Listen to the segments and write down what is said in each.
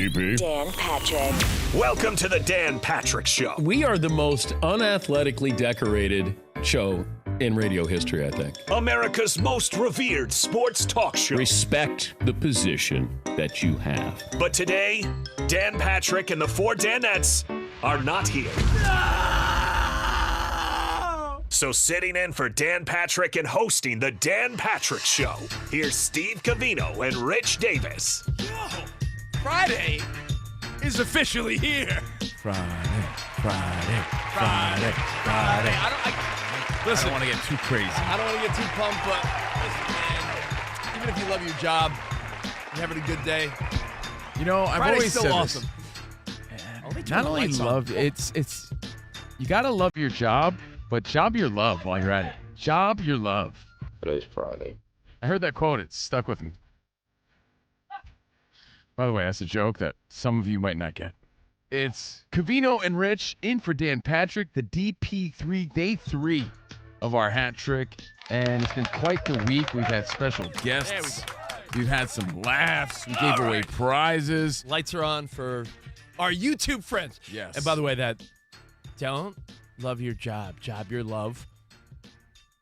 DP. Dan Patrick. Welcome to the Dan Patrick Show. We are the most unathletically decorated show in radio history, I think. America's most revered sports talk show. Respect the position that you have. But today, Dan Patrick and the four Danettes are not here. So sitting in for Dan Patrick and hosting the Dan Patrick Show, here's Steve Covino and Rich Davis. Friday is officially here. Friday. Listen, I don't want to get too crazy. I don't want to get too pumped, but listen, man, even if you love your job, you're having a good day. You know, I've Friday's always still said awesome. this. Not only love, it's you gotta love your job, but job your love while you're at it. Job your love. Today's Friday. I heard that quote. It stuck with me. By the way, that's a joke that some of you might not get. It's Covino and Rich in for Dan Patrick, the DP3, day 3 of our hat trick. And it's been quite the week. We've had special guests. We've had some laughs. We gave away prizes. Lights are on for our YouTube friends. Yes. And by the way, that don't love your job your love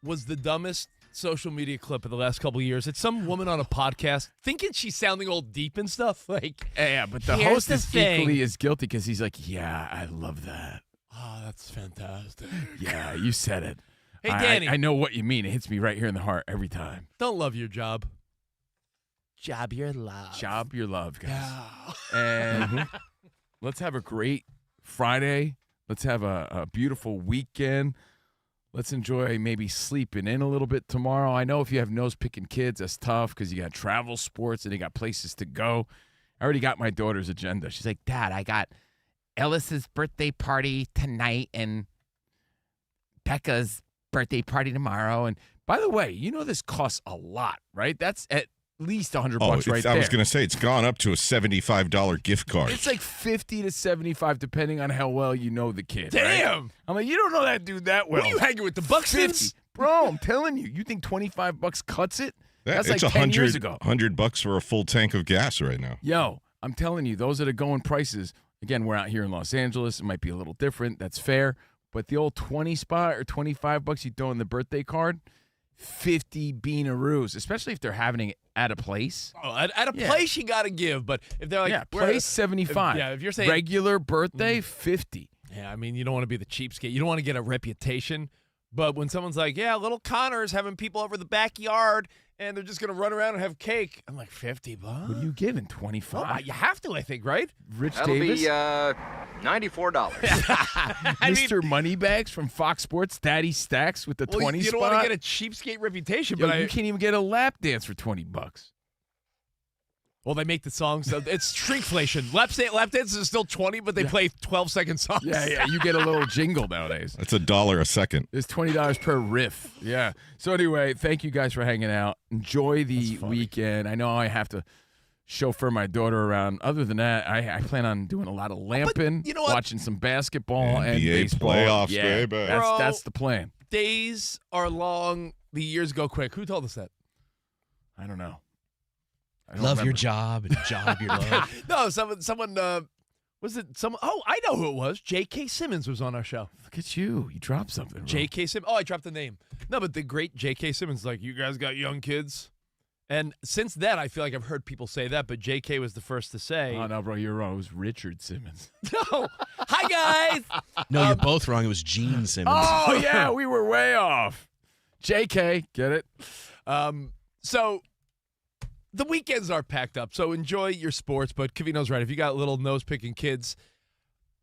was the dumbest social media clip of the last couple of years. It's some woman on a podcast thinking she's sounding all deep and stuff. Like, yeah, but the here's host the is thing. equally as guilty because he's like, yeah, I love that. Oh, that's fantastic. Yeah, you said it. Hey, Danny. I know what you mean. It hits me right here in the heart every time. Don't love your job. Job your love. Job your love, guys. Yeah. And let's have a great Friday. Let's have a beautiful weekend. Let's enjoy maybe sleeping in a little bit tomorrow. I know if you have nose-picking kids, that's tough because you got travel sports and you got places to go. I already got my daughter's agenda. She's like, Dad, I got Ellis's birthday party tonight and Becca's birthday party tomorrow. And by the way, you know this costs a lot, right? That's at least $100 right there. I was going to say, it's gone up to a $75 gift card. It's like 50 to 75 depending on how well you know the kid. Damn. Right? I'm like, you don't know that dude that well. What are you hanging with, the Buxtons? 50. Bro, I'm telling you. You think $25 cuts it? That's it's like 10 years ago. $100 for a full tank of gas right now. Yo, I'm telling you, those are the going prices. Again, we're out here in Los Angeles. It might be a little different. That's fair. But the old 20 spot or $25 you throw in the birthday card, 50 beanaroos, especially if they're having it at a place. Oh, at a place you got to give, but if they're like, yeah, place 75. If you're saying regular birthday, 50. Yeah, I mean, you don't want to be the cheapskate. You don't want to get a reputation. But when someone's like, yeah, little Connor's having people over the backyard and they're just going to run around and have cake, I'm like, $50? What are you giving, 25? Well, you have to, I think, right? Rich That'll Davis? be $94. Mr. Moneybags from Fox Sports, Daddy Stacks with the 20 you spot. don't want to get a cheapskate reputation, Yo, but you can't even get a lap dance for $20. Well, they make the songs. It's shrinkflation. Lap dances are still 20, but they play 12-second songs. Yeah, you get a little jingle nowadays. That's $1 a second. It's $20 per riff. Yeah. So anyway, thank you guys for hanging out. Enjoy the weekend. I know I have to chauffeur my daughter around. Other than that, I plan on doing a lot of lamping, you know what? watching some basketball and NBA baseball. playoffs, yeah, baby. That's the plan. Days are long. The years go quick. Who told us that? I don't know. I don't Love your remember. job and job your love. No, someone was it someone? Oh, I know who it was. J.K. Simmons was on our show. Look at you. You dropped something. Bro. J.K. Simmons. Oh, I dropped the name. No, but the great J.K. Simmons, like, you guys got young kids? And since then, I feel like I've heard people say that, but J.K. was the first to say. Oh, no, bro, you're wrong. It was Richard Simmons. No. Hi, guys. No, you're both wrong. It was Gene Simmons. Oh, yeah, we were way off. J.K., get it? So the weekends are packed up, so enjoy your sports. But Covino's right. If you got little nose-picking kids,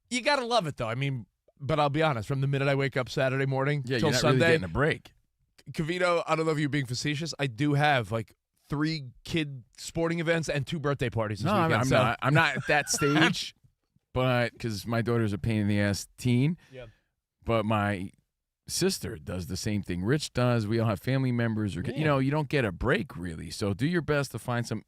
you got to love it, though. I mean, but I'll be honest. From the minute I wake up Saturday morning Yeah, till you're not Sunday, really getting a break. Covino, I don't know if you're being facetious. I do have, like, 3 kid sporting events and 2 birthday parties this No, weekend. I'm not at that stage, but because my daughter's a pain in the ass teen. Yep. But my sister does the same thing. Rich does. We all have family members, or you don't get a break really. So do your best to find some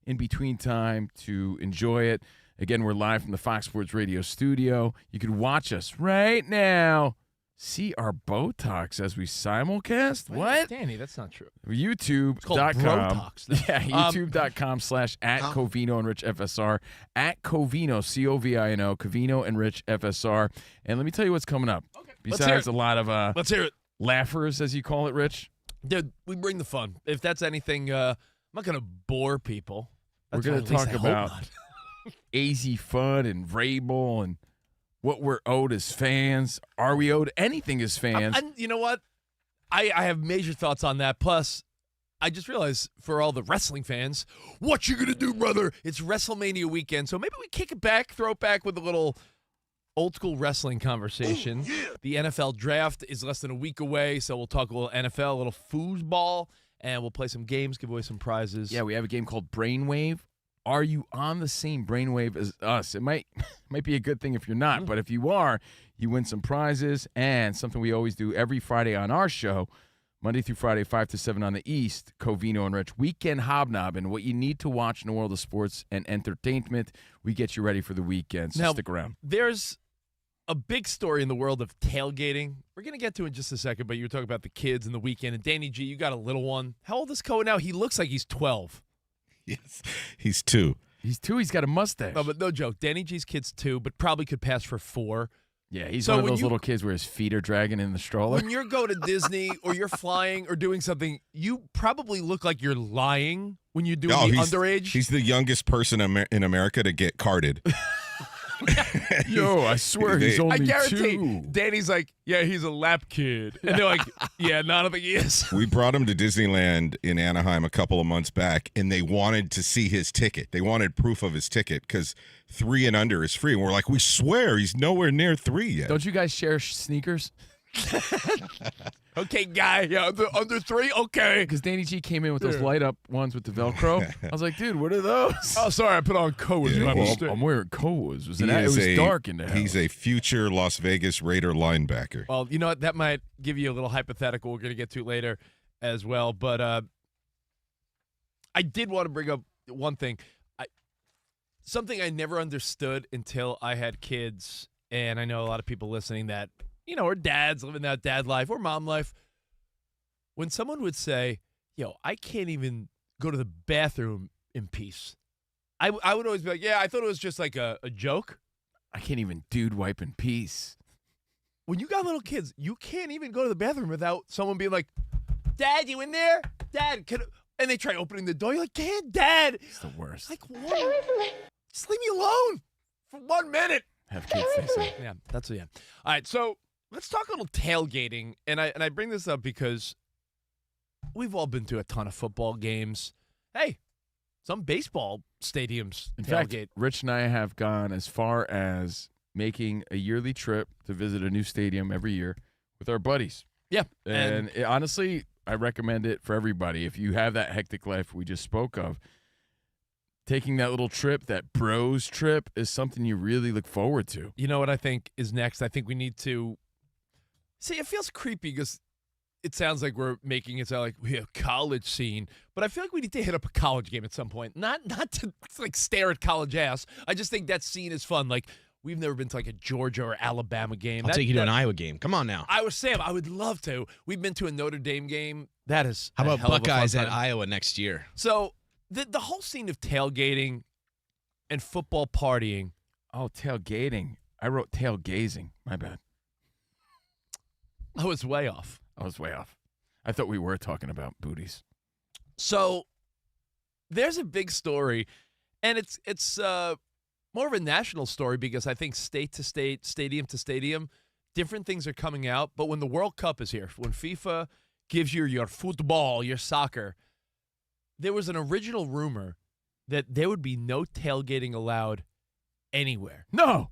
in between time to enjoy it. Again, we're live from the Fox Sports Radio studio. You can watch us right now see our Botox as we simulcast. What? Danny, that's not true. Called YouTube.com. Brotox now. Yeah, YouTube.com/@Covino and Rich FSR, @Covino, Covino, Covino and Rich FSR. And let me tell you what's coming up. Okay. Besides a lot of Let's hear it. laughers, as you call it, Rich. Dude, we bring the fun. If that's anything, I'm not going to bore people. We're That's going why to at least talk I hope about not. AZ Fun and Vrabel and what we're owed as fans. Are we owed anything as fans? And you know what? I have major thoughts on that. Plus, I just realized for all the wrestling fans, what you gonna do, brother? It's WrestleMania weekend, so maybe we kick it back, throw it back with a little old school wrestling conversation. Ooh, yeah. The NFL draft is less than a week away, so we'll talk a little NFL, a little foosball, and we'll play some games, give away some prizes. Yeah, we have a game called Brainwave. Are you on the same brainwave as us? It might be a good thing if you're not, but if you are, you win some prizes and something we always do every Friday on our show, Monday through Friday, 5 to 7 on the East, Covino and Rich, Weekend Hobnobbing, what you need to watch in the world of sports and entertainment. We get you ready for the weekend, so now, stick around. There's a big story in the world of tailgating. We're going to get to it in just a second, but you were talking about the kids and the weekend. And Danny G, you got a little one. How old is Cohen now? He looks like he's 12. Yes, he's 2. He's 2. He's got a mustache. No, but no joke. Danny G's kid's 2, but probably could pass for 4. Yeah, he's So one of when those you- little kids where his feet are dragging in the stroller. When you're going to Disney or you're flying or doing something, you probably look like you're lying when you're doing the underage. He's the youngest person in America to get carded. Yo, I swear he's only I guarantee 2. Danny's like, yeah, he's a lap kid. And they're like, yeah, no, I don't think he is. We brought him to Disneyland in Anaheim a couple of months back, and they wanted to see his ticket. They wanted proof of his ticket because 3 and under is free. And we're like, we swear he's nowhere near 3 yet. Don't you guys share sneakers? Okay, guy. Yeah, under 3? Okay. Because Danny G came in with those light up ones with the Velcro. I was like, dude, what are those? Oh, sorry, I put on Cohen's. Yeah, well, I'm wearing Coas. He It is was dark in the house. He's a future Las Vegas Raider linebacker. Well, you know what? That might give you a little hypothetical we're going to get to later as well. But I did want to bring up one thing. Something I never understood until I had kids, and I know a lot of people listening that, are dads living that dad life or mom life. When someone would say, yo, I can't even go to the bathroom in peace, I would always be like, yeah, I thought it was just like a joke. I can't even dude wipe in peace. When you got little kids, you can't even go to the bathroom without someone being like, Dad, you in there? Dad, and they try opening the door. You're like, can't, Dad. It's the worst. Like, what? Just leave me alone for 1 minute. Have kids say so. Yeah, that's yeah. All right, so let's talk a little tailgating, and I bring this up because we've all been to a ton of football games. Hey, some baseball stadiums In tailgate. fact, Rich and I have gone as far as making a yearly trip to visit a new stadium every year with our buddies. Yeah, And honestly, I recommend it for everybody. If you have that hectic life we just spoke of, taking that little trip, that bros trip, is something you really look forward to. You know what I think is next? I think we need to see. It feels creepy because it sounds like we're making it sound like we have a college scene, but I feel like we need to hit up a college game at some point. Not to like stare at college ass. I just think that scene is fun. Like we've never been to like a Georgia or Alabama game. I'll take you to an Iowa game. Come on now. I was saying I would love to. We've been to a Notre Dame game. That is. How a about hell of a fun Buckeyes at time. Iowa next year? So the whole scene of tailgating and football partying. Oh, tailgating. I wrote tailgazing. My bad. I was way off. I was way off. I thought we were talking about booties. So there's a big story, and it's more of a national story because I think state to state, stadium to stadium, different things are coming out. But when the World Cup is here, when FIFA gives you your football, your soccer, there was an original rumor that there would be no tailgating allowed anywhere. No.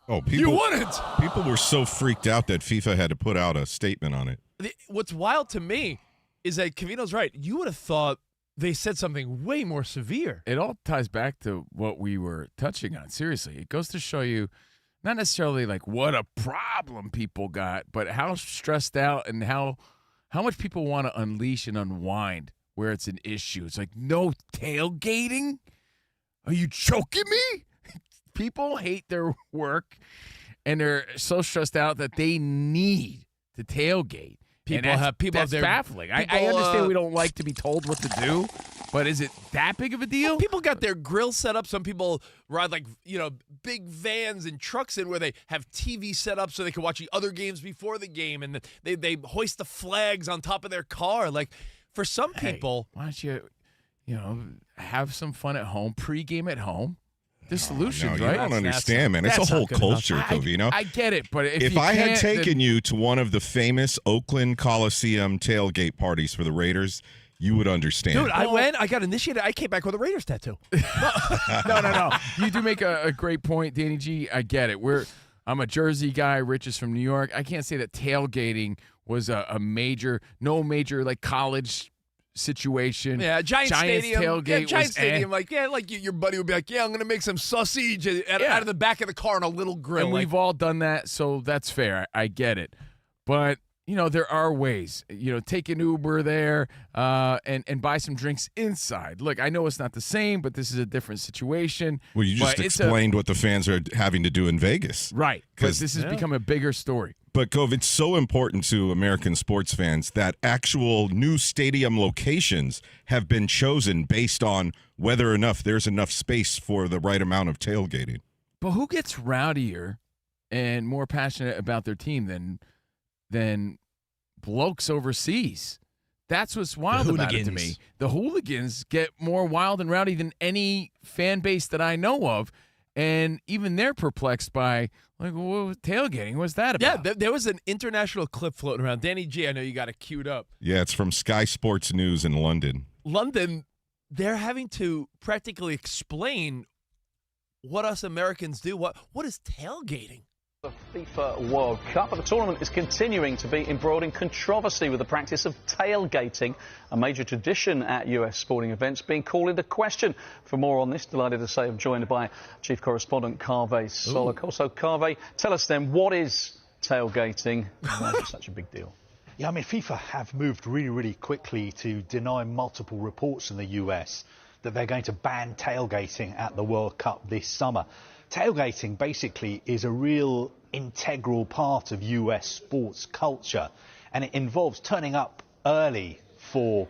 Oh, You wouldn't. people were so freaked out that FIFA had to put out a statement on it. What's wild to me is that Covino's right. You would have thought they said something way more severe. It all ties back to what we were touching on. Seriously, it goes to show you not necessarily like what a problem people got, but how stressed out and how much people want to unleash and unwind where it's an issue. It's like, no tailgating? Are you choking me? People hate their work, and they're so stressed out that they need to tailgate. That's baffling. I understand we don't like to be told what to do, but is it that big of a deal? People got their grill set up. Some people ride big vans and trucks in where they have TV set up so they can watch the other games before the game, and they hoist the flags on top of their car. Like for some people, why don't you have some fun at home, pregame at home? There's solutions, you right? don't understand, man. It's a whole culture, Covino. I get it, but if I had taken you to one of the famous Oakland Coliseum tailgate parties for the Raiders, you would understand. Dude, I went. I got initiated. I came back with a Raiders tattoo. No. You do make a great point, Danny G. I get it. I'm a Jersey guy. Rich is from New York. I can't say that tailgating was a major college situation. Yeah, Giants Stadium. Tailgate Giants was Stadium. Your buddy would be like, I'm going to make some sausage out of the back of the car on a little grill. And we've all done that, so that's fair. I get it. But, there are ways. Take an Uber there and buy some drinks inside. Look, I know it's not the same, but this is a different situation. Well, you just explained what the fans are having to do in Vegas. Right, because this has become a bigger story. But, Gov, it's so important to American sports fans that actual new stadium locations have been chosen based on whether or not there's enough space for the right amount of tailgating. But who gets rowdier and more passionate about their team than blokes overseas? That's what's wild about it to me. The hooligans get more wild and rowdy than any fan base that I know of. And even they're perplexed by, tailgating. What's that about? Yeah, there was an international clip floating around. Danny G, I know you got it queued up. Yeah, it's from Sky Sports News in London. They're having to practically explain what us Americans do. What is tailgating? The FIFA World Cup, but the tournament is continuing to be embroiled in controversy with the practice of tailgating, a major tradition at US sporting events, being called into question. For more on this, delighted to say I'm joined by Chief Correspondent Kaveh Solokol. So, Kaveh, tell us then, what is tailgating and why is it such a big deal? Yeah, FIFA have moved really, really quickly to deny multiple reports in the US that they're going to ban tailgating at the World Cup this summer. Tailgating basically is a real integral part of US sports culture, and it involves turning up early for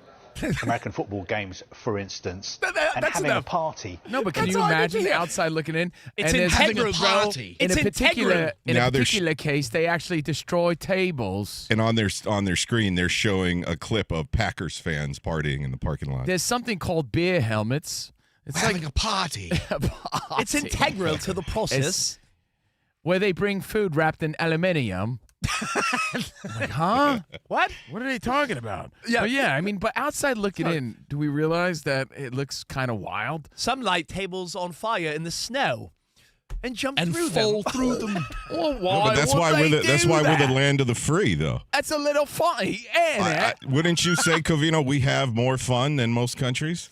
American football games, for instance, and having a party. No, but can you imagine the outside looking in? It's integral, bro. In a particular case, they actually destroy tables. And on their screen, they're showing a clip of Packers fans partying in the parking lot. There's something called beer helmets. It's like a party. It's integral to the process. Where they bring food wrapped in aluminium. Huh? What? What are they talking about? Yeah. But outside looking in, do we realize that it looks kind of wild? Some light tables on fire in the snow and jump through fall them. through them. Well, No, but that's why we're the land of the free, though. That's a little funny, ain't it? Wouldn't you say, Covino, we have more fun than most countries?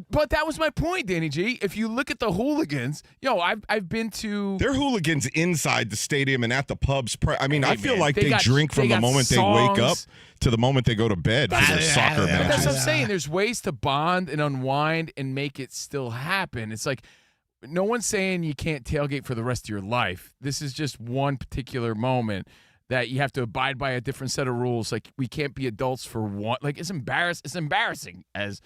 But that was my point, Danny G. If you look at the hooligans, I've been to... They're hooligans inside the stadium and at the pubs. I feel like they drink from the moment songs. they wake up to the moment they go to bed for their soccer But that's matches. what I'm saying. There's ways to bond and unwind and make it still happen. It's like no one's saying you can't tailgate for the rest of your life. This is just one particular moment that you have to abide by a different set of rules. Like we can't be adults for one. Like it's embarrassing as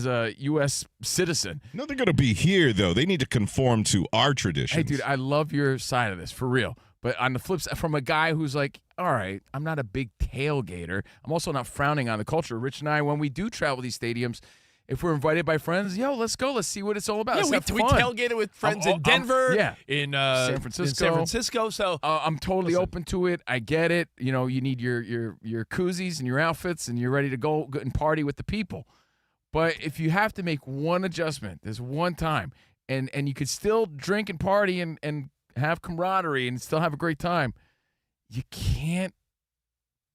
a U.S. citizen. No, they're going to be here, though. They need to conform to our traditions. Hey, dude, I love your side of this, for real. But on the flip side, from a guy who's like, all right, I'm not a big tailgater. I'm also not frowning on the culture. Rich and I, when we do travel these stadiums, if we're invited by friends, let's go. Let's see what it's all about. Yeah, we tailgated with friends in Denver, in San Francisco. So I'm totally open to it. I get it. You need your koozies and your outfits, and you're ready to go and party with the people. But if you have to make one adjustment, there's one time, and you could still drink and party and have camaraderie and still have a great time, you can't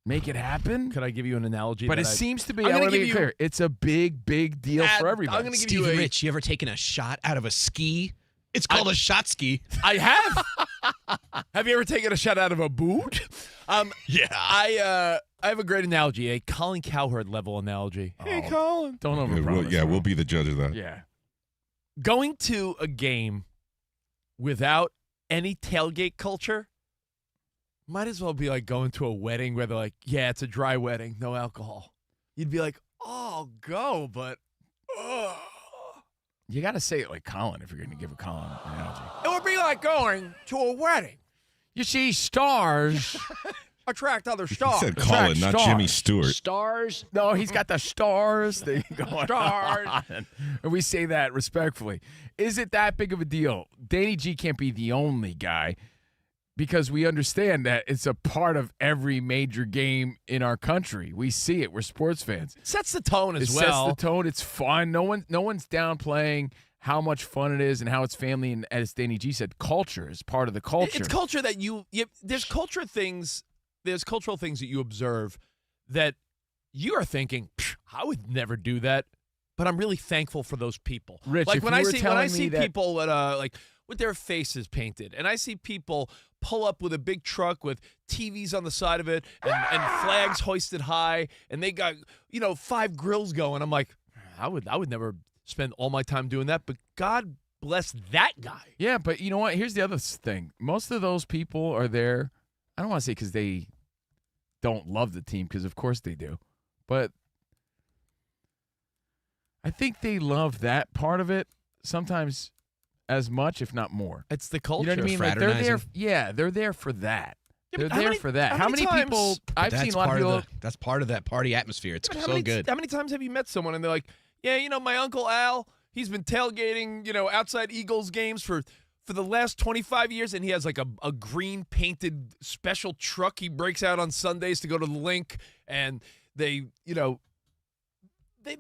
make it happen. Could I give you an analogy? But it seems to be, I want to be clear, it's a big, big deal for everybody. I'm going to give you Rich, you ever taken a shot out of a ski? It's called a shot ski. I have. Have you ever taken a shot out of a boot? Yeah. I have a great analogy, a Colin Cowherd level analogy. Hey, Colin. Don't overpromise. We'll be the judge of that. Yeah. Going to a game without any tailgate culture might as well be like going to a wedding where they're like, yeah, it's a dry wedding, no alcohol. You'd be like, oh, go, but You got to say it like Colin if you're going to give a Colin analogy. it would be like going to a wedding. You see stars. Attract other He stars. said Colin, not stars. Jimmy Stewart. Stars. No, he's got the stars thing going Stars. on. And we say that respectfully. Is it that big of a deal? Danny G can't be the only guy because we understand that it's a part of every major game in our country. We see it. We're sports fans. It sets the tone as It well. sets the tone. It's fun. No one's downplaying how much fun it is and how it's family. And as Danny G said, culture is part of the culture. It's culture that there's cultural things that you observe that you are thinking, I would never do that, but I'm really thankful for those people. Rich, like if when you I were see telling me that- people like with their faces painted, and I see people pull up with a big truck with TVs on the side of it and flags hoisted high, and they got 5 grills going. I'm like, I would never spend all my time doing that, but God bless that guy. Yeah, but you know what? Here's the other thing. Most of those people are there, I don't want to say because they don't love the team, because of course they do, but I think they love that part of it sometimes as much, if not more. It's the culture. You know what I mean? Like they're there. Fraternizing. Yeah, they're there for that. Yeah, They're but how there many- for that. how How many many times- people? I've seen a lot of people. That's part of that party atmosphere. It's But so good. How many times have you met someone and they're like, yeah, my Uncle Al, he's been tailgating, outside Eagles games for the last 25 years, and he has like a green painted special truck he breaks out on Sundays to go to the link, and they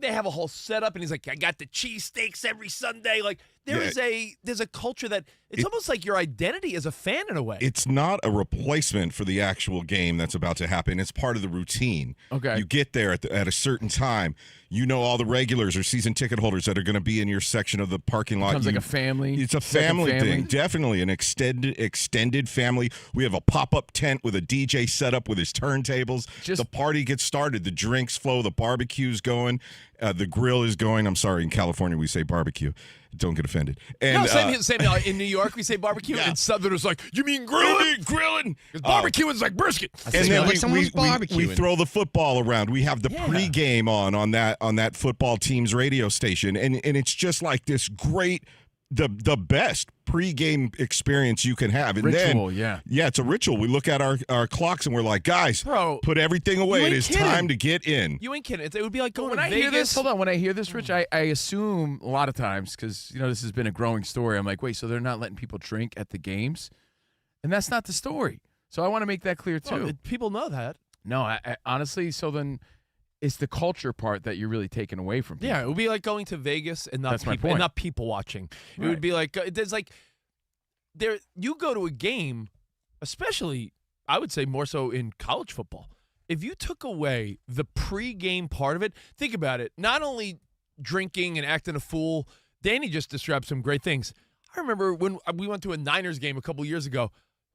have a whole setup, and he's like, I got the cheesesteaks every Sunday. Like there's a culture that it's almost like your identity as a fan in a way. It's not a replacement for the actual game that's about to happen. It's part of the routine. Okay. You get there at a certain time. You know all the regulars or season ticket holders that are going to be in your section of the parking lot. Becomes like a family. It's a Second family family. thing. Definitely an extended family. We have a pop-up tent with a DJ set up with his turntables. The party gets started. The drinks flow. The barbecue's going. The grill is going. I'm sorry, in California we say barbecue. Don't get offended. And, no, same. In New York we say barbecue, and Southerners like, you mean grilling? Because barbecue is like brisket. And then we barbecuing. throw the football around. We have the pregame on that football team's radio station, and it's just like this great, the best pregame experience you can have. And Ritual, then, it's a ritual. We look at our clocks and we're like, guys, put everything away. It is time to get in. You ain't kidding. It would be like going When to I Vegas. hear this, hold on. When I hear this, Rich, I assume a lot of times, because this has been a growing story. I'm like, wait, so they're not letting people drink at the games, and that's not the story. So I want to make that clear too. Well, people know that. No, I honestly. So then, it's the culture part that you're really taking away from people. Yeah, it would be like going to Vegas and not That's my people point. and not people watching. It would be like there's like you go to a game, especially I would say more so in college football. If you took away the pregame part of it, think about it. Not only drinking and acting a fool, Danny just described some great things. I remember when we went to a Niners game a couple years ago.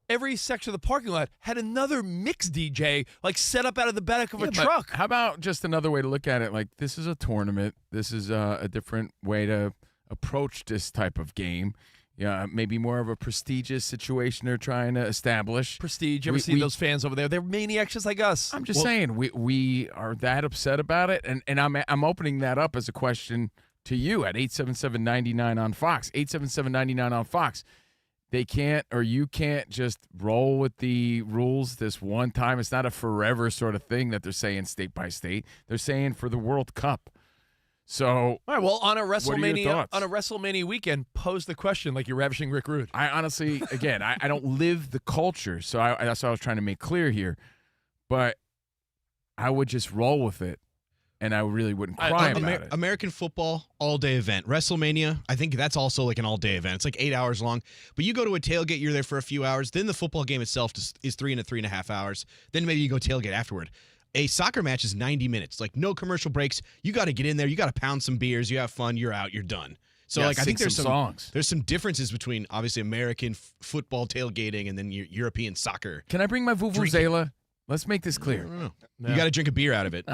Every section of the parking lot had another mix DJ like set up out of the back of a truck. How about just another way to look at it? Like, this is a tournament. This is a different way to approach this type of game. Yeah, maybe more of a prestigious situation they're trying to establish. Prestige. You ever see those fans over there? They're maniacs just like us. I'm just saying, we are that upset about it, and I'm opening that up as a question to you at 877-99 on Fox. 877-99 on Fox. They can't, or you can't just roll with the rules this one time. It's not a forever sort of thing that they're saying state by state. They're saying for the World Cup. So, all right. Well, on a what are your thoughts? WrestleMania weekend, pose the question like you're ravishing Rick Rude. I honestly, again, I don't live the culture, so that's what I was trying to make clear here. But I would just roll with it, and I really wouldn't cry about it. American football, all-day event. WrestleMania, I think that's also like an all-day event. It's like 8 hours long. But you go to a tailgate, you're there for a few hours. Then the football game itself is 3.5 hours. Then maybe you go tailgate afterward. A soccer match is 90 minutes. Like, no commercial breaks. You got to get in there. You got to pound some beers. You have fun. You're out. You're done. So, Yeah, I think sing some songs. There's some differences between, obviously, American football tailgating and then European soccer. Can I bring my vuvuzela? Let's make this clear. No. You got to drink a beer out of it.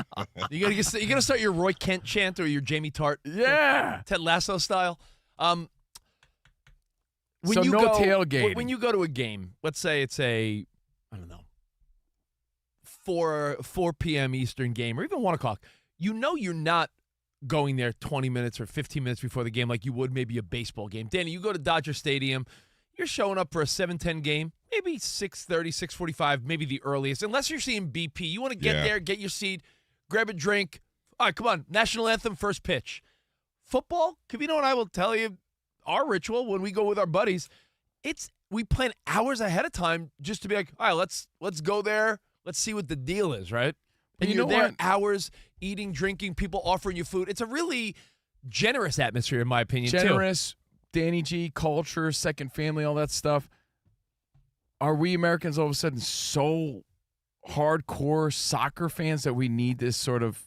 You gotta start your Roy Kent chant or your Jamie Tart, Yeah, Ted Lasso style. When you no go, tailgating. When you go to a game, let's say it's a, 4 p.m. Eastern game or even 1 o'clock, you're not going there 20 minutes or 15 minutes before the game like you would maybe a baseball game. Danny, you go to Dodger Stadium, you're showing up for a 7:10 game, maybe 6:30, 6:45, maybe the earliest, unless you're seeing BP. You want to get there, get your seat, grab a drink. All right, come on, national anthem, first pitch. Football, Covino and I will tell you, our ritual when we go with our buddies, we plan hours ahead of time just to be like, all right, let's go there. Let's see what the deal is, right? And you you're know there what? hours, eating, drinking, people offering you food. It's a really generous atmosphere, in my opinion, Generous, Danny G, culture, second family, all that stuff. Are we Americans all of a sudden so hardcore soccer fans that we need this sort of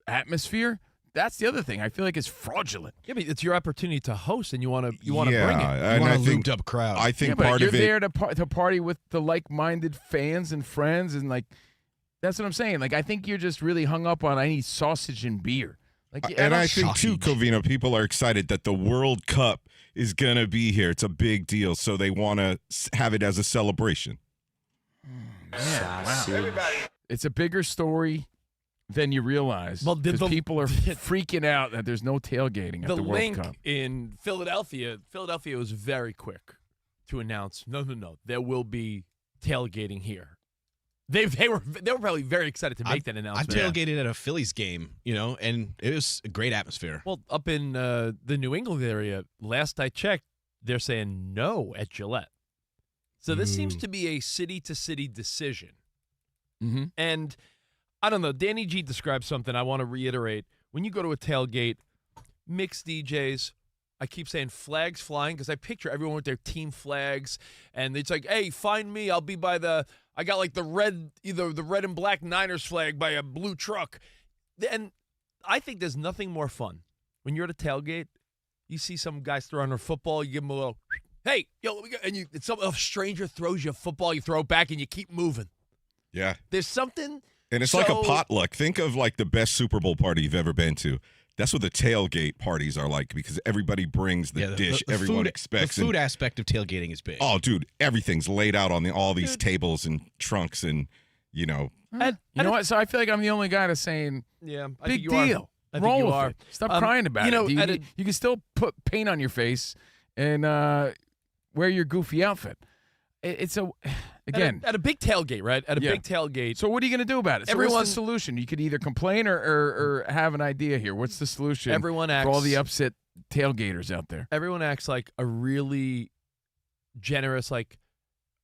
atmosphere? That's the other thing. I feel like it's fraudulent. Yeah, but it's your opportunity to host, and you want to bring it. You want a looped up crowd. I think but part you're of it. there to party with the like-minded fans and friends, and like that's what I'm saying. Like I think you're just really hung up on I need sausage and beer. Like, And I think, too, Covino, people are excited that the World Cup is going to be here. It's a big deal, so they want to have it as a celebration. Wow. It's a bigger story than you realize. Well, because people are freaking out that there's no tailgating at the World link Cup. in Philadelphia was very quick to announce, no, there will be tailgating here. They were probably very excited to make that announcement. I tailgated at a Phillies game, and it was a great atmosphere. Well, up in the New England area, last I checked, they're saying no at Gillette. So this seems to be a city-to-city decision. Mm-hmm. And I don't know. Danny G described something I want to reiterate. When you go to a tailgate, mixed DJs, I keep saying flags flying because I picture everyone with their team flags. And it's like, hey, find me. I'll be by I got like either the red and black Niners flag by a blue truck. And I think there's nothing more fun. When you're at a tailgate, you see some guys throwing a football, you give them a little, hey, yo, and a stranger throws you a football, you throw it back, and you keep moving. Yeah. There's something. And it's like a potluck. Think of like the best Super Bowl party you've ever been to. That's what the tailgate parties are like because everybody brings the dish everyone expects. The food aspect of tailgating is big. Oh, dude, everything's laid out on all these tables and trunks and, And you know what? So I feel like I'm the only guy that's saying, big deal. Roll with it. Stop crying about it. You can still put paint on your face and wear your goofy outfit. It's at a big tailgate, right? At a big tailgate. So what are you going to do about it? So what's the solution? You could either complain or have an idea here. What's the solution? Everyone acts for all the upset tailgaters out there. Everyone acts like a really generous, like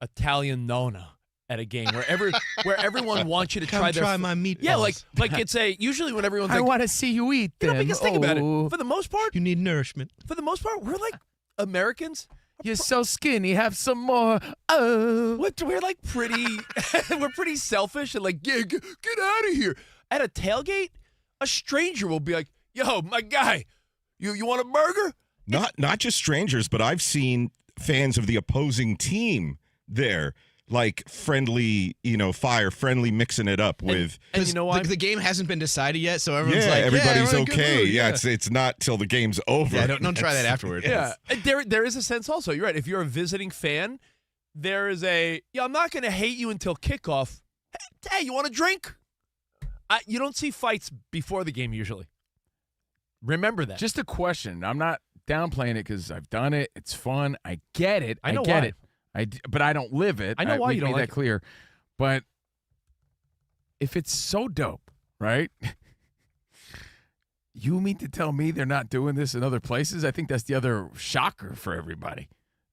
Italian nonna at a game where everyone wants you to try my meatballs. Yeah, like it's usually when everyone's I like, want to see you eat them. Because think about it. For the most part, you need nourishment. For the most part, we're like Americans. You're so skinny. Have some more. Oh, we're like pretty. We're pretty selfish and like get out of here. At a tailgate, a stranger will be like, "Yo, my guy, you want a burger?" Not just strangers, but I've seen fans of the opposing team there. Like friendly, friendly mixing it up with. And you know what? The game hasn't been decided yet, so everyone's like, everybody's okay. Mood, it's not till the game's over. Yeah, don't try that afterward. Yeah, there is a sense also. You're right. If you're a visiting fan, there is I'm not going to hate you until kickoff. Hey, you want a drink? You don't see fights before the game usually. Remember that. Just a question. I'm not downplaying it because I've done it. It's fun. I get it. I know get why. it. But I don't live it. I know why you don't make like that clear. But if it's so dope, right? You mean to tell me they're not doing this in other places? I think that's the other shocker for everybody.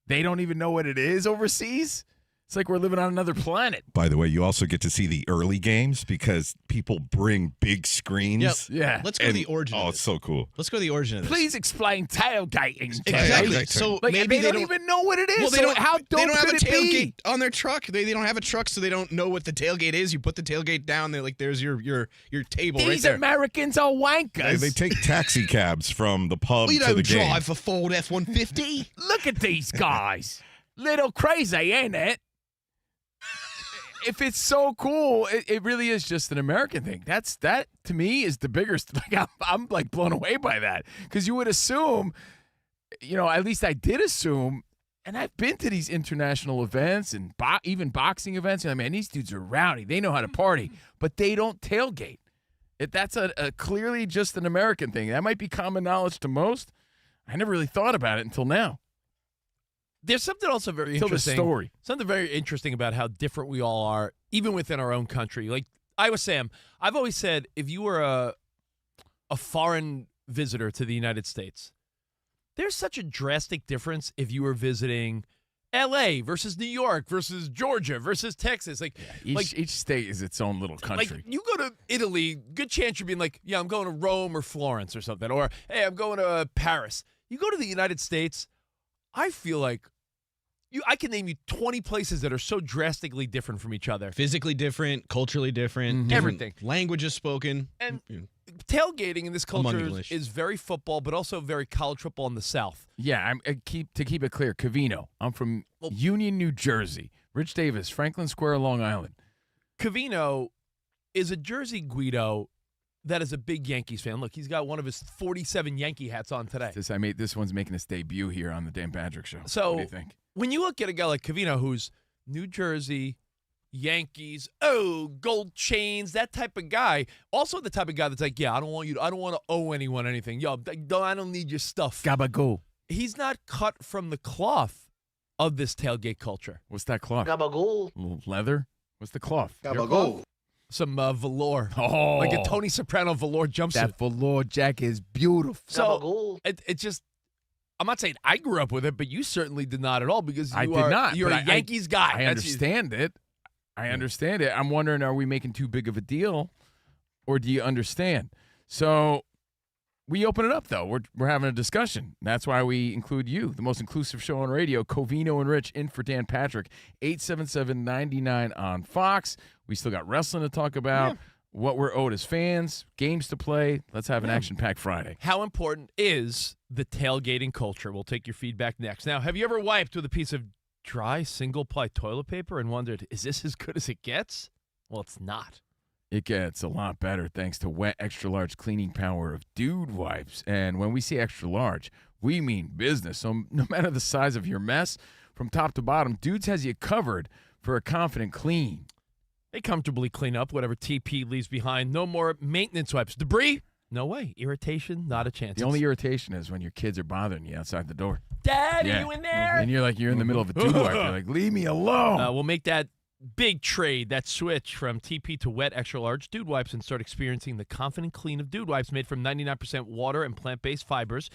They don't even know what it is overseas. It's like we're living on another planet. By the way, you also get to see the early games because people bring big screens. Yep. Yeah. Let's go to the origin of this. It's so cool. Let's go to the origin of this. Please explain tailgating. Exactly. So like, maybe they don't even know what it is. Well, they so don't. How dope they don't have could a it tailgate be? on their truck. They don't have a truck, so they don't know what the tailgate is. You put the tailgate down. They're like, there's your table right These there. Americans are wankers. They take taxi cabs from the pub We to don't the game. drive a Ford F-150. Look at these guys. Little crazy, ain't it? If it's so cool, it really is just an American thing. That to me is the bigger. Like I'm like blown away by that because you would assume at least I did assume, and I've been to these international events and even boxing events. Man, these dudes are rowdy. They know how to party, but they don't tailgate. That's a clearly just an American thing. That might be common knowledge to most. I never really thought about it until now. There's something also very interesting. The story. Something very interesting about how different we all are, even within our own country. Like Iowa Sam, I've always said, if you were a foreign visitor to the United States, there's such a drastic difference if you were visiting L.A. versus New York versus Georgia versus Texas. Each state is its own little country. Like, you go to Italy, good chance you're being like, yeah, I'm going to Rome or Florence or something. Or, hey, I'm going to Paris. You go to the United States, I feel like I can name you 20 places that are so drastically different from each other. Physically different, culturally different, different everything. Languages spoken. And tailgating in this culture is very football, but also very college football in the South. Yeah, to keep it clear, Covino. I'm from Union, New Jersey. Rich Davis, Franklin Square, Long Island. Covino is a Jersey Guido that is a big Yankees fan. Look, he's got one of his 47 Yankee hats on today. This one's making its debut here on the Dan Patrick Show. So what do you think? When you look at a guy like Covino, who's New Jersey, Yankees, gold chains, that type of guy. Also the type of guy that's like, yeah, I don't want to owe anyone anything. Yo, I don't need your stuff. Gabagool. He's not cut from the cloth of this tailgate culture. What's that cloth? Gabagool. A little leather? What's the cloth? Gabagool. Some velour. Oh. Like a Tony Soprano velour jumpsuit. That velour jacket is beautiful. So it just, I'm not saying I grew up with it, but you certainly did not at all because you're a Yankees guy. I understand it. I'm wondering, are we making too big of a deal, or do you understand? So we open it up, though. We're having a discussion. That's why we include you, the most inclusive show on radio, Covino and Rich, in for Dan Patrick, 877-99 on Fox. We still got wrestling to talk about, what we're owed as fans, games to play. Let's have an action-packed Friday. How important is the tailgating culture? We'll take your feedback next. Now, have you ever wiped with a piece of dry single-ply toilet paper and wondered, is this as good as it gets? Well, it's not. It gets a lot better thanks to wet extra large cleaning power of Dude Wipes. And when we say extra large, we mean business. So no matter the size of your mess, from top to bottom, Dudes has you covered for a confident clean. They comfortably clean up whatever TP leaves behind. No more maintenance wipes. Debris? No way. Irritation? Not a chance. The only irritation is when your kids are bothering you outside the door. Dad, are you in there? And you're in the middle of a Dude Wipe. You're like, leave me alone. We'll make that big trade, that switch from TP to wet extra large Dude Wipes, and start experiencing the confident clean of Dude Wipes made from 99% water and plant-based fibers,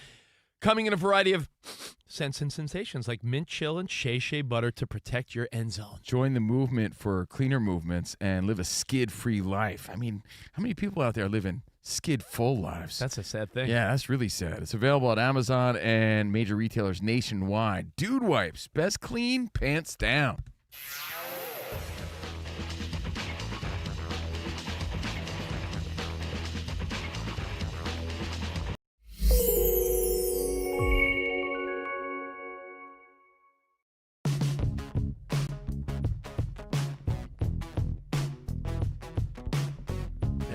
coming in a variety of scents and sensations like mint chill and shea butter to protect your end zone. Join the movement for cleaner movements and live a skid-free life. I mean, how many people out there living skid-full lives? That's a sad thing. Yeah, that's really sad. It's available at Amazon and major retailers nationwide. Dude Wipes, best clean, pants down.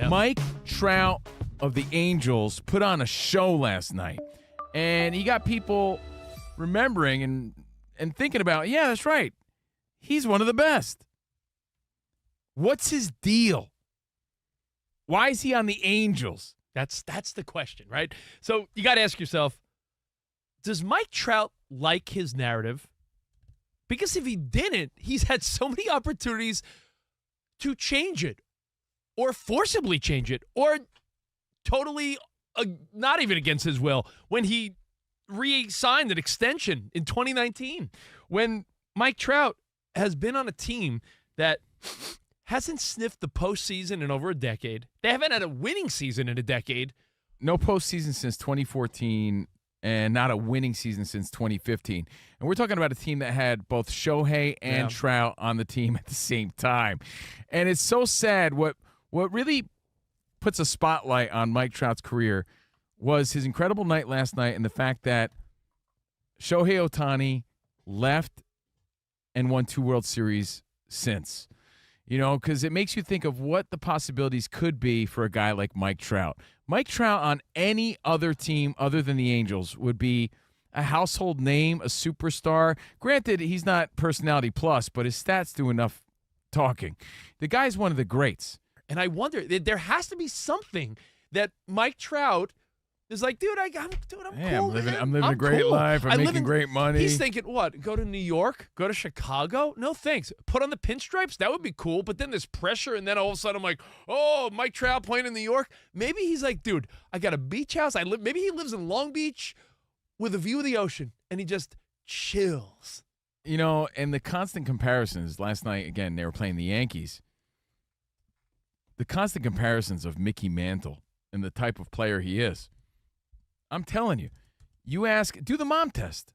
Mike Trout of the Angels put on a show last night, and he got people remembering and thinking about, yeah, that's right. He's one of the best. What's his deal? Why is he on the Angels? That's the question, right? So you got to ask yourself, does Mike Trout like his narrative? Because if he didn't, he's had so many opportunities to change it, or forcibly change it, or totally not even against his will when he re-signed an extension in 2019. When Mike Trout has been on a team that hasn't sniffed the postseason in over a decade. They haven't had a winning season in a decade. No postseason since 2014 and not a winning season since 2015. And we're talking about a team that had both Shohei and Trout on the team at the same time. And it's so sad. What really puts a spotlight on Mike Trout's career was his incredible night last night and the fact that Shohei Ohtani left and won 2 World Series since. You know, because it makes you think of what the possibilities could be for a guy like Mike Trout. Mike Trout on any other team other than the Angels would be a household name, a superstar. Granted, he's not personality plus, but his stats do enough talking. The guy's one of the greats. And I wonder, there has to be something that Mike Trout is like, dude, I'm cool. I'm living man. a great cool. life. I'm making great money. He's thinking, what? Go to New York? Go to Chicago? No thanks. Put on the pinstripes? That would be cool. But then there's pressure, and then all of a sudden I'm like, oh, Mike Trout playing in New York? Maybe he's like, dude, I got a beach house. Maybe he lives in Long Beach with a view of the ocean, and he just chills. You know, and the constant comparisons. Last night, again, they were playing the Yankees. The constant comparisons of Mickey Mantle and the type of player he is. I'm telling you, do the mom test.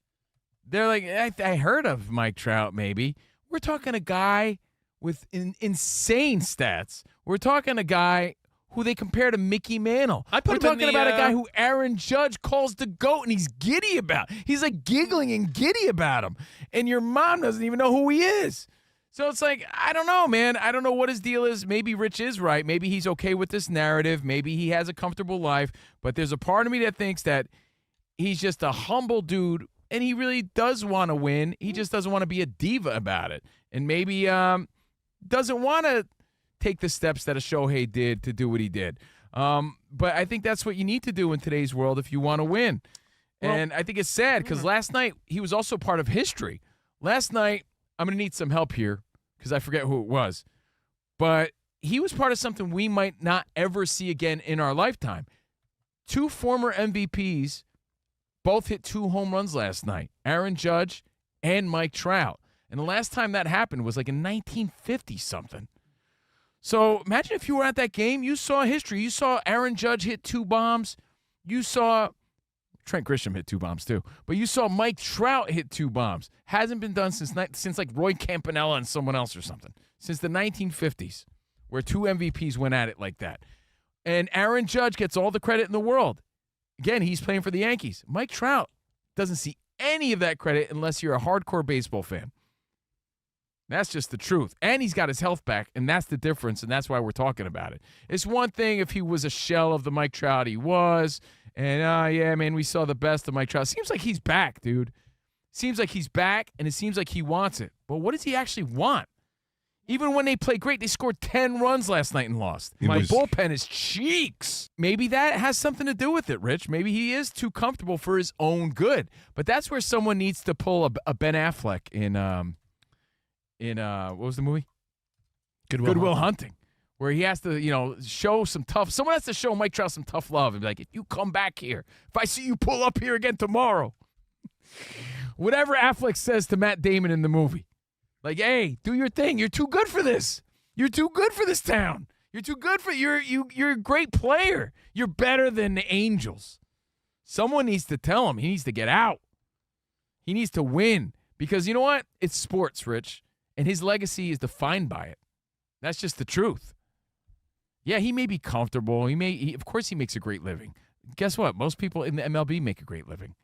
They're like, I heard of Mike Trout, maybe. We're talking a guy with insane stats. We're talking a guy who they compare to Mickey Mantle. We're talking about a guy who Aaron Judge calls the GOAT, and he's giddy about. He's like giggling and giddy about him. And your mom doesn't even know who he is. So it's like, I don't know, man. I don't know what his deal is. Maybe Rich is right. Maybe he's okay with this narrative. Maybe he has a comfortable life. But there's a part of me that thinks that he's just a humble dude, and he really does want to win. He just doesn't want to be a diva about it. And maybe doesn't want to take the steps that a Shohei did to do what he did. But I think that's what you need to do in today's world if you want to win. And I think it's sad because last night he was also part of history. Last night, I'm going to need some help here because I forget who it was. But he was part of something we might not ever see again in our lifetime. 2 former MVPs both hit 2 home runs last night, Aaron Judge and Mike Trout. And the last time that happened was like in 1950-something. So imagine if you were at that game, you saw history. You saw Aaron Judge hit 2 bombs. You saw Trent Grisham hit 2 bombs too. But you saw Mike Trout hit 2 bombs. Hasn't been done since like Roy Campanella and someone else or something. Since the 1950s, where 2 MVPs went at it like that. And Aaron Judge gets all the credit in the world. Again, he's playing for the Yankees. Mike Trout doesn't see any of that credit unless you're a hardcore baseball fan. That's just the truth. And he's got his health back, and that's the difference, and that's why we're talking about it. It's one thing if he was a shell of the Mike Trout he was, and, yeah, man, we saw the best of Mike Trout. Seems like he's back, dude. Seems like he's back, and it seems like he wants it. But what does he actually want? Even when they play great, they scored 10 runs last night and lost. My bullpen is cheeks. Maybe that has something to do with it, Rich. Maybe he is too comfortable for his own good. But that's where someone needs to pull a Ben Affleck in what was the movie? Goodwill Hunting, where he has to, show some tough. Someone has to show Mike Trout some tough love and be like, if you come back here, if I see you pull up here again tomorrow, whatever Affleck says to Matt Damon in the movie, like, hey, do your thing. You're too good for this. You're too good for this town. You're too good for you're a great player. You're better than the Angels. Someone needs to tell him he needs to get out. He needs to win because you know what? It's sports, Rich. And his legacy is defined by it. That's just the truth. Yeah, he may be comfortable. Of course he makes a great living. Guess what? Most people in the MLB make a great living.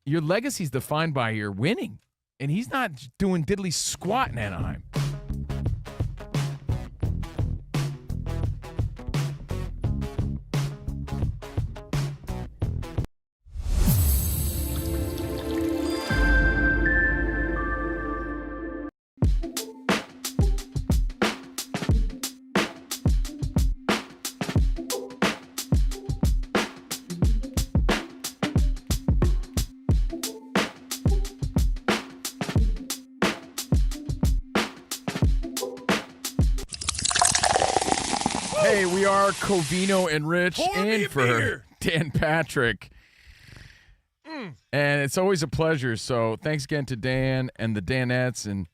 Your legacy is defined by your winning. And he's not doing diddly squat in Anaheim. Hey, we are Covino and Rich in for Dan Patrick. And it's always a pleasure. So thanks again to Dan and the Danettes and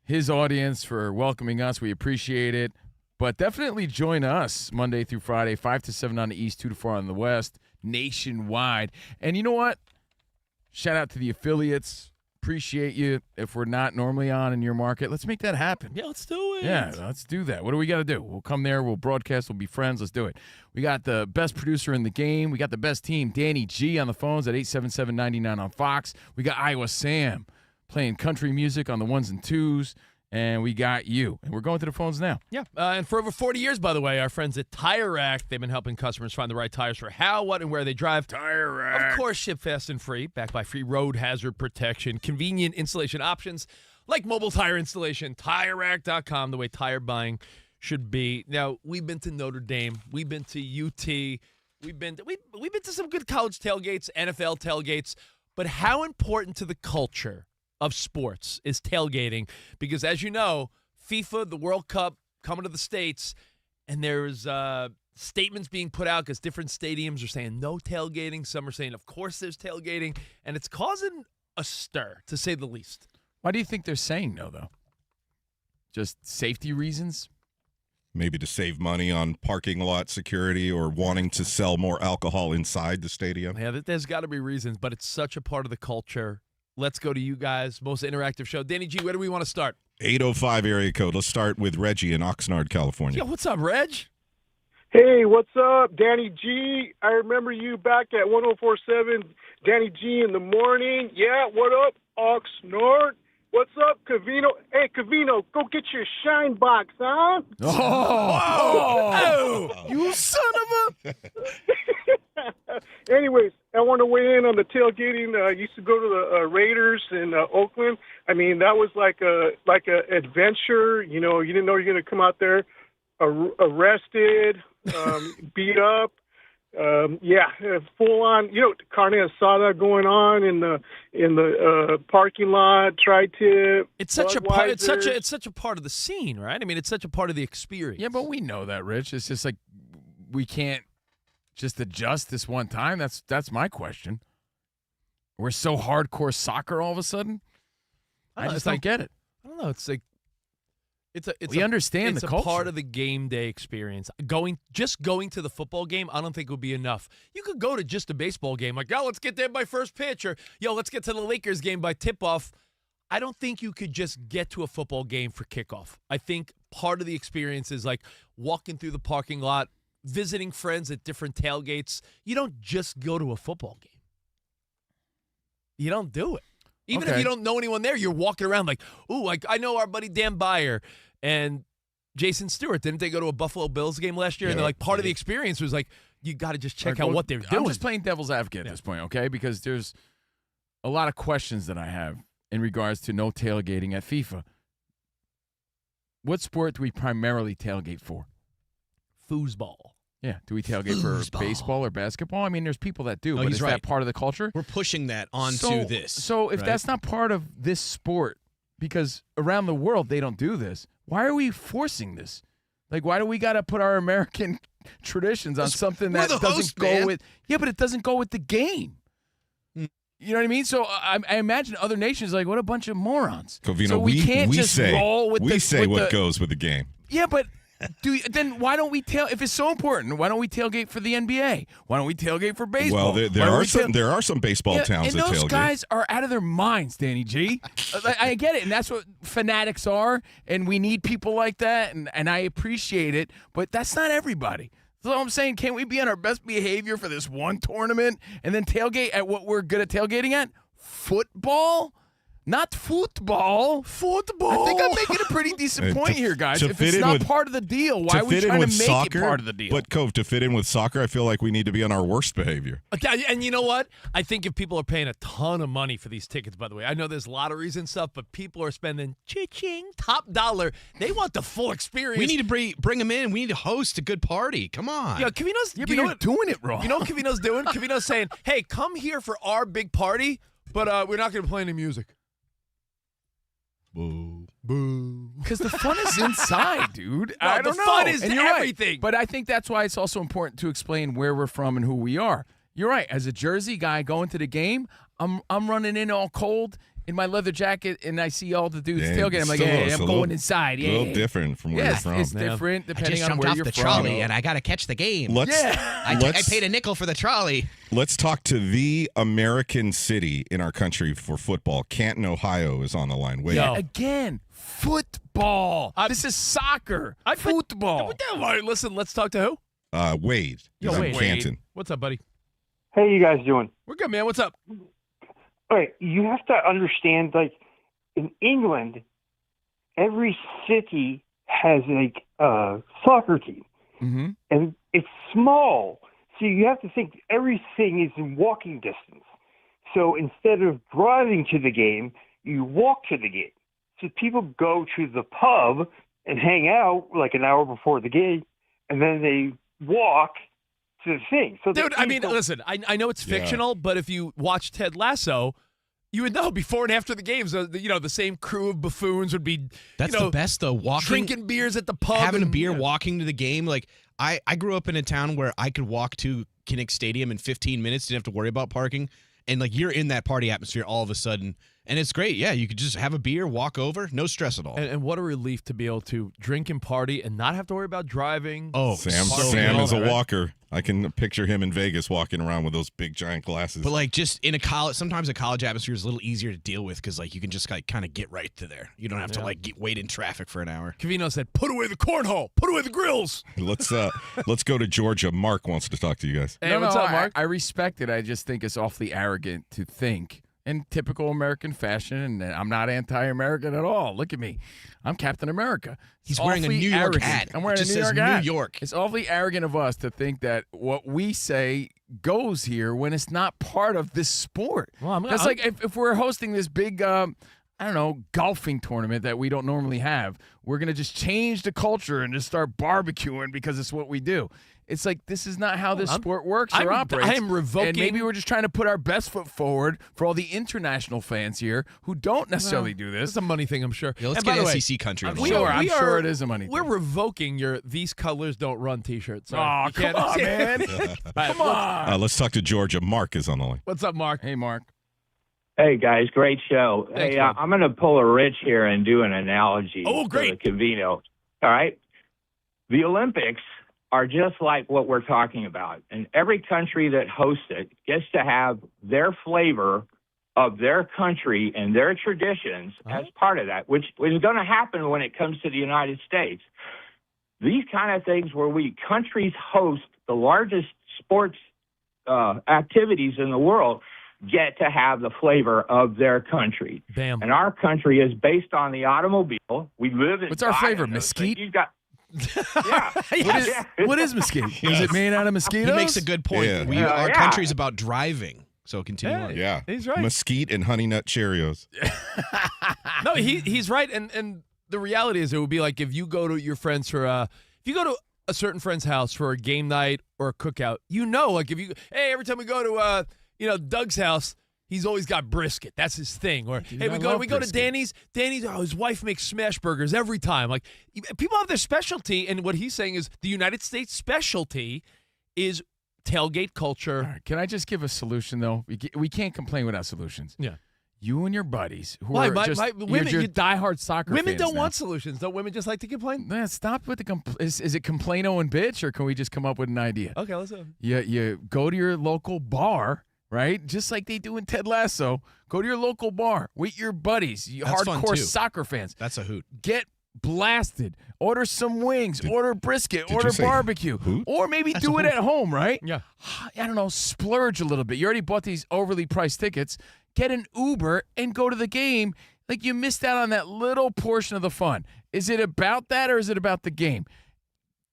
his audience for welcoming us. We appreciate it. But definitely join us Monday through Friday, 5 to 7 on the East, 2 to 4 on the West, nationwide. And you know what? Shout out to the affiliates. Appreciate you. If we're not normally on in your market, let's make that happen. Yeah, let's do it. Yeah, let's do that. What do we got to do? We'll come there. We'll broadcast. We'll be friends. Let's do it. We got the best producer in the game. We got the best team, Danny G, on the phones at 877-99 on Fox. We got Iowa Sam playing country music on the ones and twos. and we got you. And we're going to the phones now. Yeah, and for over 40 years, by the way, our friends at Tire Rack, they've been helping customers find the right tires for how, what, and where they drive. Tire Rack. Of course, ship fast and free, backed by free road hazard protection, convenient installation options like mobile tire installation, TireRack.com, the way tire buying should be. Now, we've been to Notre Dame. We've been to UT. We've been to some good college tailgates, NFL tailgates. But how important to the culture of sports is tailgating? Because as you know, FIFA, the World Cup coming to the States, and there's statements being put out because different stadiums are saying no tailgating. Some are saying, of course, there's tailgating. And it's causing a stir, to say the least. Why do you think they're saying no, though? Just safety reasons? Maybe to save money on parking lot security or wanting to sell more alcohol inside the stadium. Yeah, there's got to be reasons, but it's such a part of the culture. Let's go to you guys. Most interactive show. Danny G, where do we want to start? 805 area code. Let's start with Reggie in Oxnard, California. Yeah, what's up, Reg? Hey, what's up, Danny G? I remember you back at 104.7, Danny G in the morning. Yeah, what up, Oxnard? What's up, Covino? Hey, Covino, go get your shine box, huh? Oh, you son of a... Anyways, I want to weigh in on the tailgating. I used to go to the Raiders in Oakland. I mean, that was like a adventure. You know, you didn't know you were going to come out there arrested, beat up. Full on. You know, carne asada going on in the parking lot. Tri-tip. It's such a part. It's such a part of the scene, right? I mean, it's such a part of the experience. Yeah, but we know that, Rich. It's just like we can't just adjust this one time. That's my question. We're so hardcore soccer all of a sudden. I just don't get it. I don't know. It's like we understand the culture. It's a part of the game day experience. Going to the football game, I don't think would be enough. You could go to just a baseball game, like, let's get there by first pitch, or let's get to the Lakers game by tip-off. I don't think you could just get to a football game for kickoff. I think part of the experience is like walking through the parking lot, visiting friends at different tailgates. You don't just go to a football game. You don't do it. Even if you don't know anyone there, you're walking around like, ooh, like I know our buddy Dan Byer and Jason Stewart. Didn't they go to a Buffalo Bills game last year? Yeah, and they're like, part of the experience was like, you got to just check out what they're doing. I'm just playing devil's advocate at this point, okay? Because there's a lot of questions that I have in regards to no tailgating at FIFA. What sport do we primarily tailgate for? Foosball. Yeah. Do we tailgate for baseball or basketball? I mean, there's people that do, but is that part of the culture? We're pushing that onto this. So if that's not part of this sport, because around the world they don't do this, why are we forcing this? Like, why do we got to put our American traditions on something that doesn't go with? Yeah, but it doesn't go with the game. You know what I mean? So I imagine other nations like, what a bunch of morons. Covino, so we can't just roll with what goes with the game. Yeah, but then why don't we if it's so important, why don't we tailgate for the NBA? Why don't we tailgate for baseball? Well, there are some baseball towns that tailgate. And those guys are out of their minds, Danny G. I get it, and that's what fanatics are, and we need people like that, and I appreciate it, but that's not everybody. So I'm saying, can't we be on our best behavior for this one tournament and then tailgate at what we're good at tailgating at? Football? Not football. Football. I think I'm making a pretty decent point here, guys. If it's not part of the deal, why are we trying to make it part of the deal? But, Cove, to fit in with soccer, I feel like we need to be on our worst behavior. Okay, and you know what? I think if people are paying a ton of money for these tickets, by the way, I know there's lotteries and stuff, but people are spending cha-ching, top dollar. They want the full experience. We need to bring them in. We need to host a good party. Come on. Yeah, Covino's you're doing it wrong. You know what Covino's doing? Covino's saying, hey, come here for our big party, but we're not going to play any music. Boo. Boo. Because the fun is inside, dude. No, I don't know. The fun is everything. Right. But I think that's why it's also important to explain where we're from and who we are. You're right. As a Jersey guy going to the game, I'm running in all cold in my leather jacket, and I see all the dudes tailgating. I'm like, hey, I'm going inside. A little different from where you're from. It's different depending on where you're from. I just jumped off the trolley, and I got to catch the game. I paid a nickel for the trolley. Let's talk to the American city in our country for football. Canton, Ohio is on the line. Wait. Again, football. This is soccer. Football. All right, listen, let's talk to who? Wade. Yo, Wade. Canton. What's up, buddy? How you guys doing? We're good, man. What's up? All right, you have to understand, like, in England, every city has like a soccer team, and it's small, so you have to think everything is in walking distance. So instead of driving to the game, you walk to the game. So people go to the pub and hang out like an hour before the game, and then they walk to the thing. So dude, I mean, listen, I know it's fictional, but if you watch Ted Lasso, you would know before and after the games, the same crew of buffoons would be. That's the best though. Walking, drinking beers at the pub, having a beer, walking to the game. Like I grew up in a town where I could walk to Knicks Stadium in 15 minutes. Didn't have to worry about parking. And like you're in that party atmosphere all of a sudden, and it's great. Yeah, you could just have a beer, walk over, no stress at all. And what a relief to be able to drink and party and not have to worry about driving. Oh, Sam is a walker. I can picture him in Vegas walking around with those big giant glasses. But like just in a college, sometimes a college atmosphere is a little easier to deal with because like you can just like kind of get right to there. You don't have to like wait in traffic for an hour. Covino said, "Put away the cornhole, put away the grills." Let's go to Georgia. Mark wants to talk to you guys. Hey, what's up, Mark? I respect it. I just think it's awfully arrogant to think in typical American fashion, and I'm not anti-American at all. Look at me. I'm Captain America. He's wearing a New York hat. I'm wearing it just a New says York hat. New York. It's awfully arrogant of us to think that what we say goes here when it's not part of this sport. Well, That's like if we're hosting this big, I don't know, golfing tournament that we don't normally have, we're going to just change the culture and just start barbecuing because it's what we do. It's like this is not how this sport works or operates. I am revoking. And maybe we're just trying to put our best foot forward for all the international fans here who don't necessarily do this. It's a money thing, I'm sure. Yeah, let's and get by the way, SEC country. I'm sure it is a money We're thing. revoking your "These Colors Don't Run" T-shirt. So Oh, come on, man. Come on. Let's talk to Georgia. Mark is on the line. What's up, Mark? Hey, Mark. Hey, guys, great show. Thanks, hey, man. I'm going to pull a Rich here and do an analogy Oh, great. for the Covino. All right? The Olympics are just like what we're talking about. And every country that hosts it gets to have their flavor of their country and their traditions as part of that, which is going to happen when it comes to the United States. These kind of things where countries host the largest sports activities in the world get to have the flavor of their country. Bam. And our country is based on the automobile. We live in. What's our flavor? Mesquite? You've got. Yeah. What is mesquite? Is it made out of mosquitoes? He makes a good point. Yeah. Our country's about driving. So continue on. Yeah, he's right. Mesquite and Honey Nut Cheerios. No, he's right. And the reality is, it would be like if you go to your friends for if you go to a certain friend's house for a game night or a cookout, like if you every time we go to Doug's house, he's always got brisket. That's his thing. Or Dude, hey, I we love go to brisket. Danny's. His wife makes smash burgers every time. Like people have their specialty, and what he's saying is the United States specialty is tailgate culture. All right, can I just give a solution, though? We can't complain without solutions. Yeah. You and your buddies who Why? are My- just my- women- you're you- diehard soccer Women fans don't now. want solutions. Don't women just like to complain? Man, stop with the is it complaino and bitch, or can we just come up with an idea? Okay, let's go. You go to your local bar, right? Just like they do in Ted Lasso. Go to your local bar with your buddies, you That's fun, hardcore too. soccer fans. That's a hoot. Get blasted. Order some wings. Order brisket. did Order you say barbecue. hoot? Or maybe That's do a it hoot. at home, right? Yeah. I don't know, splurge a little bit. You already bought these overly priced tickets. Get an Uber and go to the game. Like you missed out on that little portion of the fun. Is it about that or is it about the game?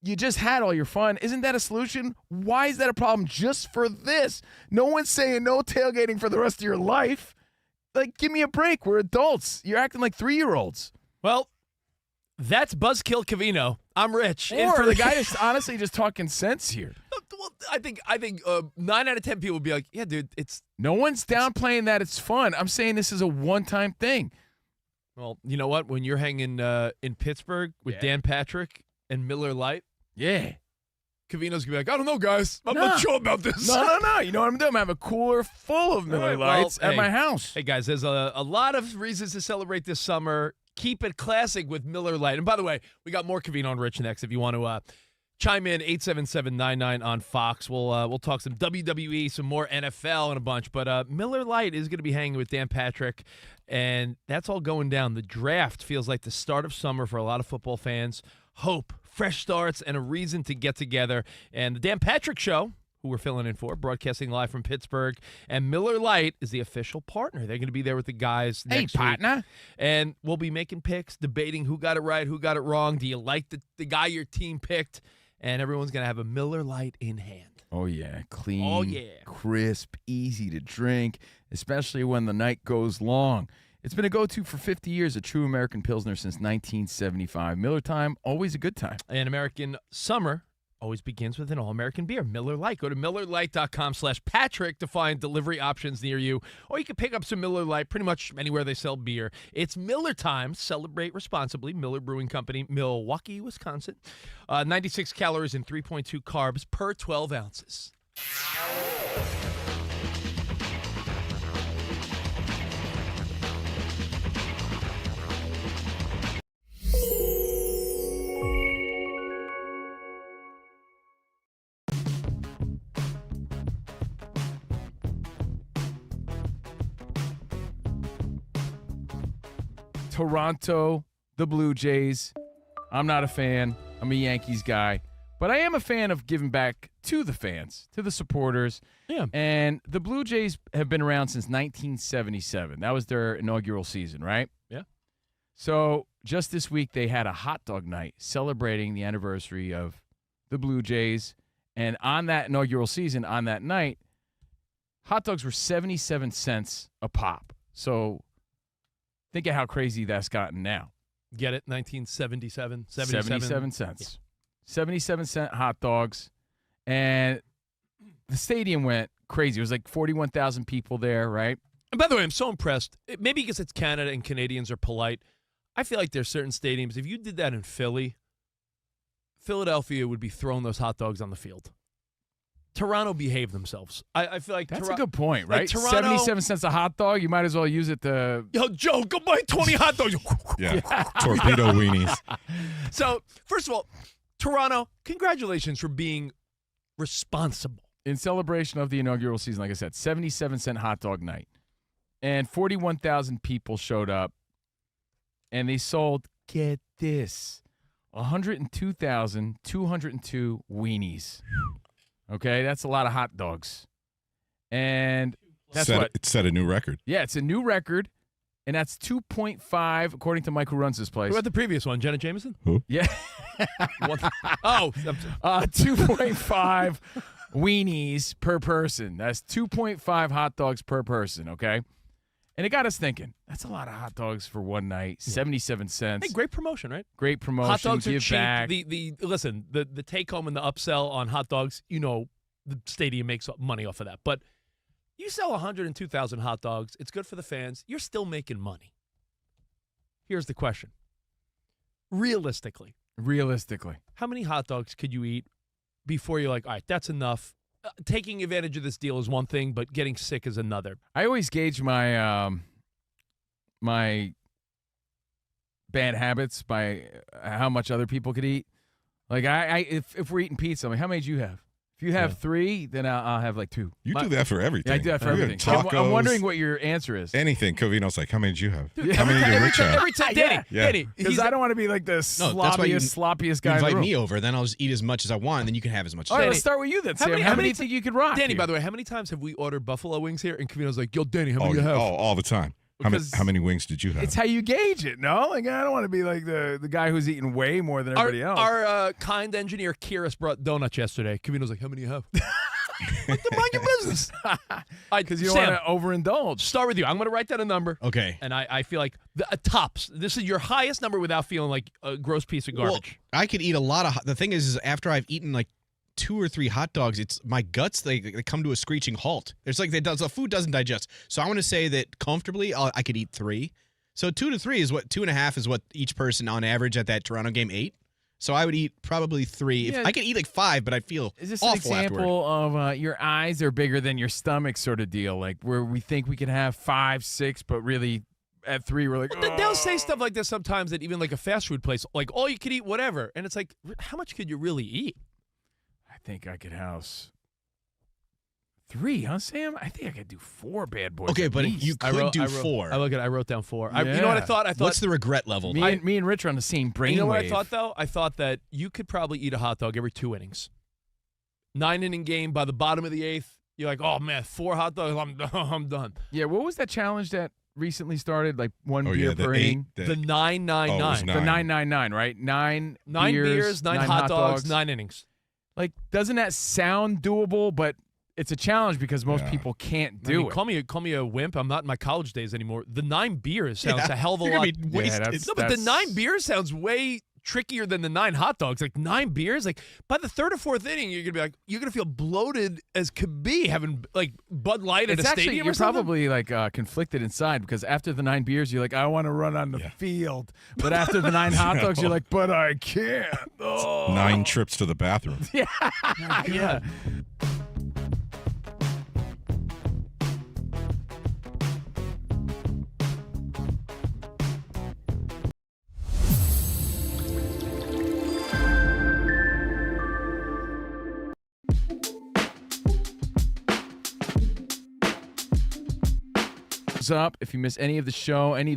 You just had all your fun. Isn't that a solution? Why is that a problem just for this? No one's saying no tailgating for the rest of your life. Like, give me a break. We're adults. You're acting like 3-year-olds. Well, that's Buzzkill Covino. I'm Rich. Or for the guy that's honestly just talking sense here. Well, I think 9 out of 10 people would be like, yeah, dude, it's. No one's downplaying that it's fun. I'm saying this is a one-time thing. Well, you know what? When you're hanging in Pittsburgh with Dan Patrick and Miller Lite, Yeah. Covino's going to be like, I don't know, guys. I'm not sure about this. No. You know what I'm doing? I have a cooler full of Miller All right, well, Lites at hey. my house. Hey, guys, there's a lot of reasons to celebrate this summer. Keep it classic with Miller Lite. And by the way, we got more Covino and Rich next if you want to chime in, 877-99 on Fox. We'll talk some WWE, some more NFL and a bunch. But Miller Lite is going to be hanging with Dan Patrick, and that's all going down. The draft feels like the start of summer for a lot of football fans. Hope, fresh starts, and a reason to get together. And the Dan Patrick Show who we're filling in for, broadcasting live from Pittsburgh. And Miller Lite is the official partner. They're going to be there with the guys next week. Partner. And we'll be making picks, debating who got it right, who got it wrong. Do you like the guy your team picked? And everyone's going to have a Miller Lite in hand. Oh, yeah. Clean, Oh, yeah. crisp, easy to drink, especially when the night goes long. It's been a go-to for 50 years, a true American Pilsner since 1975. Miller time, always a good time. And American summer always begins with an all-American beer, Miller Lite. Go to MillerLite.com/Patrick to find delivery options near you, or you can pick up some Miller Lite pretty much anywhere they sell beer. It's Miller time. Celebrate responsibly. Miller Brewing Company, Milwaukee, Wisconsin. 96 calories and 3.2 carbs per 12 ounces. Toronto, the Blue Jays. I'm not a fan. I'm a Yankees guy. But I am a fan of giving back to the fans, to the supporters. Yeah. And the Blue Jays have been around since 1977. That was their inaugural season, right? Yeah. So just this week, they had a hot dog night celebrating the anniversary of the Blue Jays. And on that inaugural season, on that night, hot dogs were 77 cents a pop. So think of how crazy that's gotten now. Get it? 1977. 77 cents. Yeah. 77-cent hot dogs. And the stadium went crazy. It was like 41,000 people there, right? And by the way, I'm so impressed. Maybe because it's Canada and Canadians are polite. I feel like there's certain stadiums, if you did that in Philly, Philadelphia would be throwing those hot dogs on the field. Toronto behaved themselves. I feel like that's a good point, right? Like Toronto, 77 cents a hot dog. You might as well use it to. Yo, Joe, go buy 20 hot dogs. Yeah, torpedo weenies. So, first of all, Toronto, congratulations for being responsible. In celebration of the inaugural season, like I said, 77-cent hot dog night. And 41,000 people showed up. And they sold, get this, 102,202 weenies. Okay, that's a lot of hot dogs. And that's it set a new record. Yeah, it's a new record. And that's 2.5, according to Mike, who runs this place. What about the previous one, Jenna Jameson? Who? Yeah. 2.5 weenies per person. That's 2.5 hot dogs per person, okay? And it got us thinking, that's a lot of hot dogs for one night, 77 cents. Hey, great promotion, right? Great promotion. Hot dogs are give cheap. back. Listen, the take home and the upsell on hot dogs, the stadium makes money off of that. But you sell 102,000 hot dogs, it's good for the fans, you're still making money. Here's the question. Realistically, how many hot dogs could you eat before you're like, all right, that's enough? Taking advantage of this deal is one thing, but getting sick is another. I always gauge my my bad habits by how much other people could eat. Like if we're eating pizza, I'm like, how many do you have? If you have 3, then I'll have like 2. You do that for everything. Yeah, I do that for everything. Tacos, I'm wondering what your answer is. Anything. Covino's like, how many did you have? Dude, how many did Rich have? Every time, Danny, because I don't want to be like the sloppiest guy in the invite room. me over, then I'll just eat as much as I want, and then you can have as much as All you right, want. let's start with you then, Sam. How many do you think you could rock? Danny, here? by the way, how many times have we ordered buffalo wings here? And Covino's like, yo, Danny, how many do you have? Oh, all the time. How many wings did you have? It's how you gauge it, no? Like, I don't want to be like the guy who's eating way more than everybody else. Our kind engineer, Kyrus, brought donuts yesterday. Covino's like, how many do you have? Mind your business. Because you don't want to overindulge. Start with you. I'm going to write down a number. Okay. And I feel like tops. This is your highest number without feeling like a gross piece of garbage. Well, I could eat a lot of. The thing is after I've eaten like 2 or 3 hot dogs, it's my guts. They come to a screeching halt. It's like the food doesn't digest. So I want to say that comfortably, I could eat 3. So 2 to 3 is 2.5 is what each person on average at that Toronto game ate. So I would eat probably 3. Yeah. I could eat like 5, but I'd feel Is this awful an example afterward. of your eyes are bigger than your stomach sort of deal? Like where we think we can have 5, 6, but really at 3 we're like, well, they'll say stuff like this sometimes at even like a fast food place, like all you could eat whatever. And it's like, how much could you really eat? I think I could house 3, huh, Sam? I think I could do 4 bad boys. Okay, at but least. you could do 4. I wrote down 4. Yeah. You know what I thought? What's the regret level? Me and Rich are on the same brainwave. You know what I thought, though? I thought that you could probably eat a hot dog every 2 innings. 9-inning game. By the bottom of the 8th, you're like, oh, man, 4 hot dogs, I'm done. Yeah, what was that challenge that recently started? Like one Oh, beer yeah, the per eight- inning? The 999. Oh, it was The 9. 999, right? 9 beers, 9 hot dogs, 9 innings. Like, doesn't that sound doable? But it's a challenge because most Yeah. people can't I do mean, it. Call me a wimp. I'm not in my college days anymore. The 9 beers sounds a hell of a You're lot. gonna be wasted. No, but the 9 beers sounds way trickier than the 9 hot dogs. Like 9 beers, like by the 3rd or 4th inning, you're gonna feel bloated as could be having like Bud Light at It's a actually, stadium. you're or something. probably like conflicted inside because after the 9 beers, you're like, I want to run on the field. But after the 9 hot dogs, you're like, but I can't. Oh. 9 trips to the bathroom. Yeah. Up. If you miss any of the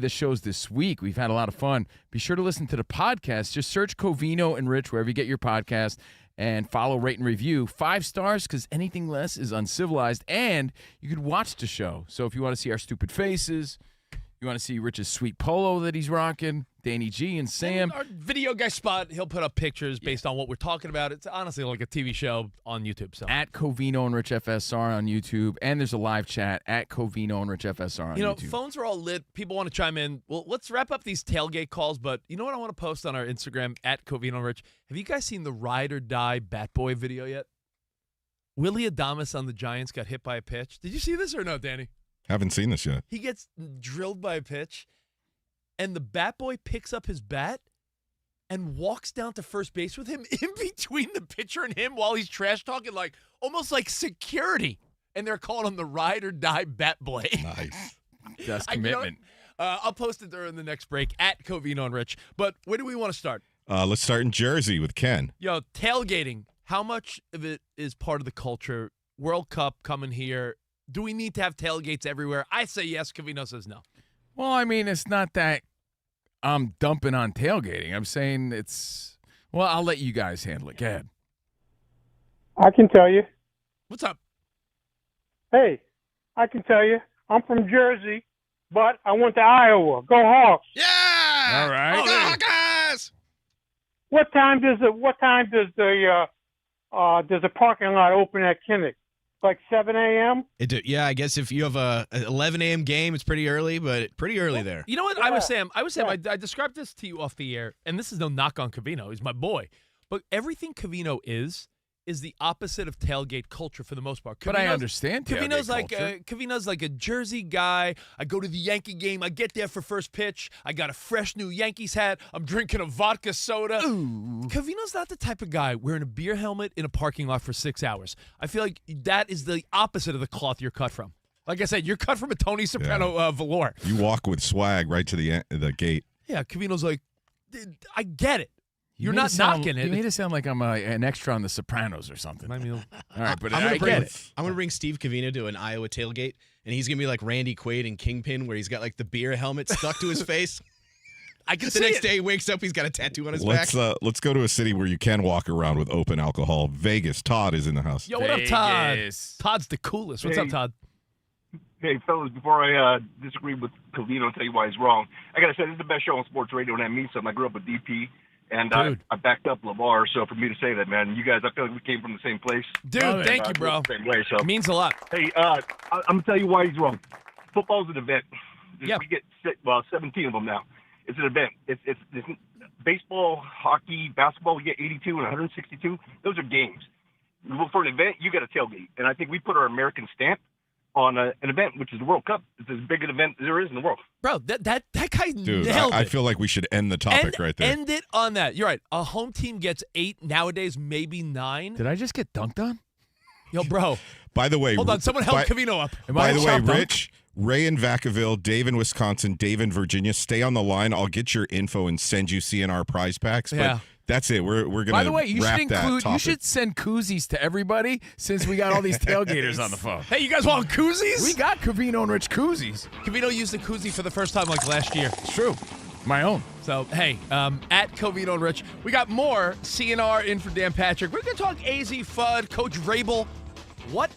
shows this week, we've had a lot of fun. Be sure to listen to the podcast. Just search Covino and Rich wherever you get your podcast and follow, rate, and review. 5 stars because anything less is uncivilized. And you could watch the show. So if you want to see our stupid faces, you want to see Rich's sweet polo that he's rocking, Danny G and Sam. Our video guy Spot, he'll put up pictures based on what we're talking about. It's honestly like a TV show on YouTube. So At Covino and Rich FSR on YouTube. And there's a live chat at Covino and Rich FSR on YouTube. Phones are all lit. People want to chime in. Well, let's wrap up these tailgate calls. But you know what I want to post on our Instagram at Covino and Rich? Have you guys seen the ride or die Bat Boy video yet? Willie Adames on the Giants got hit by a pitch. Did you see this or no, Danny? Haven't seen this yet. He gets drilled by a pitch, and the Bat Boy picks up his bat and walks down to first base with him in between the pitcher and him while he's trash talking, like almost like security. And they're calling him the ride or die Bat Boy. Nice. That's commitment. I'll post it during the next break at Covino and Rich. But where do we want to start? Let's start in Jersey with Ken. Yo, tailgating. How much of it is part of the culture? World Cup coming here. Do we need to have tailgates everywhere? I say yes. Covino says no. Well, I mean, it's not that I'm dumping on tailgating. I'm saying it's, well, I'll let you guys handle it. Go ahead. I can tell you. What's up? Hey, I can tell you. I'm from Jersey, but I went to Iowa. Go Hawks. Yeah! All right. Go Hawkeyes! What time does the parking lot open at Kinnick? Like 7 a.m.? Yeah, I guess if you have a 11 a.m. game, it's pretty early, but pretty early there. You know what? I was Sam. I described this to you off the air, and this is no knock on Covino. He's my boy. But everything Covino is the opposite of tailgate culture for the most part. But I understand Covino's tailgate culture. Covino's like a Jersey guy. I go to the Yankee game. I get there for first pitch. I got a fresh new Yankees hat. I'm drinking a vodka soda. Ooh. Covino's not the type of guy wearing a beer helmet in a parking lot for 6 hours. I feel like that is the opposite of the cloth you're cut from. Like I said, you're cut from a Tony Soprano velour. You walk with swag right to the gate. Yeah, Covino's like, I get it. You're made not it sound- knocking it. You made it sound like I'm an extra on The Sopranos or something. I mean, all right, but I'm I get it. I'm gonna bring Steve Covino to an Iowa tailgate, and he's gonna be like Randy Quaid in Kingpin, where he's got like the beer helmet stuck to his face. I can The see next it. day he wakes up, he's got a tattoo on his back. Let's go to a city where you can walk around with open alcohol. Vegas. Todd is in the house. Yo, what up, Todd? Vegas. Todd's the coolest. What's up, Todd? Hey, fellas, before I disagree with Covino and tell you why he's wrong, I got to say, this is the best show on sports radio, and that means something. I grew up with DP, and I backed up LeVar, so for me to say that, man, you guys, I feel like we came from the same place. Dude, thank you, bro. The same way, so. It means a lot. Hey, I'm going to tell you why he's wrong. Football's an event. Yeah. We get 17 of them now. It's an event. It's baseball, hockey, basketball, we get 82 and 162. Those are games. For an event, you got a tailgate. And I think we put our American stamp on an event, which is the World Cup. It's as big an event as there is in the world. Bro, that guy Dude, nailed it. I feel like we should end the topic right there. End it on that. You're right. A home team gets 8, nowadays maybe 9. Did I just get dunked on? Yo, bro. By the way, Hold on. Someone help Covino up. By the way, Rich, Ray in Vacaville, Dave in Wisconsin, Dave in Virginia, stay on the line. I'll get your info and send you CNR prize packs. But Yeah. that's it. We're going to By the way, you wrap should that include. topic. You should send koozies to everybody since we got all these tailgaters on the phone. Hey, you guys want koozies? We got Covino and Rich koozies. Covino used a koozie for the first time like last year. It's true. My own. So, hey, at Covino Rich, we got more CNR in for Dan Patrick. We're going to talk AZ FUD, Coach Vrabel. What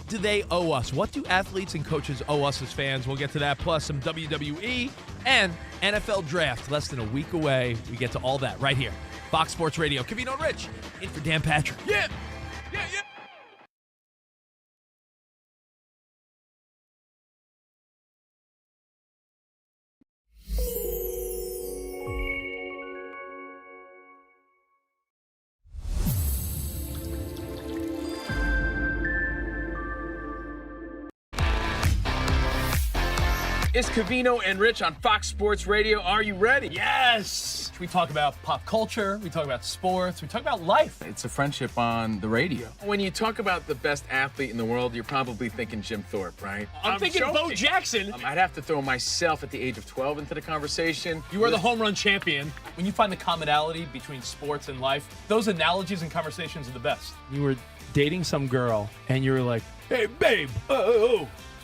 do they owe us? What do athletes and coaches owe us as fans? We'll get to that, plus some WWE and NFL draft less than a week away. We get to all that right here. Fox Sports Radio. Covino Rich in for Dan Patrick. Yeah. It's Covino and Rich on Fox Sports Radio. Are you ready? Yes! We talk about pop culture, we talk about sports, we talk about life. It's a friendship on the radio. When you talk about the best athlete in the world, you're probably thinking Jim Thorpe, right? I'm thinking joking. Bo Jackson. I'd have to throw myself at the age of 12 into the conversation. You are the home run champion. When you find the commonality between sports and life, those analogies and conversations are the best. You were dating some girl, and you were like, hey, babe,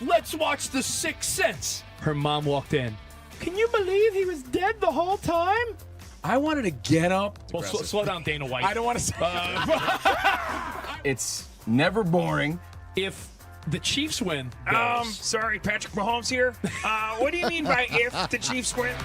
let's watch The Sixth Sense. Her mom walked in. Can you believe he was dead the whole time? I wanted to get up. Well, slow down, Dana White. I don't want to say It's never boring. If the Chiefs win. Sorry, Patrick Mahomes here. What do you mean by if the Chiefs win?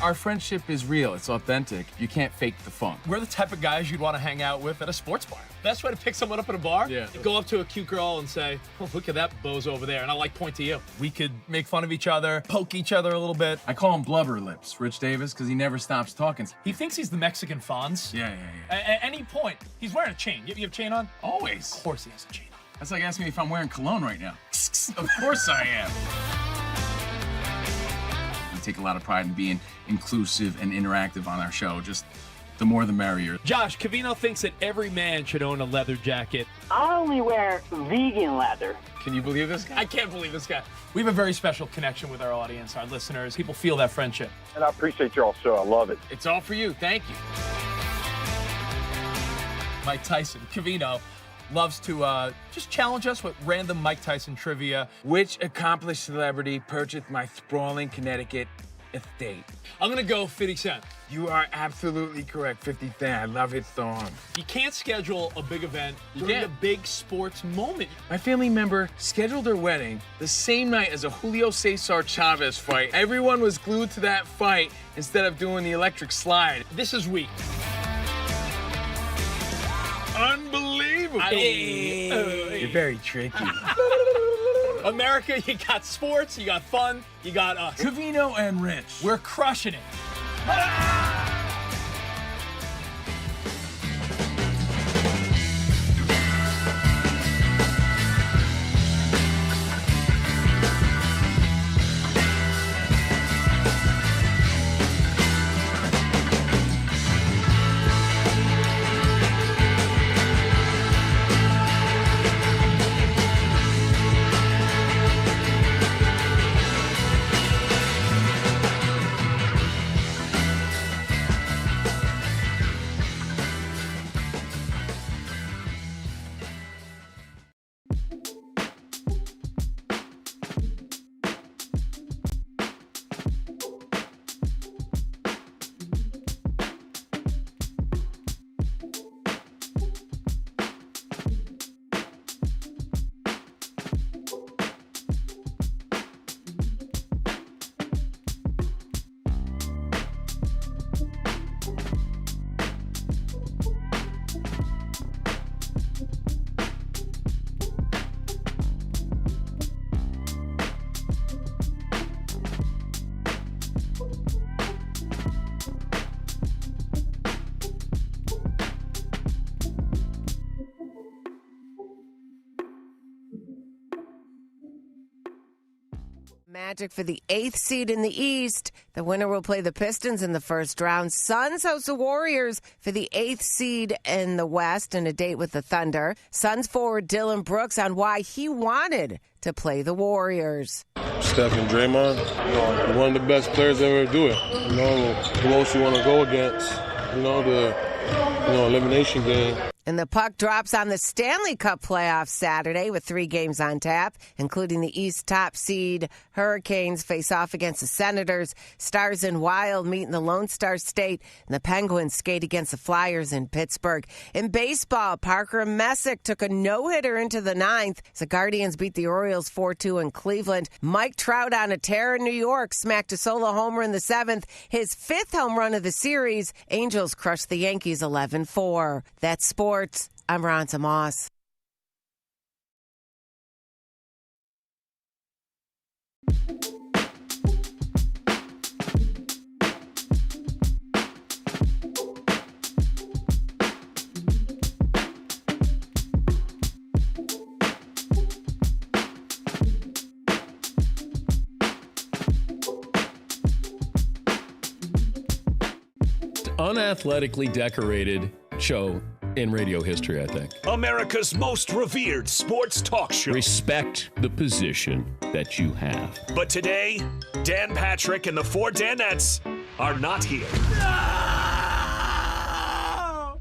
Our friendship is real. It's authentic. You can't fake the fun. We're the type of guys you'd want to hang out with at a sports bar. Best way to pick someone up at a bar? Yeah. Go up to a cute girl and say, oh, look at that bozo over there. And I point to you. We could make fun of each other, poke each other a little bit. I call him Blubber Lips, Rich Davis, because he never stops talking. He thinks he's the Mexican Fonz. Yeah. At any point, he's wearing a chain. You have a chain on? Always. Of course he has a chain on. That's like asking me if I'm wearing cologne right now. Of course I am. We take a lot of pride in being inclusive and interactive on our show. Just the more the merrier. Josh, Covino thinks that every man should own a leather jacket. I only wear vegan leather. Can you believe this guy? I can't believe this guy. We have a very special connection with our audience, our listeners. People feel that friendship. And I appreciate y'all so. I love it. It's all for you. Thank you. Mike Tyson, Covino, loves to just challenge us with random Mike Tyson trivia. Which accomplished celebrity purchased my sprawling Connecticut estate? I'm going to go 50 Cent. You are absolutely correct, 50 Cent. I love his song. You can't schedule a big event during a big sports moment. My family member scheduled their wedding the same night as a Julio Cesar Chavez fight. Everyone was glued to that fight instead of doing the electric slide. This is weak. Unbelievable. You're very tricky. America, you got sports, you got fun, you got us. Covino and Rich. We're crushing it. Magic for the 8th seed in the East. The winner will play the Pistons in the first round. Suns host the Warriors for the 8th seed in the West and a date with the Thunder. Suns forward Dylan Brooks on why he wanted to play the Warriors. Steph and Draymond, one of the best players ever to do it. Who else you want to go against? The elimination game. And the puck drops on the Stanley Cup playoffs Saturday with 3 games on tap, including the East top seed Hurricanes face off against the Senators. Stars and Wild meet in the Lone Star State, and the Penguins skate against the Flyers in Pittsburgh. In baseball, Parker Messick took a no-hitter into the 9th as the Guardians beat the Orioles 4-2 in Cleveland. Mike Trout on a tear in New York smacked a solo homer in the 7th, his 5th home run of the series. Angels crushed the Yankees 11-4. That's sports. I'm Ronza Moss. Unathletically decorated show in radio history, I think. America's most revered sports talk show. Respect the position that you have. But today, Dan Patrick and the 4 Danettes are not here.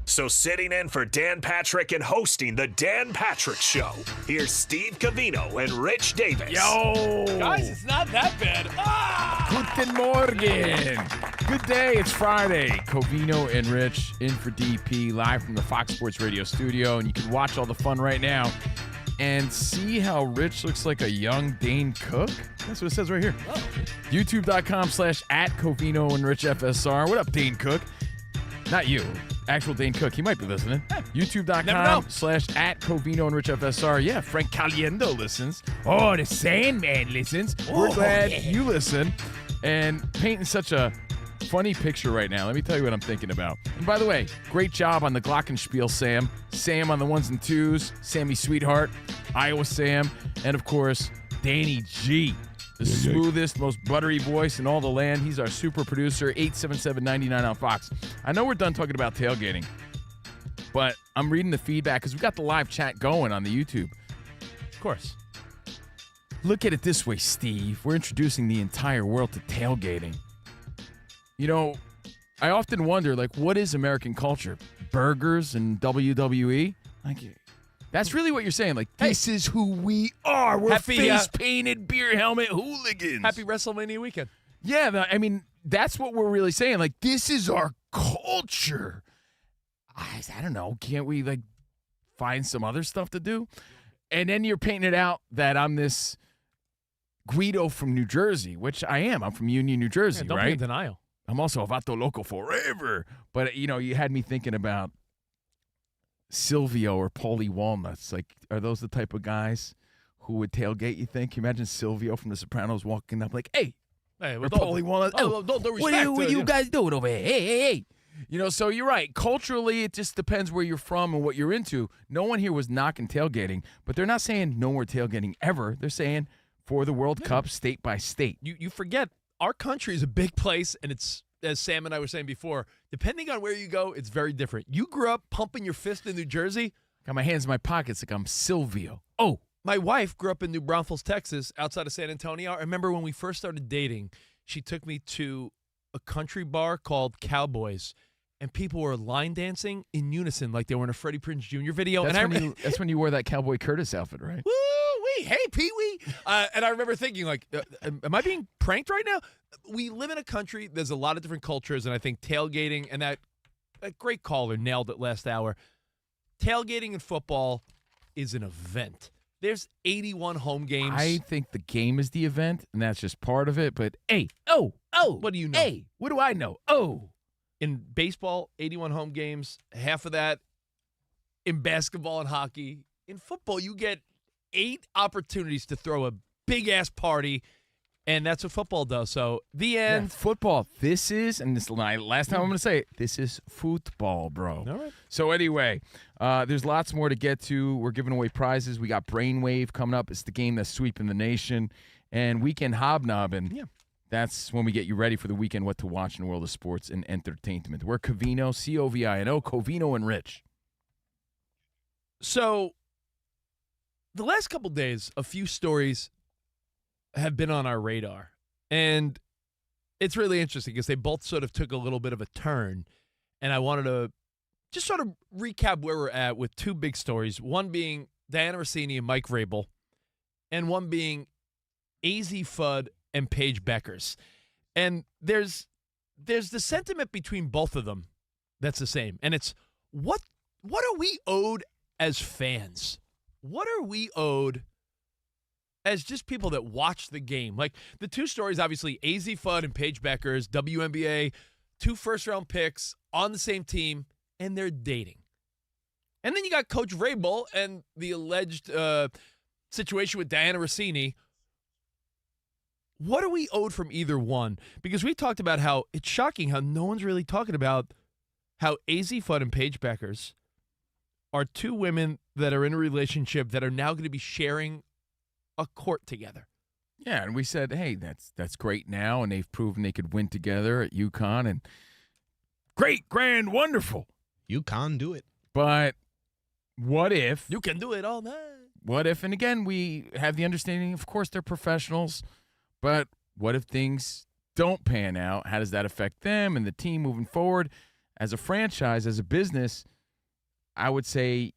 So sitting in for Dan Patrick and hosting the Dan Patrick Show, here's Steve Covino and Rich Davis. Yo! Guys, it's not that bad. Guten Morgen. Good day. It's Friday. Covino and Rich in for DP, live from the Fox Sports Radio studio. And you can watch all the fun right now and see how Rich looks like a young Dane Cook. That's what it says right here. Oh. YouTube.com/@Covino and Rich FSR. What up, Dane Cook? Not you. Actual Dane Cook. He might be listening. YouTube.com/@Covino and Rich FSR. Yeah, Frank Caliendo listens. Oh, the Sandman listens. We're glad you listen. And painting such a funny picture right now. Let me tell you what I'm thinking about. And by the way, great job on the Glockenspiel, Sam. Sam on the 1s and 2s. Sammy Sweetheart. Iowa Sam. And, of course, Danny G. The smoothest, most buttery voice in all the land. He's our super producer, 877-99 on Fox. I know we're done talking about tailgating, but I'm reading the feedback because we got the live chat going on the YouTube. Of course. Look at it this way, Steve. We're introducing the entire world to tailgating. You know, I often wonder, like, what is American culture? Burgers and WWE? Like, that's really what you're saying. Like, this is who we are. We're face-painted, beer helmet hooligans. Happy WrestleMania weekend. Yeah, I mean, that's what we're really saying. Like, this is our culture. I don't know. Can't we, like, find some other stuff to do? And then you're painting it out that I'm this Guido from New Jersey, which I am. I'm from Union, New Jersey, don't right? be in denial. I'm also a Vato Loco forever. But, you know, you had me thinking about Silvio or Paulie Walnuts. Like, are those the type of guys who would tailgate, you think? Can you imagine Silvio from The Sopranos walking up like, hey, well, or Paulie Walnuts, don't respect. what are you guys doing over here? Hey. You know, so you're right. Culturally, it just depends where you're from and what you're into. No one here was knocking tailgating, but they're not saying no more tailgating ever. They're saying for the World Cup, state by state. You forget, our country is a big place, and it's, as Sam and I were saying before, depending on where you go, it's very different. You grew up pumping your fist in New Jersey. Got my hands in my pockets like I'm Silvio. Oh. My wife grew up in New Braunfels, Texas, outside of San Antonio. I remember when we first started dating, she took me to a country bar called Cowboys, and people were line dancing in unison like they were in a Freddie Prinze Jr. video. That's when you wore that Cowboy Curtis outfit, right? Woo-wee, hey, Pee-wee. And I remember thinking, like, am I being pranked right now? We live in a country, there's a lot of different cultures, and I think tailgating, and that great caller nailed it last hour. Tailgating in football is an event. There's 81 home games. I think the game is the event, and that's just part of it. But, hey, what do you know? Hey, what do I know? Oh. In baseball, 81 home games, half of that. In basketball and hockey. In football, you get 8 opportunities to throw a big-ass party, and that's what football does. So, the end. Yeah, football. This is, and this is last time I'm going to say it, this is football, bro. All right. So, anyway, there's lots more to get to. We're giving away prizes. We got Brainwave coming up. It's the game that's sweeping the nation. And weekend hobnobbing. Yeah. That's when we get you ready for the weekend, what to watch in the world of sports and entertainment. We're Covino, C-O-V-I-N-O, Covino and Rich. So, the last couple days, a few stories have been on our radar. And it's really interesting because they both sort of took a little bit of a turn. And I wanted to just sort of recap where we're at with two big stories, one being Diana Rossini and Mike Vrabel, and one being AZ Fudd and Paige Beckers. And there's the sentiment between both of them that's the same. And it's, what are we owed as fans? What are we owed as just people that watch the game? Like, the two stories, obviously, AZ Fudd and Paige Beckers, WNBA, 2 first-round picks on the same team, and they're dating. And then you got Coach Vrabel and the alleged situation with Diana Rossini. What are we owed from either one? Because we talked about how it's shocking how no one's really talking about how AZ Fudd and Paige Beckers are two women that are in a relationship that are now going to be sharing a court together. Yeah, and we said, hey, that's great now, and they've proven they could win together at UConn, and great, grand, wonderful. UConn, do it. But what if? You can do it all night. What if, and again, we have the understanding, of course, they're professionals, but what if things don't pan out? How does that affect them and the team moving forward? As a franchise, as a business, I would say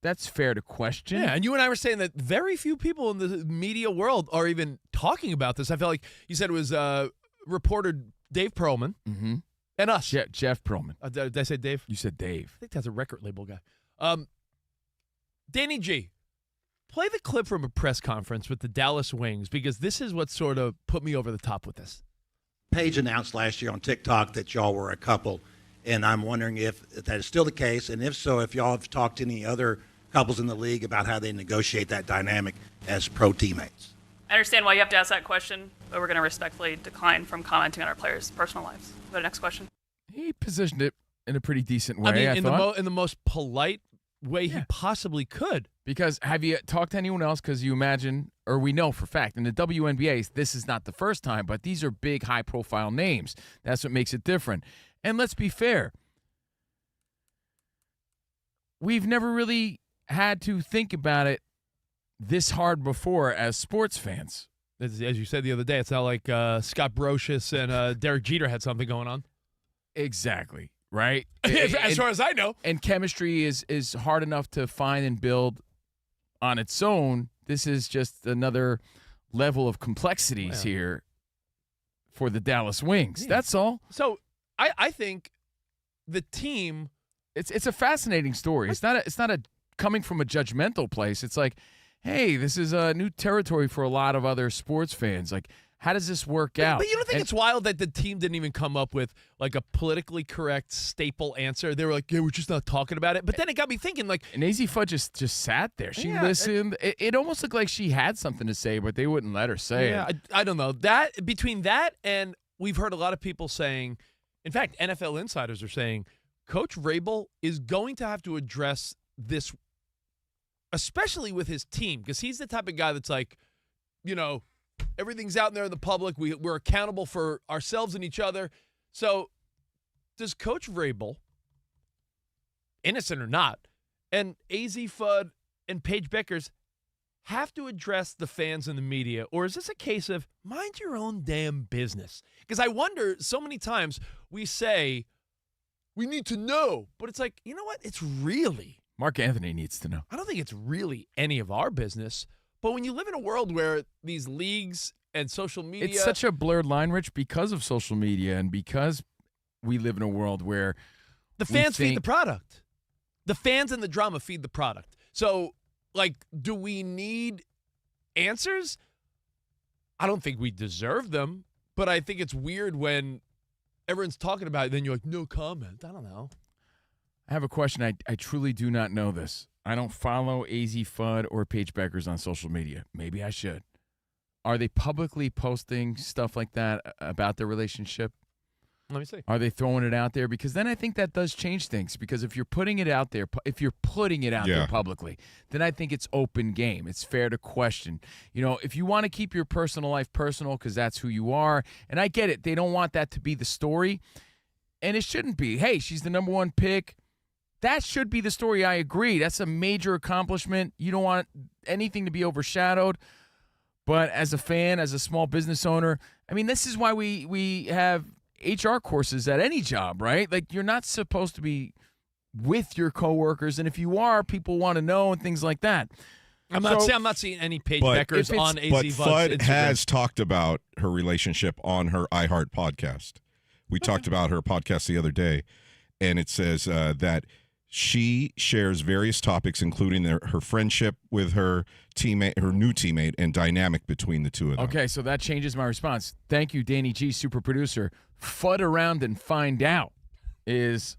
that's fair to question. Yeah, and you and I were saying that very few people in the media world are even talking about this. I felt like you said it was reporter Dave Perlman and us. Jeff Perlman. Did I say Dave? You said Dave. I think that's a record label guy. Danny G, play the clip from a press conference with the Dallas Wings, because this is what sort of put me over the top with this. Paige announced last year on TikTok that y'all were a couple, and I'm wondering if that is still the case, and if so, if y'all have talked to any other couples in the league about how they negotiate that dynamic as pro teammates. I understand why you have to ask that question, but we're going to respectfully decline from commenting on our players' personal lives. Go to the next question. He positioned it in a pretty decent way, I mean, thought. in the most polite way he possibly could. Because have you talked to anyone else? Because you imagine, or we know for a fact, in the WNBA, this is not the first time, but these are big, high-profile names. That's what makes it different. And let's be fair. We've never really had to think about it this hard before as sports fans. As you said the other day, it's not like Scott Brocious and Derek Jeter had something going on. Exactly, right? As far as I know. And chemistry is hard enough to find and build on its own. This is just another level of complexities here for the Dallas Wings. Yeah. That's all. So I think the team. It's a fascinating story. It's not a coming from a judgmental place. It's like, hey, this is a new territory for a lot of other sports fans. Like, how does this work out? But you don't think it's wild that the team didn't even come up with like a politically correct staple answer? They were like, yeah, we're just not talking about it. But then it got me thinking, like, and AZ Fudd just sat there. She listened. It almost looked like she had something to say, but they wouldn't let her say it. I don't know. That between that and we've heard a lot of people saying, in fact, NFL insiders are saying, Coach Vrabel is going to have to address this, especially with his team, because he's the type of guy that's like, you know, everything's out there in the public. We're accountable for ourselves and each other. So does Coach Vrabel, innocent or not, and AZ Fudd and Paige Beckers have to address the fans and the media? Or is this a case of mind your own damn business? Because I wonder, so many times we say, we need to know. But it's like, you know what? It's really. Mark Anthony needs to know. I don't think it's really any of our business. But when you live in a world where these leagues and social media. It's such a blurred line, Rich, because of social media and because we live in a world where the fans feed the product. The fans and the drama feed the product. So, like, do we need answers? I don't think we deserve them. But I think it's weird when everyone's talking about it, then you're like, no comment. I don't know. I have a question. I truly do not know this. I don't follow AZ Fudd or Paige Beckers on social media. Maybe I should. Are they publicly posting stuff like that about their relationship? Let me see. Are they throwing it out there? Because then I think that does change things. Because if you're putting it out there, there publicly, then I think it's open game. It's fair to question. You know, if you want to keep your personal life personal because that's who you are, and I get it, they don't want that to be the story, and it shouldn't be. Hey, she's the number one pick. That should be the story. I agree. That's a major accomplishment. You don't want anything to be overshadowed. But as a fan, as a small business owner, I mean, this is why we have HR courses at any job, right? Like, you're not supposed to be with your coworkers, and if you are, people want to know and things like that. I'm not seeing any Paige Beckers on AZ But Vud's Fudd Instagram. has talked about her relationship on her iHeart podcast. We talked about her podcast the other day, and it says that she shares various topics, including her friendship with her teammate, her new teammate, and dynamic between the two of them. Okay, so that changes my response. Thank you, Danny G, super producer. Fudd Around and Find Out is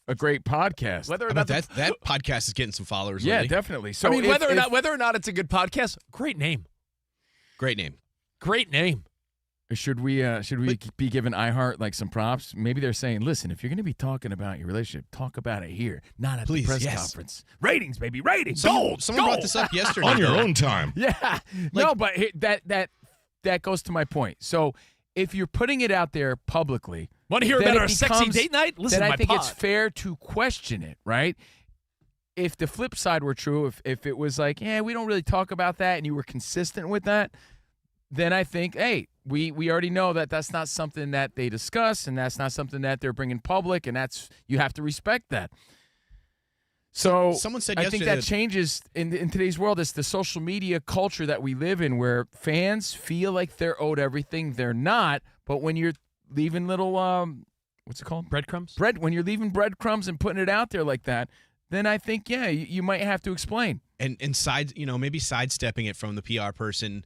a great podcast. Whether or I not bet that podcast is getting some followers. Yeah, lately. definitely. So I mean, whether or not it's a good podcast, great name. Great name. Great name. Should we be giving iHeart like some props? Maybe they're saying, listen, if you're going to be talking about your relationship, talk about it here, not at the press conference. Ratings, baby, ratings. Someone brought this up yesterday. On your own time. Yeah. No, but that goes to my point. So if you're putting it out there publicly, want to hear about our sexy date night? Listen then to my I think pod. it's fair to question it, right? If the flip side were true, if it was like, yeah, we don't really talk about that, and you were consistent with that, then I think, hey, we already know that that's not something that they discuss, and that's not something that they're bringing public, and you have to respect that. So someone said I think yesterday that changes in today's world. It's the social media culture that we live in, where fans feel like they're owed everything. They're not. But when you're leaving little what's it called? Breadcrumbs. When you're leaving breadcrumbs and putting it out there like that, then I think you might have to explain. And maybe sidestepping it from the PR person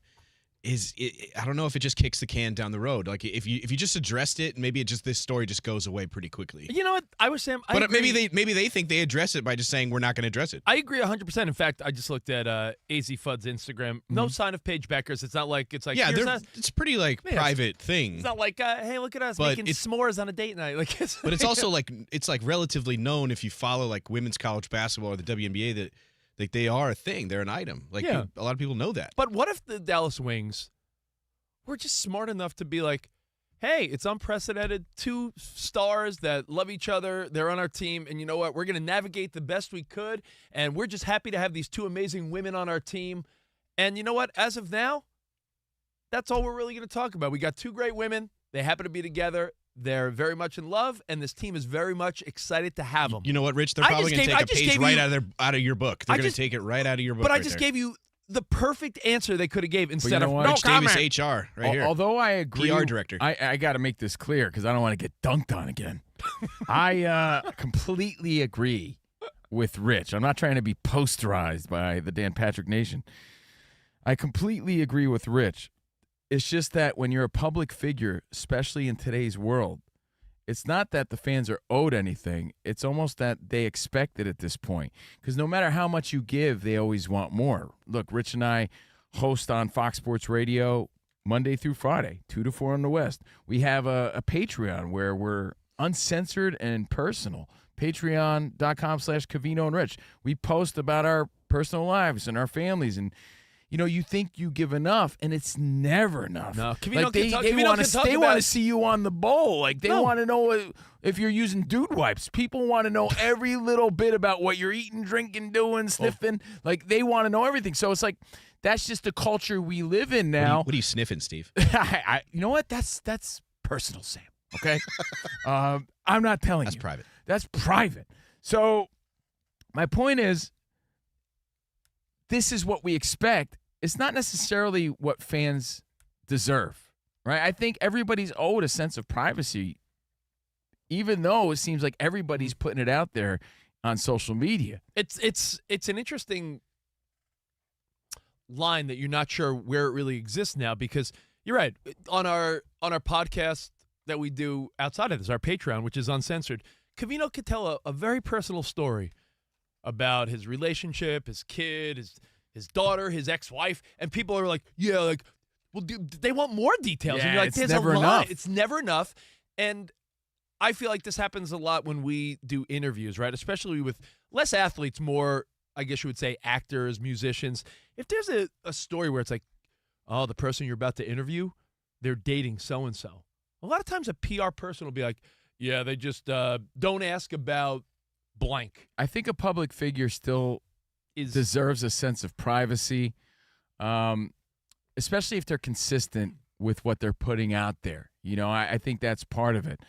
I don't know if it just kicks the can down the road. Like if you just addressed it, maybe this story just goes away pretty quickly. You know what? I was saying, but maybe they think they address it by just saying we're not going to address it. I agree 100%. In fact, I just looked at AZ Fudd's Instagram. No sign of Paige Beckers. It's not like it's it's pretty private thing. It's not like hey, look at us making s'mores on a date night. Like, but it's also it's relatively known if you follow like women's college basketball or the WNBA that. Like they are a thing. They're an item. Like a lot of people know that. But what if the Dallas Wings were just smart enough to be like, hey, it's unprecedented. 2 stars that love each other. They're on our team. And you know what? We're going to navigate the best we could. And we're just happy to have these 2 amazing women on our team. And you know what? As of now, that's all we're really going to talk about. We got 2 great women. They happen to be together. They're very much in love, and this team is very much excited to have them. You know what, Rich? They're probably going to take a page right out of your book. They're going to take it right out of your book. But I just gave you the perfect answer they could have gave instead of Rich Davis HR right here. Although I agree, PR director. I got to make this clear because I don't want to get dunked on again. I completely agree with Rich. I'm not trying to be posterized by the Dan Patrick Nation. I completely agree with Rich. It's just that when you're a public figure, especially in today's world, it's not that the fans are owed anything. It's almost that they expect it at this point. Because no matter how much you give, they always want more. Look, Rich and I host on Fox Sports Radio Monday through Friday, 2 to 4 on the West. We have a Patreon where we're uncensored and personal. Patreon.com/Covino and Rich. We post about our personal lives and our families, and you think you give enough, and it's never enough. No, like they want to see you on the bowl. Like they want to know if you're using dude wipes. People want to know every little bit about what you're eating, drinking, doing, sniffing. Like they want to know everything. So it's like that's just the culture we live in now. What are you sniffing, Steve? You know what? That's personal, Sam. Okay, I'm not telling you. That's private. That's private. So my point is, this is what we expect. It's not necessarily what fans deserve, right? I think everybody's owed a sense of privacy, even though it seems like everybody's putting it out there on social media. It's an interesting line that you're not sure where it really exists now, because you're right. On our podcast that we do outside of this, our Patreon, which is uncensored, Covino could tell a very personal story about his relationship, his kid, his daughter, his ex-wife, and people are like, yeah, like, well, they want more details. Yeah, and you're like, it's there's never a lot. enough. It's never enough. And I feel like this happens a lot when we do interviews, right? Especially with less athletes, more, I guess you would say, actors, musicians. If there's a story where it's like, oh, the person you're about to interview, they're dating so-and-so. A lot of times a PR person will be like, yeah, they just don't ask about blank. I think a public figure still deserves a sense of privacy, especially if they're consistent with what they're putting out there. You know, I think that's part of it.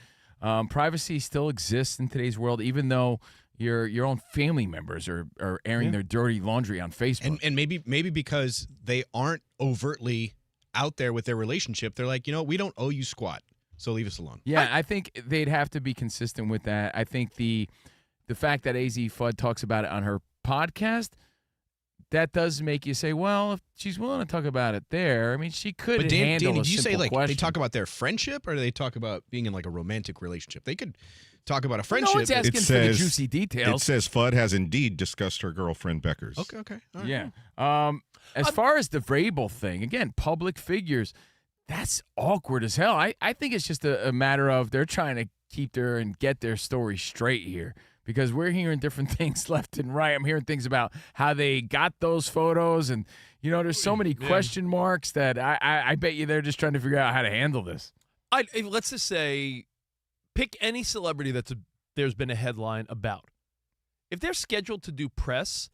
Privacy still exists in today's world, even though your own family members are airing their dirty laundry on Facebook. And maybe because they aren't overtly out there with their relationship, they're like, we don't owe you squat, so leave us alone. Yeah, I think they'd have to be consistent with that. I think the fact that AZ Fudd talks about it on her podcast, that does make you say, well, if she's willing to talk about it there, I mean, she could But handle Danny, a did you say simple like question. they talk about their friendship, or do they talk about being in like a romantic relationship? They could talk about a friendship. one's asking for the juicy details. It says Fudd has indeed discussed her girlfriend Beckers. Okay. All right. Yeah. As far as the Vrabel thing, again, public figures, that's awkward as hell. I think it's just a matter of they're trying to keep their and get their story straight here, because we're hearing different things left and right. I'm hearing things about how they got those photos, and there's so many question marks that I bet you they're just trying to figure out how to handle this. Let's just say, pick any celebrity there's been a headline about. If they're scheduled to do press,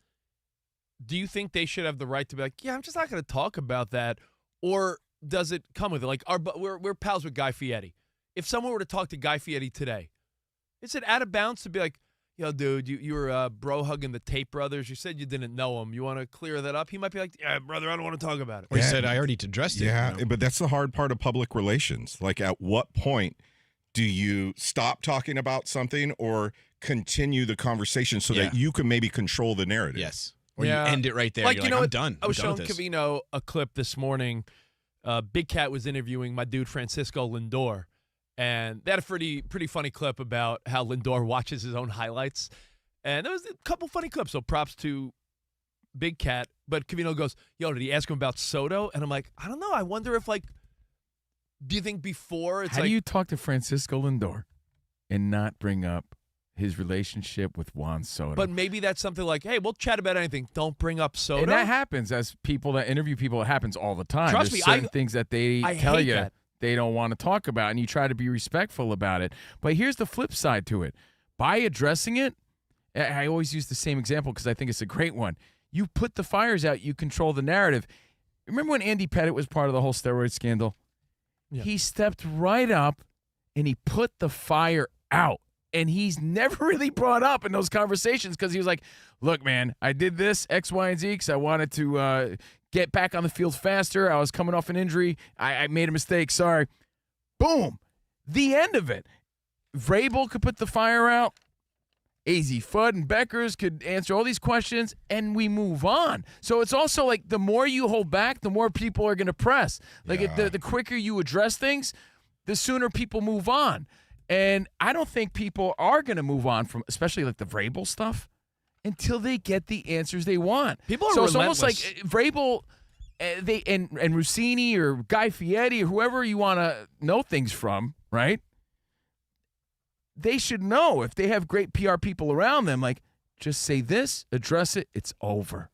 do you think they should have the right to be like, yeah, I'm just not going to talk about that? Or does it come with it? Like, we're pals with Guy Fieri. If someone were to talk to Guy Fieri today, is it out of bounds to be like, yo, dude, you were bro hugging the Tate brothers. You said you didn't know them. You want to clear that up? He might be like, yeah, brother, I don't want to talk about it. Or he said, I already addressed it. Yeah, but that's the hard part of public relations. Like, at what point do you stop talking about something or continue the conversation so that you can maybe control the narrative? Yes. Or you end it right there. You're like, I'm done. I was I'm done showing with this. Covino a clip this morning. Big Cat was interviewing my dude Francisco Lindor, and they had a pretty funny clip about how Lindor watches his own highlights. And there was a couple funny clips, so props to Big Cat. But Covino goes, yo, did he ask him about Soto? And I'm like, I don't know. I wonder if, do you think before it's How do you talk to Francisco Lindor and not bring up his relationship with Juan Soto? But maybe that's something like, hey, we'll chat about anything. Don't bring up Soto. And that happens as people that interview people. It happens all the time. Trust There's me, certain things that they I tell hate you that. they don't want to talk about, and you try to be respectful about it. But here's the flip side to it. By addressing it, I always use the same example because I think it's a great one. You put the fires out, you control the narrative. Remember when Andy Pettitte was part of the whole steroid scandal? Yeah. He stepped right up and he put the fire out. And he's never really brought up in those conversations because he was like, look, man, I did this, X, Y, and Z, because I wanted to get back on the field faster. I was coming off an injury. I made a mistake. Sorry. Boom. The end of it. Vrabel could put the fire out. AZ Fudd and Beckers could answer all these questions, and we move on. So it's also like the more you hold back, the more people are going to press. Like the quicker you address things, the sooner people move on. And I don't think people are going to move on from, especially like the Vrabel stuff, until they get the answers they want. People are so it's relentless. almost like Vrabel, and Rossini or Guy Fieri or whoever you want to know things from, right? They should know if they have great PR people around them. Like, just say this, address it, it's over.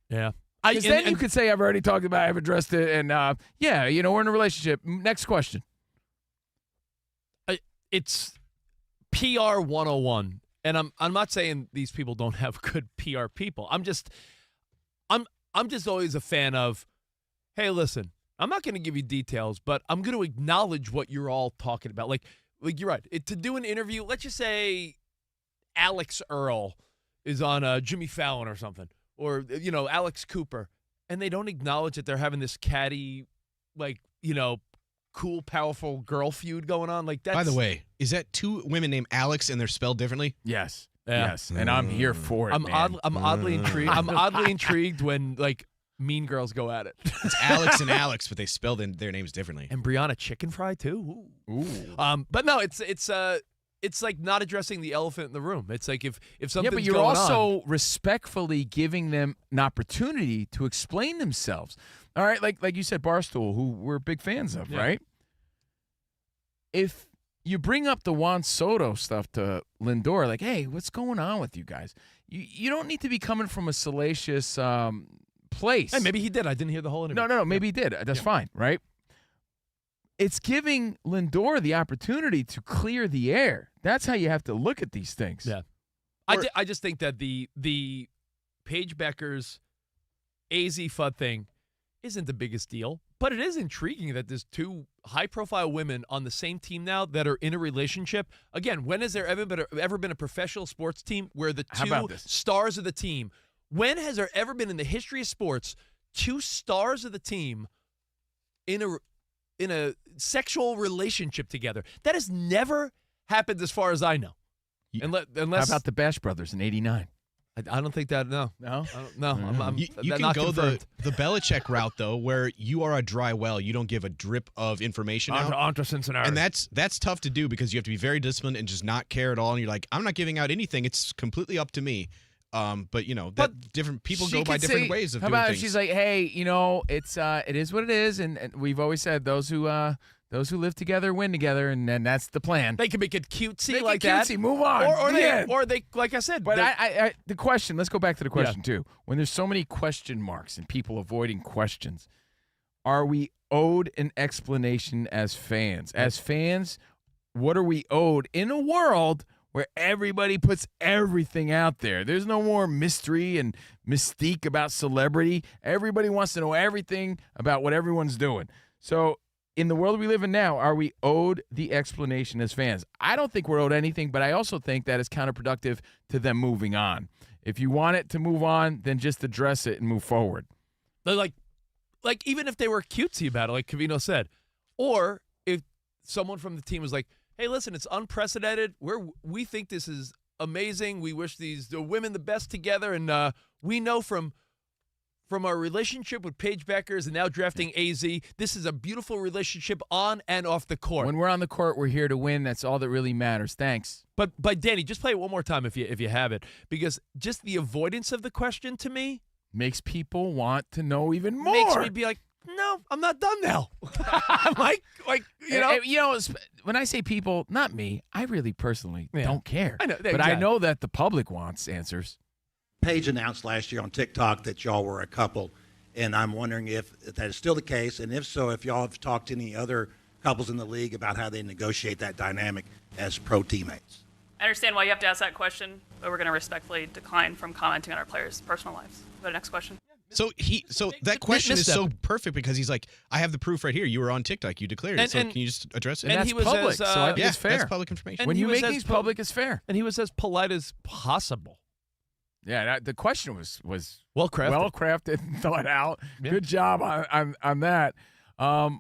Yeah. Because then you could say, I've already talked about it, I've addressed it, and we're in a relationship. Next question. It's PR 101, and I'm not saying these people don't have good PR people. I'm just always a fan of, hey, listen, I'm not going to give you details, but I'm going to acknowledge what you're all talking about. Like you're right. To do an interview, let's just say Alex Earl is on Jimmy Fallon or something, or Alex Cooper, and they don't acknowledge that they're having this catty, cool, powerful girl feud going on. Like that. By the way, is that two women named Alex and they're spelled differently? Yes. Yeah. Yes. And I'm here for it. I'm oddly intrigued. I'm oddly intrigued when mean girls go at it. It's Alex and Alex, but they spelled their names differently. And Brianna Chicken Fry too. Ooh. But no, it's like not addressing the elephant in the room. It's like if something's but you're going also on, respectfully giving them an opportunity to explain themselves. All right, like you said, Barstool, who we're big fans of, right? If you bring up the Juan Soto stuff to Lindor, like, hey, what's going on with you guys? You don't need to be coming from a salacious place. Hey, maybe he did. I didn't hear the whole interview. No, maybe he did. That's fine, right? It's giving Lindor the opportunity to clear the air. That's how you have to look at these things. Yeah. I just think that the Paige Beckers AZ Fudd thing isn't the biggest deal. But it is intriguing that there's two high-profile women on the same team now that are in a relationship. Again, when has there ever been a professional sports team where the two stars of the team, when has there ever been in the history of sports two stars of the team in a sexual relationship together? That has never happened as far as I know. Unless, how about the Bash Brothers in '89? I don't think that. No. You can go the Belichick route though, where you are a dry well. You don't give a drip of information out. Onto Cincinnati. And that's tough to do because you have to be very disciplined and just not care at all. And you're like, I'm not giving out anything. It's completely up to me. But different people go by different ways of doing things. How about if she's like, hey, it is what it is, and we've always said those who live together win together, and that's the plan. They can make it cutesy make like it cutesy, that. Move on. Or they, like I said. But the question, let's go back to the question too. When there's so many question marks and people avoiding questions, are we owed an explanation as fans? As fans, what are we owed in a world where everybody puts everything out there? There's no more mystery and mystique about celebrity. Everybody wants to know everything about what everyone's doing. So in the world we live in now, are we owed the explanation as fans? I don't think we're owed anything, but I also think that is counterproductive to them moving on. If you want it to move on, then just address it and move forward. Like even if they were cutesy about it, like Covino said, or if someone from the team was like, hey, listen, it's unprecedented. We think this is amazing. We wish the women the best together, and we know from our relationship with Paige Beckers and now drafting AZ, this is a beautiful relationship on and off the court. When we're on the court, we're here to win. That's all that really matters. Thanks. But Danny, just play it one more time if you have it, because just the avoidance of the question to me makes people want to know even more. Makes me be like, no, I'm not done now. I'm like when I say people, not me, I really personally don't care. I know, but exactly. I know that the public wants answers. Paige announced last year on TikTok that y'all were a couple, and I'm wondering if that is still the case, and if so, if y'all have talked to any other couples in the league about how they negotiate that dynamic as pro teammates. I understand why you have to ask that question, but we're going to respectfully decline from commenting on our players' personal lives. Go to the next question. So that question is so perfect because he's like, I have the proof right here. You were on TikTok. You declared it. So can you just address it? And that's public, so I think it's fair. That's public information. When you make things public, it's fair. And he was as polite as possible. Yeah, the question was well-crafted and thought out. Yeah. Good job on that.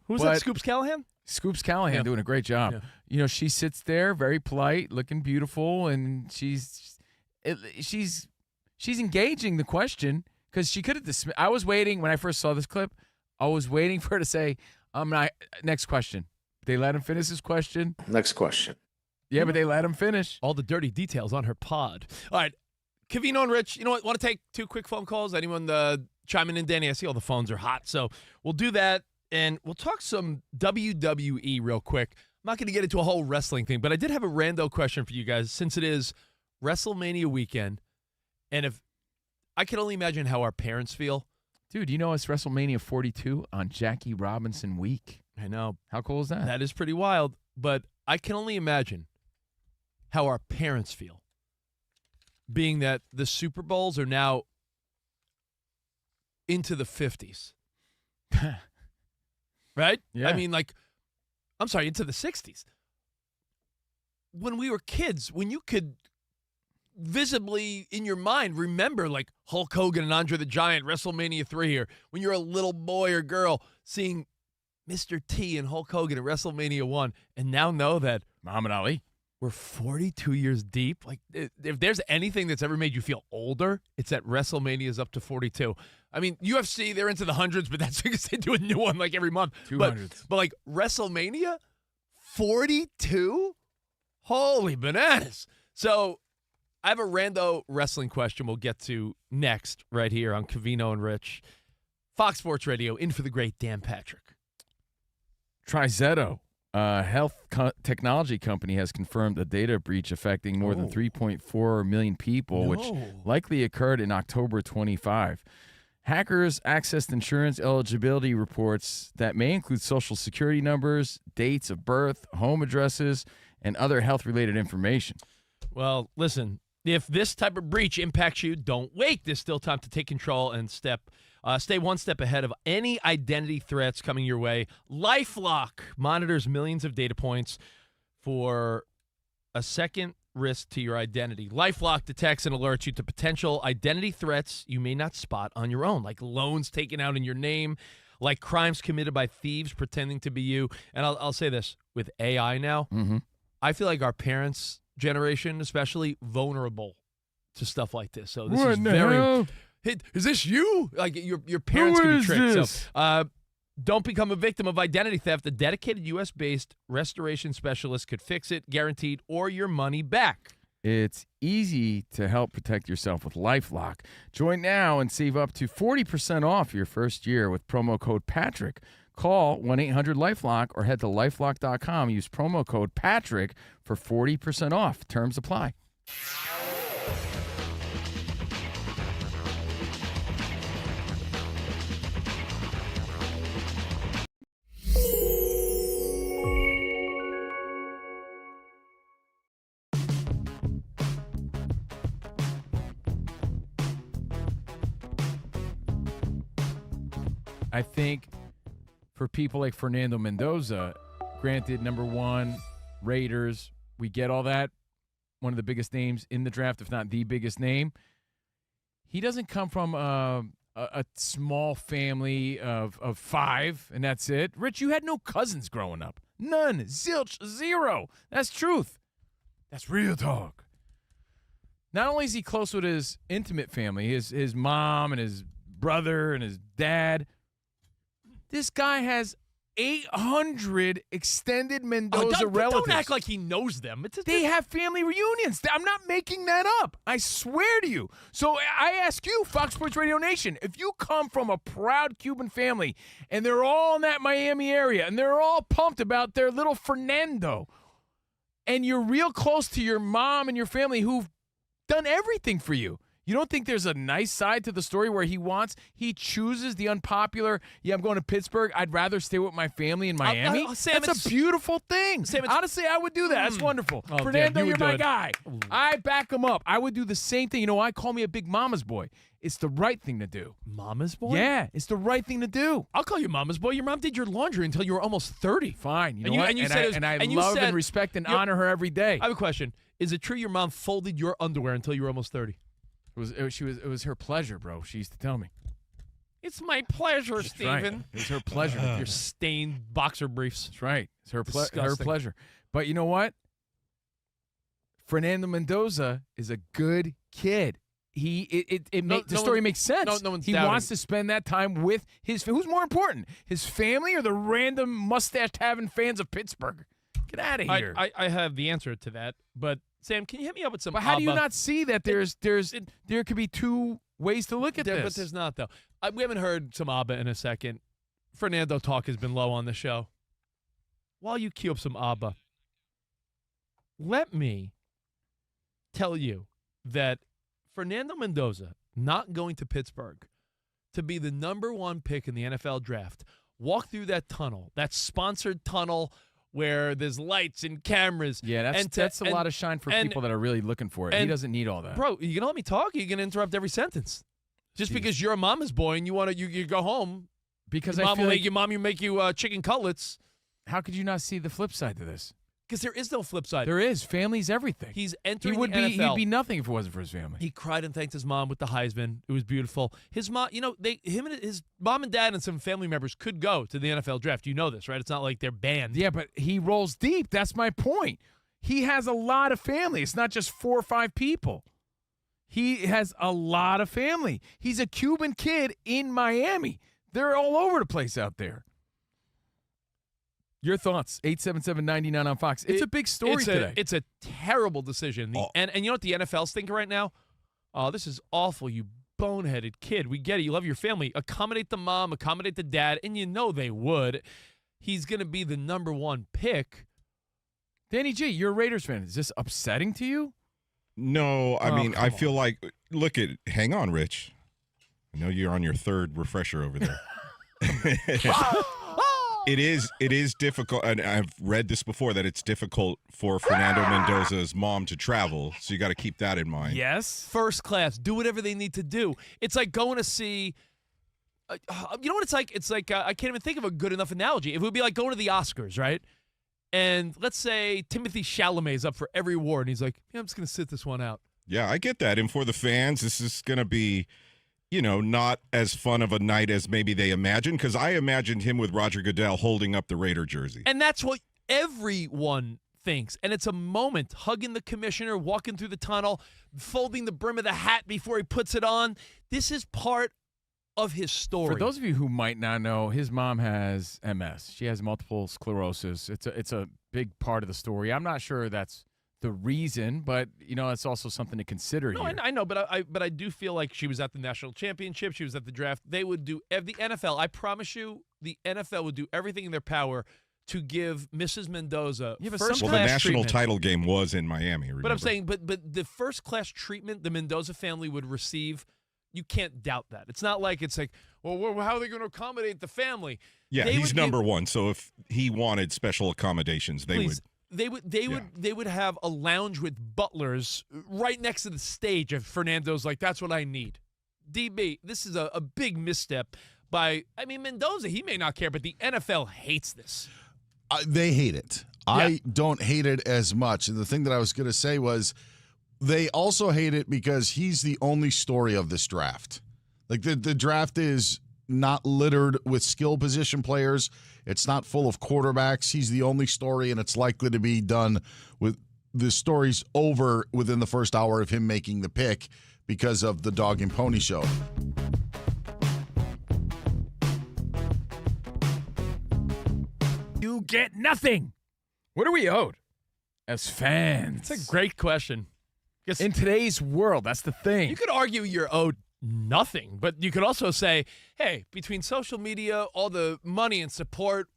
Who's that, Scoops Callahan? Scoops Callahan doing a great job. Yeah. She sits there very polite, looking beautiful, and she's engaging the question. Because she could have dismissed. I was waiting when I first saw this clip. I was waiting for her to say, next question. They let him finish his question. Next question. Yeah, but they let him finish. All the dirty details on her pod. All right, Covino and Rich, you know what? Want to take 2 quick phone calls? Anyone chiming in, Danny? I see all the phones are hot. So we'll do that, and we'll talk some WWE real quick. I'm not going to get into a whole wrestling thing, but I did have a rando question for you guys since it is WrestleMania weekend. And if I can only imagine how our parents feel. Dude, it's WrestleMania 42 on Jackie Robinson week. I know. How cool is that? That is pretty wild. But I can only imagine how our parents feel, being that the Super Bowls are now into the 50s. Right? Yeah. I mean, into the 60s. When we were kids, when you could visibly in your mind remember Hulk Hogan and Andre the Giant, WrestleMania 3, or when you're a little boy or girl seeing Mr. T and Hulk Hogan at WrestleMania 1, and now know that Muhammad Ali, we're 42 years deep. If there's anything that's ever made you feel older, it's that WrestleMania is up to 42. I mean, UFC, they're into the hundreds, but that's because they do a new one every month. 200s. But WrestleMania 42? Holy bananas. So I have a rando wrestling question we'll get to next right here on Covino and Rich. Fox Sports Radio, in for the great Dan Patrick. Trizetto, a health technology company, has confirmed a data breach affecting more than 3.4 million people, which likely occurred in October 25. Hackers accessed insurance eligibility reports that may include social security numbers, dates of birth, home addresses, and other health-related information. Well, listen, If this type of breach impacts you, don't wait. There's still time to take control and stay one step ahead of any identity threats coming your way. LifeLock monitors millions of data points for a second risk to your identity. LifeLock detects and alerts you to potential identity threats you may not spot on your own, like loans taken out in your name, like crimes committed by thieves pretending to be you. And I'll say this, with AI now, I feel like our parents' generation, especially, vulnerable to stuff like this. So this is very. Hey, is this you? Like your parents can be tricked. This? So don't become a victim of identity theft. A dedicated U.S.-based restoration specialist could fix it, guaranteed, or your money back. It's easy to help protect yourself with LifeLock. Join now and save up to 40% off your first year with promo code Patrick. Call 1-800-LifeLock or head to lifelock.com. Use promo code Patrick for 40% off. Terms apply. I think for people like Fernando Mendoza, granted, number one, Raiders, we get all that. One of the biggest names in the draft, if not the biggest name. He doesn't come from a small family of five, and that's it. Rich, you had no cousins growing up. None. Zilch. Zero. That's truth. That's real talk. Not only is he close with his intimate family, his mom and his brother and his dad, this guy has 800 extended Mendoza relatives. Don't act like he knows them. They have family reunions. I'm not making that up. I swear to you. So I ask you, Fox Sports Radio Nation, if you come from a proud Cuban family and they're all in that Miami area and they're all pumped about their little Fernando, and you're real close to your mom and your family who've done everything for you, you don't think there's a nice side to the story where he chooses the unpopular, I'm going to Pittsburgh, I'd rather stay with my family in Miami? Sam, that's a beautiful thing. Sam, honestly, I would do that. That's wonderful. Oh, Fernando, damn, you're my it. guy. I back him up. I would do the same thing. You know why? Call me a big mama's boy. It's the right thing to do. Mama's boy? Yeah, it's the right thing to do. I'll call you mama's boy. Your mom did your laundry until you were almost 30. Fine. You know And you- what? and you said I and you love said and respect and you're- honor her every day. I have a question. Is it true your mom folded your underwear until you were almost 30? It was her pleasure, bro. She used to tell me. It's my pleasure, That's Stephen. right. It was her pleasure. Your stained boxer briefs. That's right. It's her Disgusting. pleasure. But you know what? Fernando Mendoza is a good kid. The story makes sense. No one's he doubting. wants to spend that time with his. Who's more important, his family or the random mustache-having fans of Pittsburgh? Get out of here. I have the answer to that, but Sam, can you hit me up with some? But how do you ABBA? not see that there could be two ways to look at this? But there's not though. We haven't heard some ABBA in a second. Fernando talk has been low on the show. While you queue up some ABBA, let me tell you that Fernando Mendoza not going to Pittsburgh to be the number one pick in the NFL draft. Walk through that tunnel, that sponsored tunnel where there's lights and cameras. Yeah, that's a lot of shine for people that are really looking for it. He doesn't need all that. Bro, you gonna let me talk? You're gonna interrupt every sentence. Just because you're a mama's boy and you go home because your I mom feel will like make your make you chicken cutlets. How could you not see the flip side to this? Because there is no flip side. There is. Family's everything. He's entering the NFL. He'd be nothing if it wasn't for his family. He cried and thanked his mom with the Heisman. It was beautiful. His mom, his mom and dad and some family members could go to the NFL draft. You know this, right? It's not like they're banned. Yeah, but he rolls deep. That's my point. He has a lot of family. It's not just 4 or 5 people. He has a lot of family. He's a Cuban kid in Miami. They're all over the place out there. Your thoughts, 877-99 on Fox. It's a big story today. It's a terrible decision. And you know what the NFL's thinking right now? Oh, this is awful, you boneheaded kid. We get it. You love your family. Accommodate the mom, accommodate the dad, and you know they would. He's going to be the number one pick. Danny G, you're a Raiders fan. Is this upsetting to you? No, I mean, I feel like, hang on, Rich. I know you're on your third refresher over there. It is difficult, and I've read this before, that it's difficult for Fernando Mendoza's mom to travel, so you got to keep that in mind. Yes. First class. Do whatever they need to do. It's like going to see you know what it's like? It's like I can't even think of a good enough analogy. It would be like going to the Oscars, right? And let's say Timothée Chalamet is up for every award, and he's like, yeah, I'm just going to sit this one out. Yeah, I get that. And for the fans, this is going to be, not as fun of a night as maybe they imagined, because I imagined him with Roger Goodell holding up the Raider jersey. And that's what everyone thinks. And it's a moment, hugging the commissioner, walking through the tunnel, folding the brim of the hat before he puts it on. This is part of his story. For those of you who might not know, his mom has MS. She has multiple sclerosis. It's a big part of the story. I'm not sure that's the reason, but it's also something to consider here. I know, but I do feel like she was at the national championship. She was at the draft. They would do the NFL. I promise you, the NFL would do everything in their power to give Mrs. Mendoza first-class the national treatment. Title game was in Miami. Remember? But I'm saying, but the first-class treatment the Mendoza family would receive, you can't doubt that. It's not like it's like, well, how are they going to accommodate the family? Yeah, he's number one. So if he wanted special accommodations, they would have a lounge with butlers right next to the stage. If Fernando's like, that's what I need. DB, this is a big misstep by, Mendoza. He may not care, but the NFL hates this. They hate it. Yeah. I don't hate it as much. And the thing that I was going to say was, they also hate it because he's the only story of this draft. Like the draft is not littered with skill position players. It's not full of quarterbacks. He's the only story, and it's likely to be done with the story's over within the first hour of him making the pick because of the dog and pony show. You get nothing. What are we owed as fans? It's a great question. In today's world, that's the thing. You could argue you're owed nothing, but you could also say, hey, between social media, all the money and support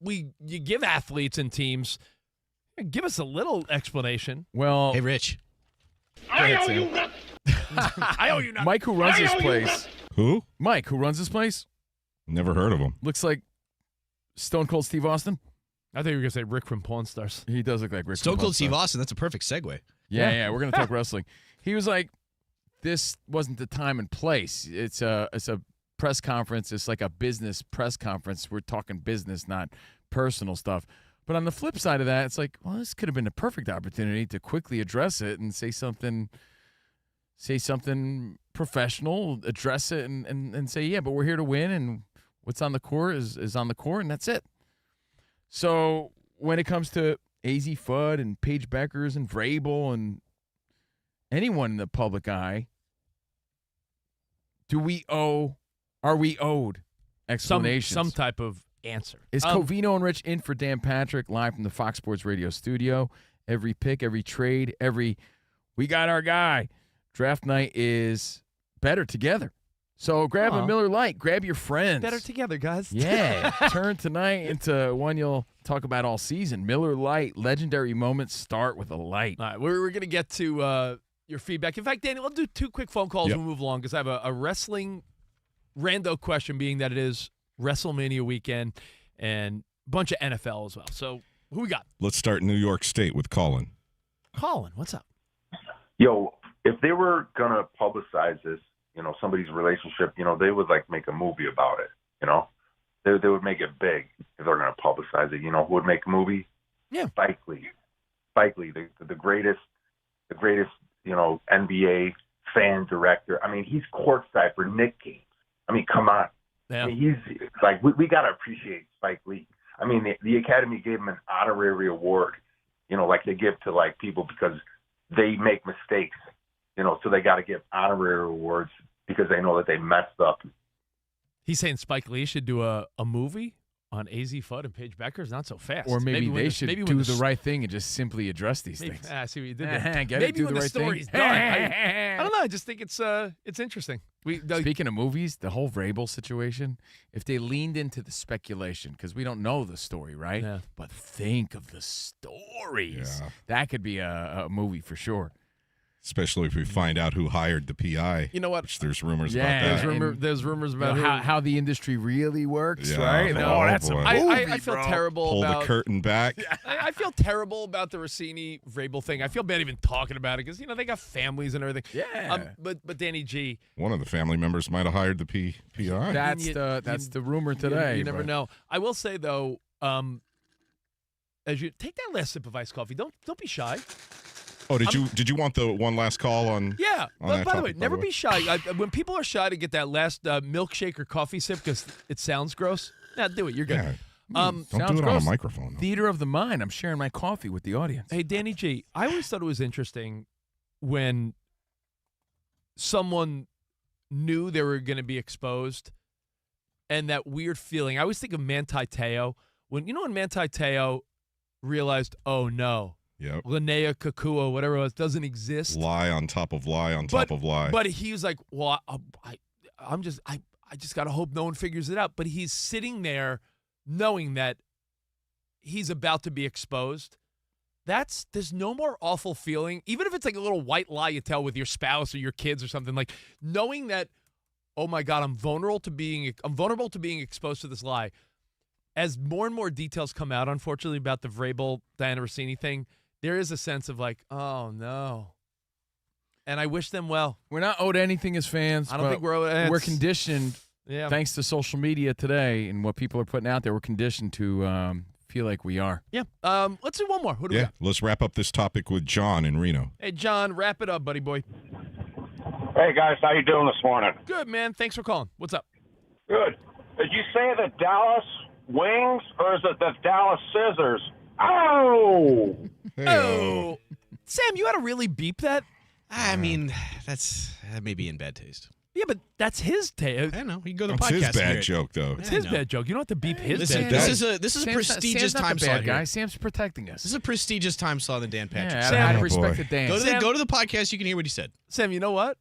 you give athletes and teams, give us a little explanation. Well, hey, Rich. I owe you nothing. I owe you nothing. Mike, who runs this place. Who? Mike, who runs this place. Never heard of him. Looks like Stone Cold Steve Austin. I thought you were going to say Rick from Pawn Stars. He does look like Rick Stone from Pawn Cold Steve Stars. Austin, that's a perfect segue. Yeah, we're going to talk wrestling. He was like, this wasn't the time and place. It's a press conference. It's like a business press conference. We're talking business, not personal stuff. But on the flip side of that, it's like, well, this could have been a perfect opportunity to quickly address it and say something professional, address it and say, yeah, but we're here to win, and what's on the court is on the court, and that's it. So when it comes to AZ Fudd and Paige Beckers and Vrabel and anyone in the public eye, are we owed explanations? Some type of answer. Is Covino and Rich in for Dan Patrick, live from the Fox Sports Radio studio. Every pick, every trade, we got our guy. Draft night is better together. So grab a Miller Lite. Grab your friends. Better together, guys. Yeah. Turn tonight into one you'll talk about all season. Miller Lite. Legendary moments start with a light. All right. We're going to get to your feedback. In fact, Danny, we'll do 2 quick phone calls and we'll move along because I have a wrestling rando question, being that it is Wrestlemania weekend and a bunch of NFL as well. So who we got? Let's start New York State with Colin. Colin, what's up? Yo, if they were going to publicize this, somebody's relationship, they would make a movie about it, They would make it big if they're going to publicize it. Who would make a movie? Yeah. Spike Lee, the greatest, NBA fan director. He's courtside for Knicks games. Come on. Yeah. He's we got to appreciate Spike Lee. The Academy gave him an honorary award, like they give to people because they make mistakes, so they got to give honorary awards because they know that they messed up. He's saying Spike Lee should do a movie on AZ Fudd and Paige Beckers. Not so fast. Or maybe they should do the right thing and just simply address these things. I see what you did there. Maybe when the story's done. I don't know. I just think it's interesting. Speaking of movies, the whole Vrabel situation, if they leaned into the speculation, because we don't know the story, right? Yeah. But think of the stories. Yeah. That could be a movie for sure. Especially if we find out who hired the PI. You know what? Which there's rumors Yeah, about that. There's rumors about how the industry really works, Yeah, right? oh, That's a boy. movie, I feel bro. terrible Pull about the curtain back. I feel terrible about the Rossini-Vrabel thing. I feel bad even talking about it because, they got families and everything. Yeah. But Danny G. One of the family members might have hired the PI. That's the rumor today. You never but- know. I will say, though, as you take that last sip of iced coffee, don't be shy. Oh, did you want the one last call on? Yeah. on But that by the way, topic, never be shy. When people are shy to get that last milkshake or coffee sip because it sounds gross, do it. You're good. Yeah. Don't do Sounds it on a gross. microphone. though. Theater of the mind. I'm sharing my coffee with the audience. Hey, Danny G, I always thought it was interesting when someone knew they were going to be exposed and that weird feeling. I always think of Manti Te'o. When Manti Te'o realized, oh, no, Yep. Linnea Kakua, whatever it was, doesn't exist. Lie on top of lie on top of lie. But he was like, well, I just got to hope no one figures it out. But he's sitting there knowing that he's about to be exposed. There's no more awful feeling, even if it's like a little white lie you tell with your spouse or your kids or something, like knowing that, oh my God, I'm vulnerable to being exposed to this lie. As more and more details come out, unfortunately, about the Vrabel Diana Rossini thing, there is a sense of like, oh no. And I wish them well. We're not owed anything as fans. I don't think we're owed. We're conditioned, thanks to social media today and what people are putting out there. We're conditioned to feel like we are. Yeah. Let's do one more. Who do we got? Let's wrap up this topic with John in Reno. Hey, John, wrap it up, buddy boy. Hey, guys, how you doing this morning? Good, man. Thanks for calling. What's up? Good. Did you say the Dallas Wings or is it the Dallas Scissors? Oh! Oh. Sam, you had to really beep that? I mean, that may be in bad taste. Yeah, but that's his taste. I know. You can go to the That's podcast. his and hear bad it. joke, though. It's his bad joke. You don't have to beep his Listen, bad this joke. is a prestigious Sam's not time the slot bad here. guy. Sam's protecting us. This is a prestigious time slot on the Dan Patrick. Yeah, Show. out of Oh, respect boy. to Dan. Go to the podcast. You can hear what he said. Sam, you know what?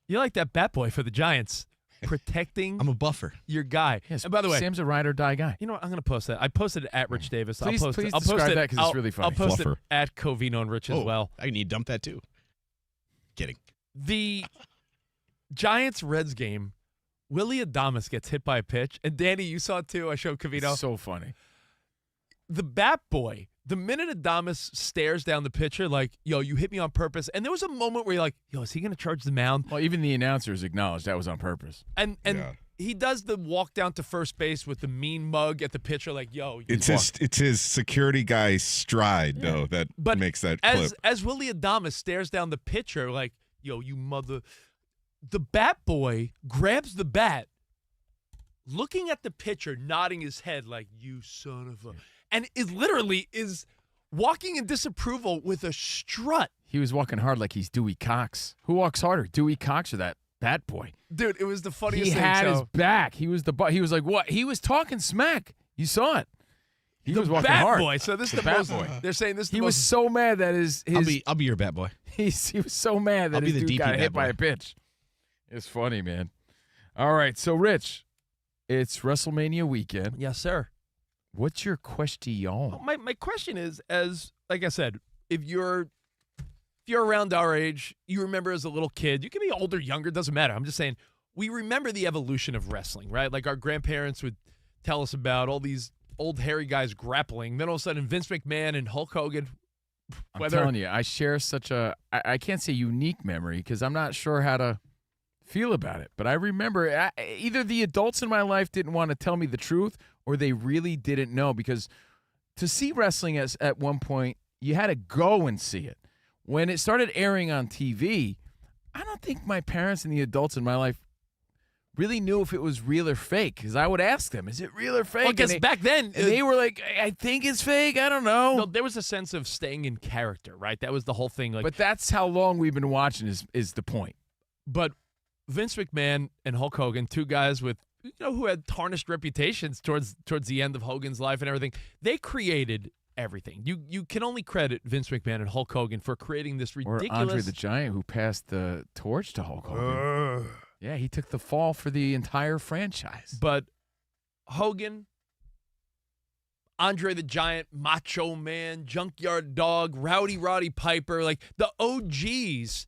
You're like that bat boy for the Giants. Protecting I'm a buffer. your guy. Yes, And by the way, Sam's a ride or die guy. you know what? I'm going to post that. I posted it at Rich Davis. Please- I'll post please it. I'll describe post it. that 'cause it's really funny. I'll post Fluffer. it at Covino and Rich as well. I need to dump that too. Kidding. The Giants-Reds game, Willie Adames gets hit by a pitch. And Danny, you saw it too. I showed Covino. So funny. The bat boy, the minute Adames stares down the pitcher like, yo, you hit me on purpose. And there was a moment where you're like, yo, is he going to charge the mound? Well, even the announcers acknowledged that was on purpose. And Yeah. he does the walk down to first base with the mean mug at the pitcher like, yo. It's his security guy stride though that makes that clip. As Willie Adames stares down the pitcher like, yo, you mother. The bat boy grabs the bat, looking at the pitcher, nodding his head like, you son of a. And it literally is walking in disapproval with a strut. He was walking hard like he's Dewey Cox. Who walks harder, Dewey Cox or that bat boy? Dude, it was the funniest He thing. had his so- back. He was he was like, what? He was talking smack. You saw it. He the was walking bat hard. boy. So this is the bat most. boy. They're saying this is the He most. was so mad that his I'll be your bat boy. he was so mad that I'll be his the dude DP got bat hit by boy. a pitch. It's funny, man. All right, so Rich, it's WrestleMania weekend. Yes, sir. What's your question? My question is, as like I said, if you're around our age, you remember as a little kid, you can be older, younger, doesn't matter. I'm just saying, we remember the evolution of wrestling, right? Like our grandparents would tell us about all these old hairy guys grappling. Then all of a sudden, Vince McMahon and Hulk Hogan. I'm telling you, I share such a, I can't say unique memory because I'm not sure how to feel about it. But I remember either the adults in my life didn't want to tell me the truth or they really didn't know, because to see wrestling at one point, you had to go and see it. When it started airing on TV, I don't think my parents and the adults in my life really knew if it was real or fake, because I would ask them, is it real or fake? Well, because back then, and they were like, I think it's fake. I don't know. No, there was a sense of staying in character, right? That was the whole thing. Like, but that's how long we've been watching is the point. But Vince McMahon and Hulk Hogan, two guys with, who had tarnished reputations towards the end of Hogan's life and everything, they created everything. You can only credit Vince McMahon and Hulk Hogan for creating this ridiculous. Or Andre the Giant, who passed the torch to Hulk Hogan. Yeah, he took the fall for the entire franchise. But Hogan, Andre the Giant, Macho Man, Junkyard Dog, Rowdy Roddy Piper, like the OGs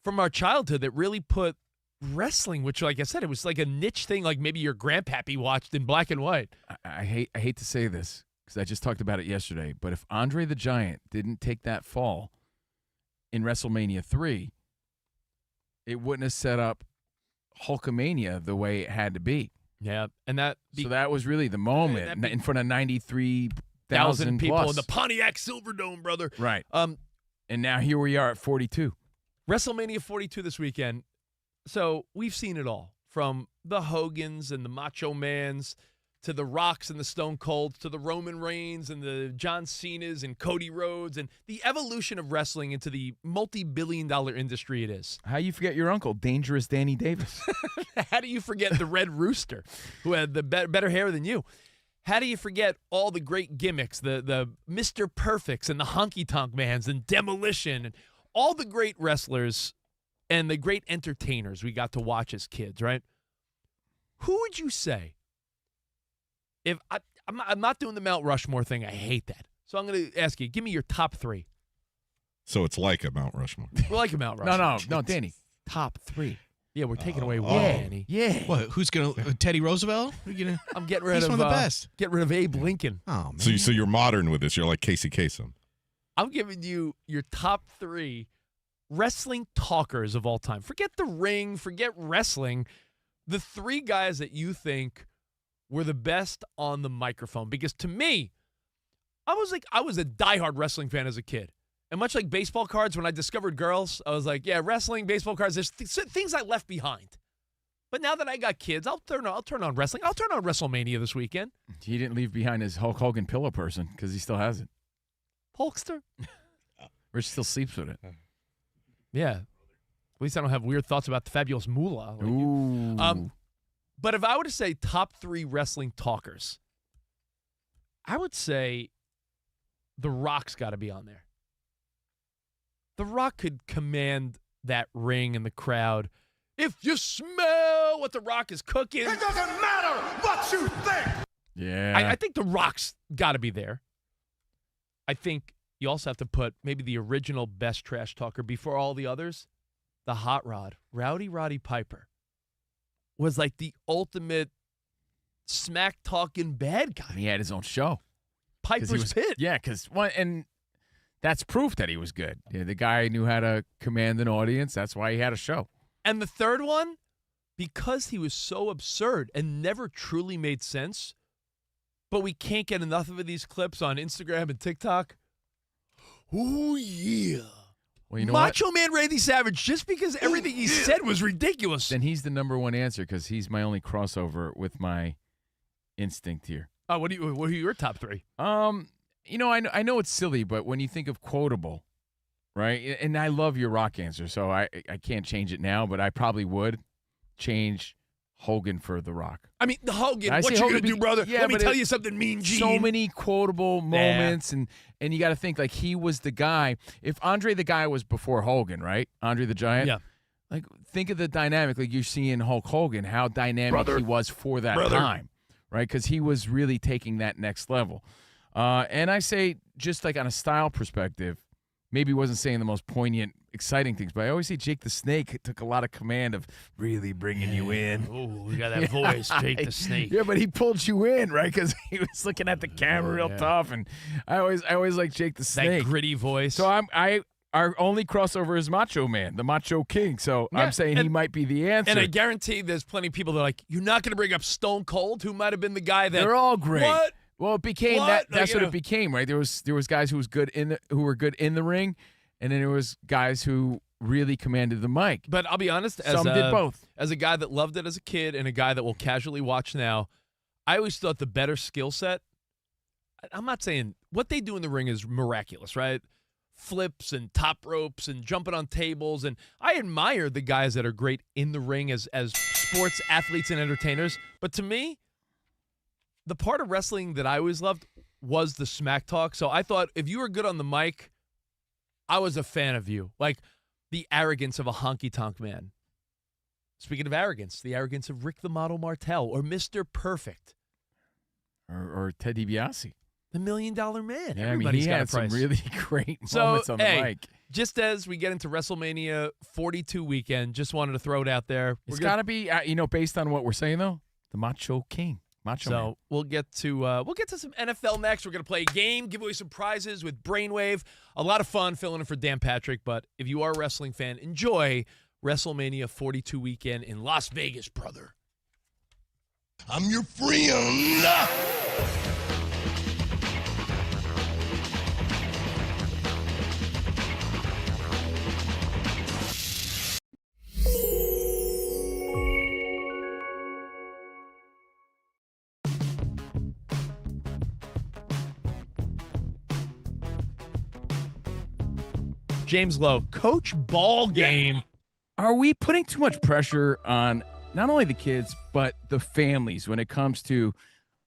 from our childhood that really put wrestling, which, like I said, it was like a niche thing, like maybe your grandpappy watched in black and white. I hate to say this because I just talked about it yesterday, but if Andre the Giant didn't take that fall in WrestleMania 3, it wouldn't have set up Hulkamania the way it had to be. Yeah, and so that was really the moment in front of 93,000 people plus. in the Pontiac Silverdome, brother. Right. And now here we are at 42. WrestleMania 42 this weekend. So we've seen it all, from the Hogans and the Macho Mans to the Rocks and the Stone Colds to the Roman Reigns and the John Cenas and Cody Rhodes and the evolution of wrestling into the multi-billion-dollar industry it is. How you forget your uncle, Dangerous Danny Davis? How do you forget the Red Rooster, who had the better hair than you? How do you forget all the great gimmicks, the Mr. Perfects and the Honky Tonk Mans and Demolition and all the great wrestlers and the great entertainers we got to watch as kids, right? Who would you say, if I'm not doing the Mount Rushmore thing, I hate that. So I'm going to ask you, give me your top 3. So it's like a Mount Rushmore. Like a Mount Rushmore. No, Danny. Top 3. Yeah, we're taking away one, Danny. Yeah. What? Who's gonna Teddy Roosevelt? I'm getting rid He's of one of the best. Get rid of Abe Lincoln. Oh man. So you're modern with this. You're like Casey Kasem. I'm giving you your top 3 wrestling talkers of all time. Forget the ring, forget wrestling. The 3 guys that you think were the best on the microphone. Because to me, I was a diehard wrestling fan as a kid. And much like baseball cards, when I discovered girls, I was like, yeah, wrestling, baseball cards, there's things I left behind. But now that I got kids, I'll turn on wrestling. I'll turn on WrestleMania this weekend. He didn't leave behind his Hulk Hogan pillow person because he still has it. Hulkster. Rich still sleeps with it. Yeah. At least I don't have weird thoughts about the fabulous moolah. Like Ooh. But if I were to say top 3 wrestling talkers, I would say The Rock's got to be on there. The Rock could command that ring and the crowd. If you smell what The Rock is cooking. It doesn't matter what you think. Yeah. I think The Rock's got to be there. I think you also have to put maybe the original best trash talker before all the others. The Hot Rod, Rowdy Roddy Piper, was like the ultimate smack-talking bad guy. He had his own show. Piper's Pit. Yeah, and that's proof that he was good. Yeah, the guy knew how to command an audience. That's why he had a show. And the third one, because he was so absurd and never truly made sense, but we can't get enough of these clips on Instagram and TikTok. Oh, yeah. Well, you know Macho Man Randy Savage, just because everything he said was ridiculous. Then he's the number one answer because he's my only crossover with my instinct here. Oh, what are your top 3? You know, I know it's silly, but when you think of quotable, right? And I love your Rock answer, so I can't change it now, but I probably would change Hogan for The Rock. I mean, the Hogan, what you gonna do, brother? Yeah, Let me tell you something, Mean Gene. So many quotable moments, and you got to think, like, he was the guy. If Andre the Guy was before Hogan, right? Andre the Giant? Yeah. Like, think of the dynamic, like you see in Hulk Hogan, how dynamic he was for that time, right? Because he was really taking that next level. And I say, just like on a style perspective, maybe he wasn't saying the most poignant, exciting things, but I always say Jake the Snake took a lot of command of really bringing you in. Oh, you got that voice, Jake the Snake. Yeah, but he pulled you in, right? Because he was looking at the camera real tough, and I always like Jake the Snake. That gritty voice. So our only crossover is Macho Man, the Macho King. So I'm saying he might be the answer. And I guarantee there's plenty of people that are like, you're not going to bring up Stone Cold, who might have been the guy that. They're all great. What? Well, it became What? that's Like, what it became, right? There was guys who were good in the ring, and then there was guys who really commanded the mic. But I'll be honest, Some did both. As a guy that loved it as a kid and a guy that will casually watch now, I always thought the better skill set. I'm not saying what they do in the ring is miraculous, right? Flips and top ropes and jumping on tables, and I admire the guys that are great in the ring as sports athletes and entertainers. But to me, the part of wrestling that I always loved was the smack talk. So I thought if you were good on the mic, I was a fan of you. Like the arrogance of a honky-tonk man. Speaking of arrogance, the arrogance of Rick the Model Martel or Mr. Perfect. Or Ted DiBiase. the $1 Million Man. Yeah, Everybody's he got had a price. some really great So, moments on the hey, mic. just as we get into WrestleMania 42 weekend, just wanted to throw it out there. It's got to be, based on what we're saying though, the Macho King, Macho Man. So we'll get to some NFL next. We're gonna play a game, give away some prizes with Brainwave. A lot of fun filling in for Dan Patrick. But if you are a wrestling fan, enjoy WrestleMania 42 weekend in Las Vegas, brother. I'm your friend. James Lowe, Coach Ball Game. Are we putting too much pressure on not only the kids, but the families when it comes to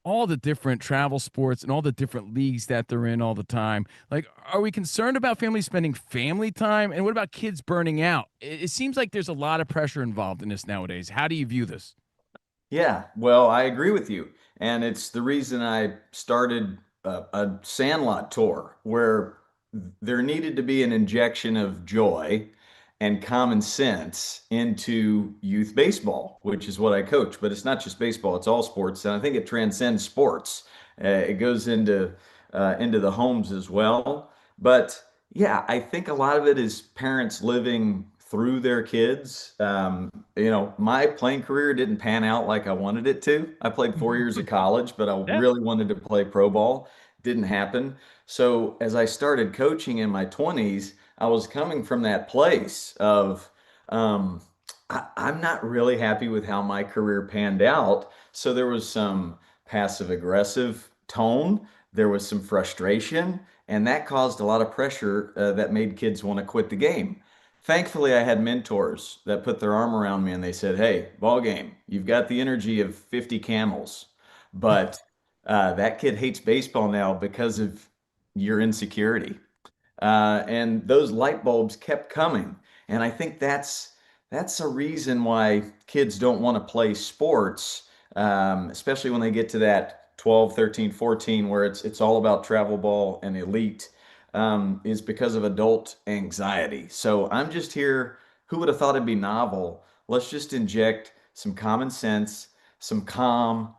all the different travel sports and all the different leagues that they're in all the time? Like, are we concerned about families spending family time? And what about kids burning out? It seems like there's a lot of pressure involved in this nowadays. How do you view this? Yeah, well, I agree with you. And it's the reason I started a Sandlot tour where there needed to be an injection of joy and common sense into youth baseball, which is what I coach. But it's not just baseball, it's all sports. And I think it transcends sports. It goes into the homes as well. But yeah, I think a lot of it is parents living through their kids. My playing career didn't pan out like I wanted it to. I played 4 years of college, but I really wanted to play pro ball. Didn't happen. So as I started coaching in my 20s, I was coming from that place of I'm not really happy with how my career panned out. So there was some passive aggressive tone. There was some frustration, and that caused a lot of pressure that made kids want to quit the game. Thankfully, I had mentors that put their arm around me and they said, "Hey, ball game, you've got the energy of 50 camels, but that kid hates baseball now because of your insecurity." And those light bulbs kept coming. And I think that's a reason why kids don't want to play sports, especially when they get to that 12, 13, 14, where it's all about travel ball and elite, is because of adult anxiety. So I'm just here. Who would have thought it'd be novel? Let's just inject some common sense, some calm,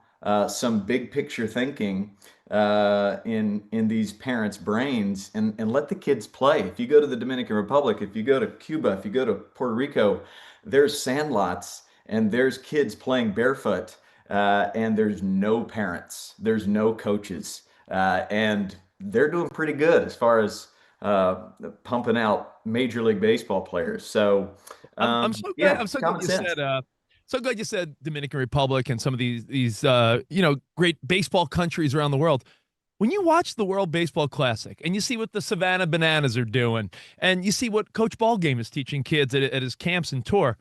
some big picture thinking in these parents' brains, and let the kids play. If you go to the Dominican Republic, if you go to Cuba, if you go to Puerto Rico, there's sandlots and there's kids playing barefoot, and there's no parents, there's no coaches, and they're doing pretty good as far as pumping out Major League Baseball players. So I'm so glad. I'm so glad you said. So glad you said Dominican Republic and some of these great baseball countries around the world. When you watch the World Baseball Classic and you see what the Savannah Bananas are doing, and you see what Coach Ballgame is teaching kids at his camps and tour,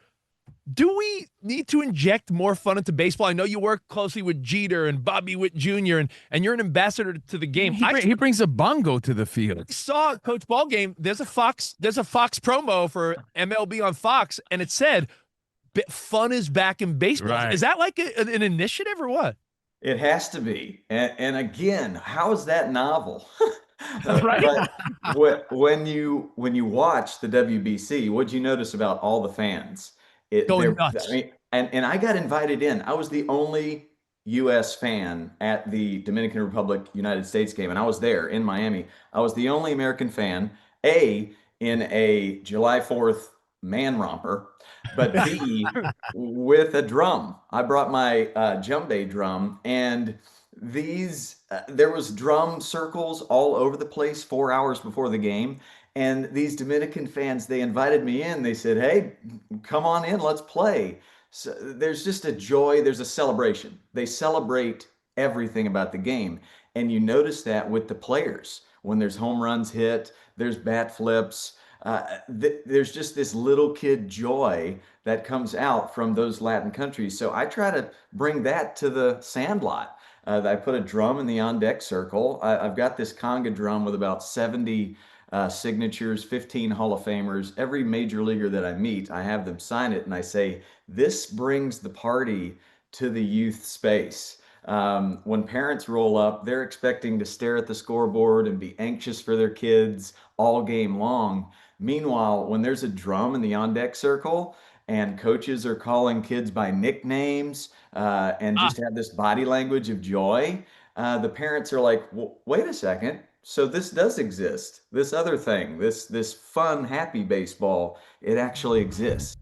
do we need to inject more fun into baseball? I know you work closely with Jeter and Bobby Witt Jr. and you're an ambassador to the game. He brings a bongo to the field. I saw Coach Ballgame. There's a Fox promo for MLB on Fox, and it said, "Fun is back in baseball." Right. Is that like an initiative or what? It has to be. And again, how is that novel? Right. But when you watch the WBC, what'd you notice about all the fans? Going nuts. I mean, and I got invited in. I was the only U.S. fan at the Dominican Republic United States game, and I was there in Miami. I was the only American fan, A, in a July 4th man romper, but B, with a drum. I brought my djembe drum, and there was drum circles all over the place 4 hours before the game. And these Dominican fans, they invited me in. They said, "Hey, come on in, let's play." So there's just a joy. There's a celebration. They celebrate everything about the game. And you notice that with the players. When there's home runs hit, there's bat flips. There's just this little kid joy that comes out from those Latin countries. So I try to bring that to the Sandlot. I put a drum in the on-deck circle. I've got this conga drum with about 70 signatures, 15 Hall of Famers. Every major leaguer that I meet, I have them sign it, and I say, "This brings the party to the youth space." When parents roll up, they're expecting to stare at the scoreboard and be anxious for their kids all game long. Meanwhile, when there's a drum in the on-deck circle and coaches are calling kids by nicknames and just have this body language of joy, the parents are like, wait a second. So this does exist. This other thing, this fun, happy baseball, it actually exists.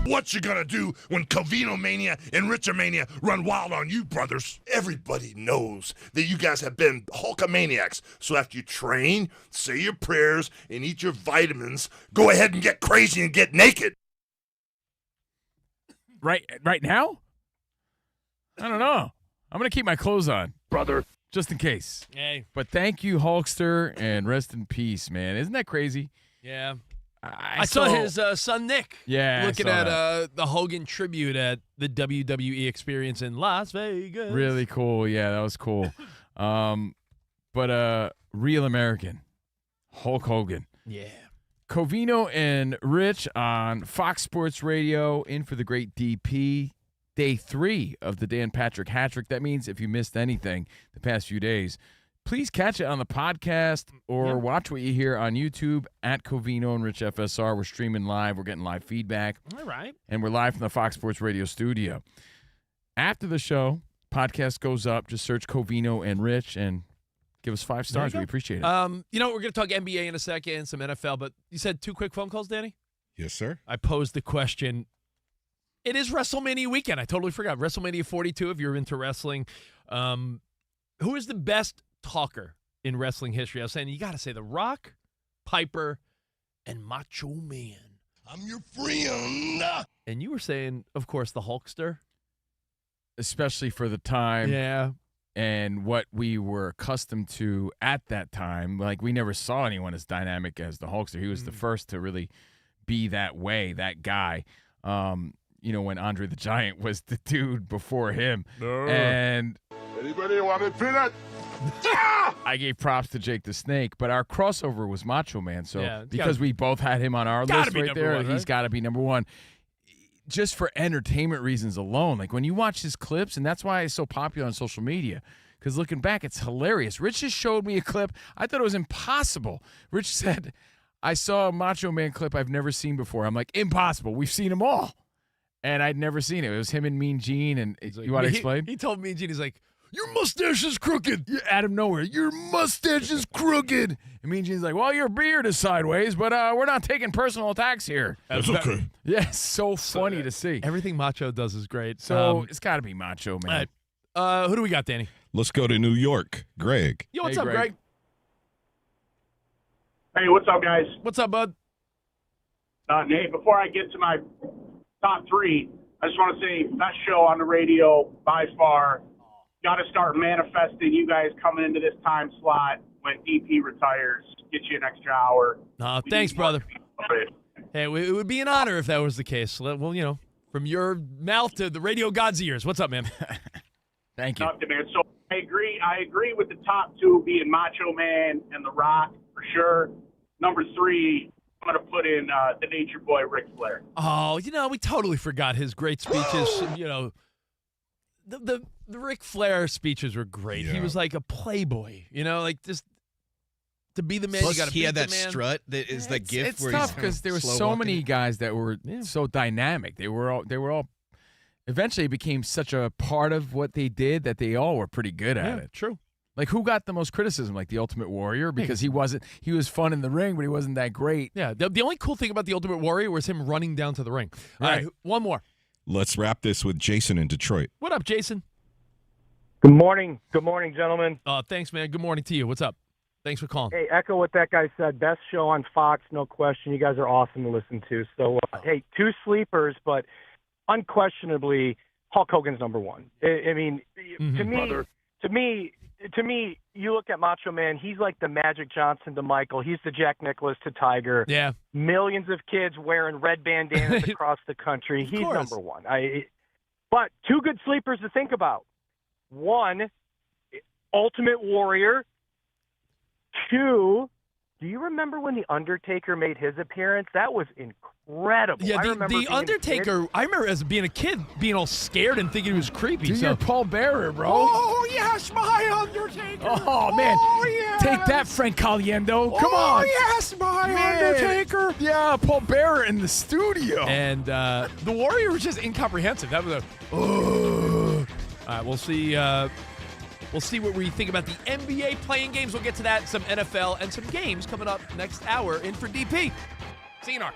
What you gonna do when Covino Mania and Richamania run wild on you, brothers? Everybody knows that you guys have been Hulkamaniacs. So after you train, say your prayers, and eat your vitamins, go ahead and get crazy and get naked. Right now? I don't know. I'm going to keep my clothes on, brother, just in case. Hey. But thank you, Hulkster, and rest in peace, man. Isn't that crazy? Yeah. I saw his son Nick looking at the Hogan tribute at the WWE experience in Las Vegas. Really cool. Yeah, that was cool. But real American, Hulk Hogan. Yeah. Covino and Rich on Fox Sports Radio, in for the great DP. Day 3 of the Dan Patrick Hat-Trick. That means if you missed anything the past few days, please catch it on the podcast or watch what you hear on YouTube at Covino and Rich FSR. We're streaming live. We're getting live feedback. All right. And we're live from the Fox Sports Radio studio. After the show, podcast goes up. Just search Covino and Rich and give us 5 stars. We appreciate it. You know, we're going to talk NBA in a second, some NFL, but you said 2 quick phone calls, Danny? Yes, sir. I posed the question. It is WrestleMania weekend. I totally forgot. WrestleMania 42, if you're into wrestling. Who is the best talker in wrestling history? I was saying you got to say The Rock, Piper, and Macho Man. I'm your friend. And you were saying, of course, the Hulkster. Especially for the time. Yeah. And what we were accustomed to at that time. Like, we never saw anyone as dynamic as the Hulkster. He was the first to really be that way, that guy. You know, when Andre the Giant was the dude before him. And anybody want to feel it? I gave props to Jake the Snake, but our crossover was Macho Man. So because we both had him on our list right there, he's got to be number one. Just for entertainment reasons alone. Like when you watch his clips, and that's why it's so popular on social media, because looking back, it's hilarious. Rich just showed me a clip. I thought it was impossible. Rich said, I saw a Macho Man clip I've never seen before. I'm like, impossible. We've seen them all. And I'd never seen it. It was him and Mean Gene. And like, you want to explain? He told Mean Gene, he's like, your mustache is crooked. Out of nowhere, your mustache is crooked. And Mean Gene's like, well, your beard is sideways, but we're not taking personal attacks here. That's okay. Yeah, it's so funny to see. Everything Macho does is great. So it's got to be Macho Man. Who do we got, Danny? Let's go to New York. Greg. Yo, what's up, Greg? Hey, what's up, guys? What's up, bud? Nate, before I get to my top 3, I just want to say, best show on the radio by far. Got to start manifesting you guys coming into this time slot when DP retires. Get you an extra hour. Thanks, brother. Hey, it would be an honor if that was the case. Well, you know, from your mouth to the radio god's ears. What's up, man? Thank you. Nothing, man. So I agree with the top 2 being Macho Man and The Rock for sure. Number 3, I'm going to put in the Nature Boy, Ric Flair. Oh, you know, we totally forgot his great speeches. You know, the Ric Flair speeches were great. Yeah. He was like a playboy, you know, like just to be the man. Plus, you got to he had that man. strut that is the gift. It's where tough he's because there were slow so walking. many guys that were so dynamic. They were all. Eventually, it became such a part of what they did that they all were pretty good at it. True. Like, who got the most criticism? Like, the Ultimate Warrior? Because he was fun in the ring, but he wasn't that great. Yeah, the only cool thing about the Ultimate Warrior was him running down to the ring. All right, one more. Let's wrap this with Jason in Detroit. What up, Jason? Good morning. Good morning, gentlemen. Thanks, man. Good morning to you. What's up? Thanks for calling. Hey, echo what that guy said. Best show on Fox, no question. You guys are awesome to listen to. So, hey, 2 sleepers, but unquestionably, Hulk Hogan's number 1. I mean, to me, you look at Macho Man, he's like the Magic Johnson to Michael. He's the Jack Nicklaus to Tiger. Yeah. Millions of kids wearing red bandanas across the country. He's number 1. But 2 good sleepers to think about. 1, Ultimate Warrior. 2, do you remember when The Undertaker made his appearance? That was incredible. Yeah, the Undertaker, I remember as being a kid being all scared and thinking he was creepy. You're Paul Bearer, bro. Oh, yes, my Undertaker. Oh, man. Oh, yes. Take that, Frank Caliendo. Come on. Oh, yes, my Undertaker. Yeah, Paul Bearer in the studio. And the Warrior was just incomprehensive. That was all right, we'll see. We'll see what we think about the NBA playing games. We'll get to that, some NFL, and some games coming up next hour in for DP. Zcliner.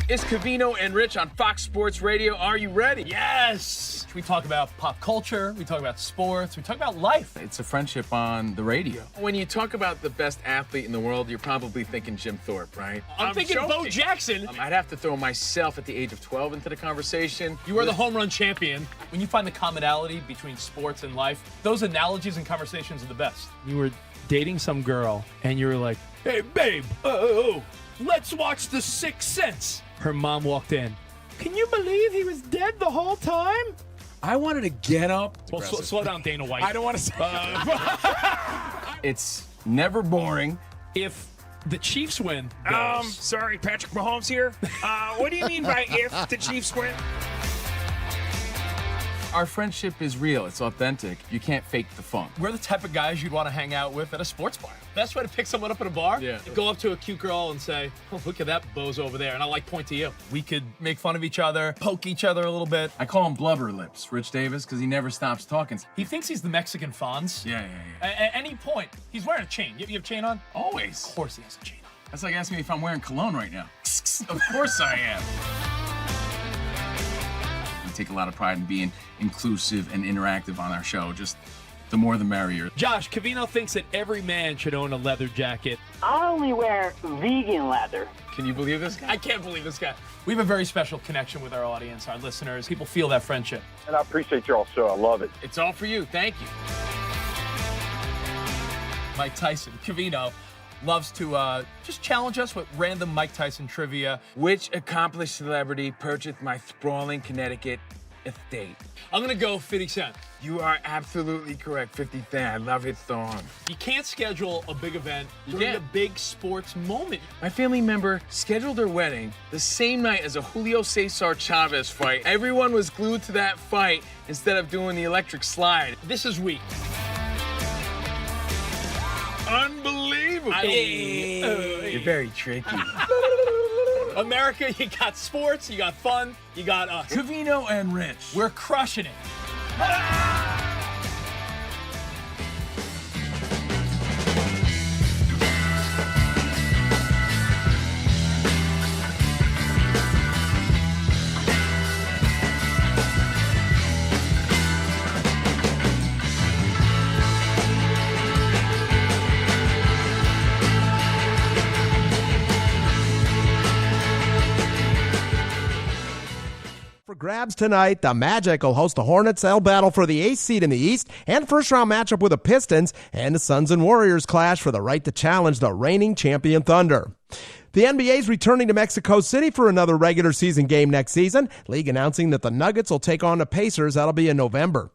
It's Covino and Rich on Fox Sports Radio. Are you ready? Yes! We talk about pop culture, we talk about sports, we talk about life. It's a friendship on the radio. When you talk about the best athlete in the world, you're probably thinking Jim Thorpe, right? I'm thinking joking. Bo Jackson. I'd have to throw myself at the age of 12 into the conversation. You are the home run champion. When you find the commonality between sports and life, those analogies and conversations are the best. You were dating some girl, and you were like, hey, babe, let's watch The Sixth Sense. Her mom walked in. Can you believe he was dead the whole time? I wanted to get up. Well, slow down, Dana White. I don't want to say. It's never boring. If the Chiefs win, sorry, Patrick Mahomes here. What do you mean by if the Chiefs win? Our friendship is real. It's authentic. You can't fake the fun. we're the type of guys you'd want to hang out with at a sports bar. Best way to pick someone up at a bar? Yeah. Go up to a cute girl and say, oh, look at that bozo over there. And I point to you. We could make fun of each other, poke each other a little bit. I call him Blubber Lips, Rich Davis, because he never stops talking. He thinks he's the Mexican Fonz. Yeah. At any point, he's wearing a chain. You have a chain on? Always. Of course he has a chain on. That's like asking me if I'm wearing cologne right now. Of course I am. We take a lot of pride in being inclusive and interactive on our show. Just the more the merrier. Josh, Covino thinks that every man should own a leather jacket. I only wear vegan leather. Can you believe this guy? I can't believe this guy. We have a very special connection with our audience, our listeners. People feel that friendship. And I appreciate your show. I love it. It's all for you. Thank you. Mike Tyson, Covino, loves to just challenge us with random Mike Tyson trivia. Which accomplished celebrity purchased my sprawling Connecticut estate? I'm going to go 50 Cent. You are absolutely correct. 50 Cent. I love his song. You can't schedule a big event during a big sports moment. My family member scheduled their wedding the same night as a Julio Cesar Chavez fight. Everyone was glued to that fight instead of doing the electric slide. This is weak. Unbelievable. You're very tricky. America, you got sports, you got fun, you got us. Covino and Rich. We're crushing it. grabs tonight. The Magic will host the Hornets. They'll battle for the 8th seed in the East and first-round matchup with the Pistons, and the Suns and Warriors clash for the right to challenge the reigning champion Thunder. The NBA is returning to Mexico City for another regular season game next season. League announcing that the Nuggets will take on the Pacers. That'll be in November.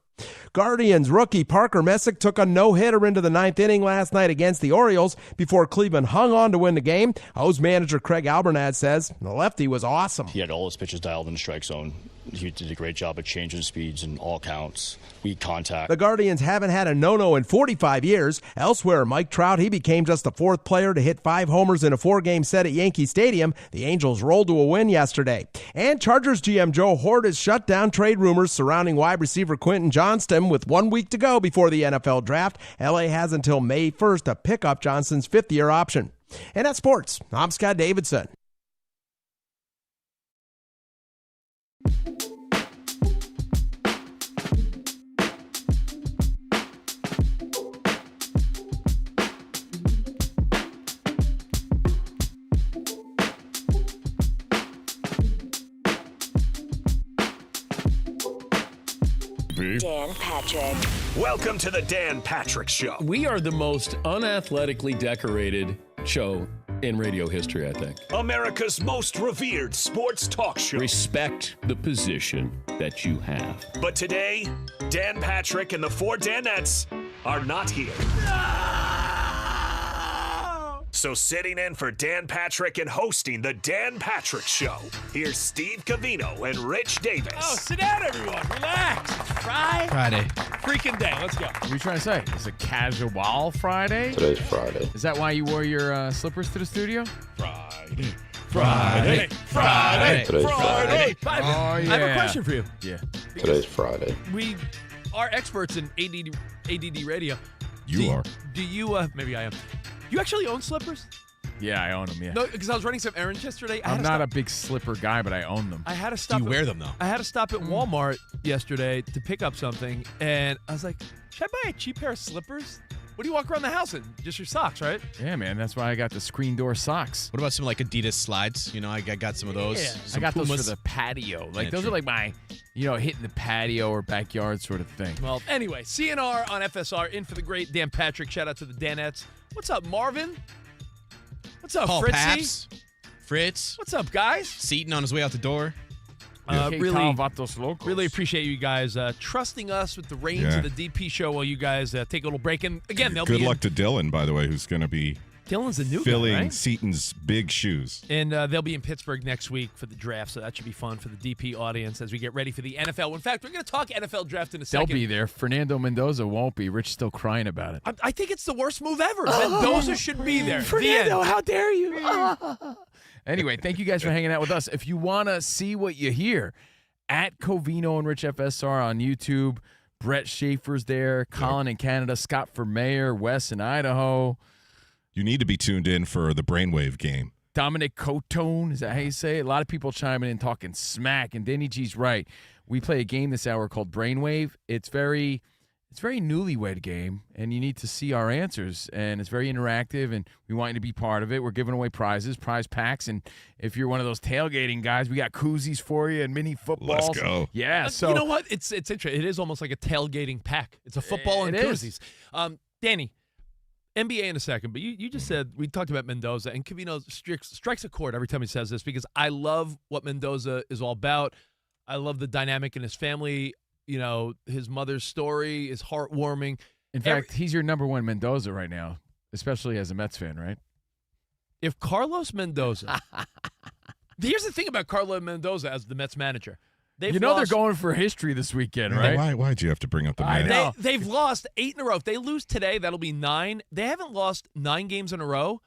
Guardians rookie Parker Messick took a no-hitter into the 9th inning last night against the Orioles before Cleveland hung on to win the game. O's manager Craig Albernaz says the lefty was awesome. He had all his pitches dialed in the strike zone. He did a great job of changing speeds in all counts. Weak contact. The Guardians haven't had a no-no in 45 years. Elsewhere, Mike Trout, he became just the 4th player to hit 5 homers in a 4-game set at Yankee Stadium. The Angels rolled to a win yesterday. And Chargers GM Joe Hort has shut down trade rumors surrounding wide receiver Quentin Johnston with 1 week to go before the NFL draft. LA has until May 1st to pick up Johnston's 5th-year option. And that's sports. I'm Scott Davidson. Dan Patrick. Welcome to the Dan Patrick Show. We are the most unathletically decorated show in radio history, I think. America's most revered sports talk show. Respect the position that you have. But today, Dan Patrick and the 4 Danettes are not here. So sitting in for Dan Patrick and hosting the Dan Patrick Show, here's Steve Covino and Rich Davis. Oh, sit down, everyone. Relax. It's Friday. Freaking day. Let's go. What are you trying to say? It's a casual Friday? Today's Friday. Is that why you wore your slippers to the studio? Friday. Today's Friday. Oh, yeah. I have a question for you. Yeah. Today's Friday. We are experts in ADD radio. You are. Do you, maybe I am. You actually own slippers? Yeah, I own them, yeah. No, because I was running some errands yesterday. I'm not a big slipper guy, but I own them. I had to stop. Do you wear them, though? I had to stop at Walmart yesterday to pick up something, and I was like, should I buy a cheap pair of slippers? What do you walk around the house in? Just your socks, right? Yeah, man. That's why I got the screen door socks. What about some like Adidas slides? You know, I got some of those. Yeah. I Some got those Pumas. for the patio. Like, Yeah, those true. are like my, hitting the patio or backyard sort of thing. Well, anyway, CNR on FSR, in for the great Dan Patrick. Shout out to the Danettes. What's up, Marvin? What's up, Paul Fritzy? Paps, Fritz, What's up, guys? Seaton on his way out the door. Really appreciate you guys trusting us with the reins of the DP show while you guys take a little break. And again, they'll Good be luck to Dylan, by the way, who's going to be Dylan's a new filling guy, right? Seaton's big shoes. And they'll be in Pittsburgh next week for the draft, so that should be fun for the DP audience as we get ready for the NFL. In fact, we're going to talk NFL draft in a They'll second. be there. Fernando Mendoza won't be. Rich still crying about it. I think it's the worst move ever. Mendoza should be there. Fernando, how dare you? Anyway, thank you guys for hanging out with us. If you want to see what you hear, at Covino and Rich FSR on YouTube, Brett Schaefer's there, Colin in Canada, Scott for Mayor, Wes in Idaho. You need to be tuned in for the Brainwave game. Dominic Cotone, is that how you say it? A lot of people chiming in, talking smack, and Danny G's right. We play a game this hour called Brainwave. It's very newlywed game, and you need to see our answers, and it's very interactive, and we want you to be part of it. We're giving away prizes, prize packs, and if you're one of those tailgating guys, we got koozies for you and mini footballs. Let's go. Yeah, so you know what? It's interesting. It is almost like a tailgating pack. It's a football and It is. koozies. Danny, NBA in a second, but you just said, we talked about Mendoza, and Covino strikes a chord every time he says this because I love what Mendoza is all about. I love the dynamic in his family. You know, his mother's story is heartwarming. in fact, he's your number one Mendoza right now, especially as a Mets fan, right? If Carlos Mendoza, here's the thing about Carlos Mendoza as the Mets manager. They're going for history this weekend, right? Why'd you have to bring up the I Mets? know. They've lost 8 in a row. If they lose today, that'll be 9. They haven't lost 9 games in a row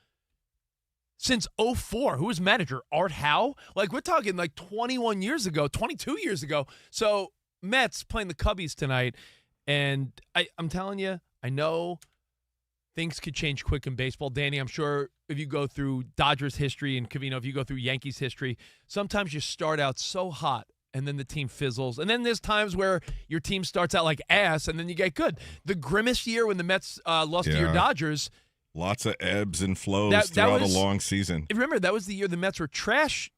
since 2004. Who was manager? Art Howe? Like, we're talking like 21 years ago, 22 years ago. So, Mets playing the Cubbies tonight. And I'm telling you, I know things could change quick in baseball. Danny, I'm sure if you go through Dodgers history and Covino, if you go through Yankees history, sometimes you start out so hot and then the team fizzles. And then there's times where your team starts out like ass and then you get good. The grimmest year when the Mets lost to your Dodgers. Lots of ebbs and flows throughout a long season. Remember, that was the year the Mets were trash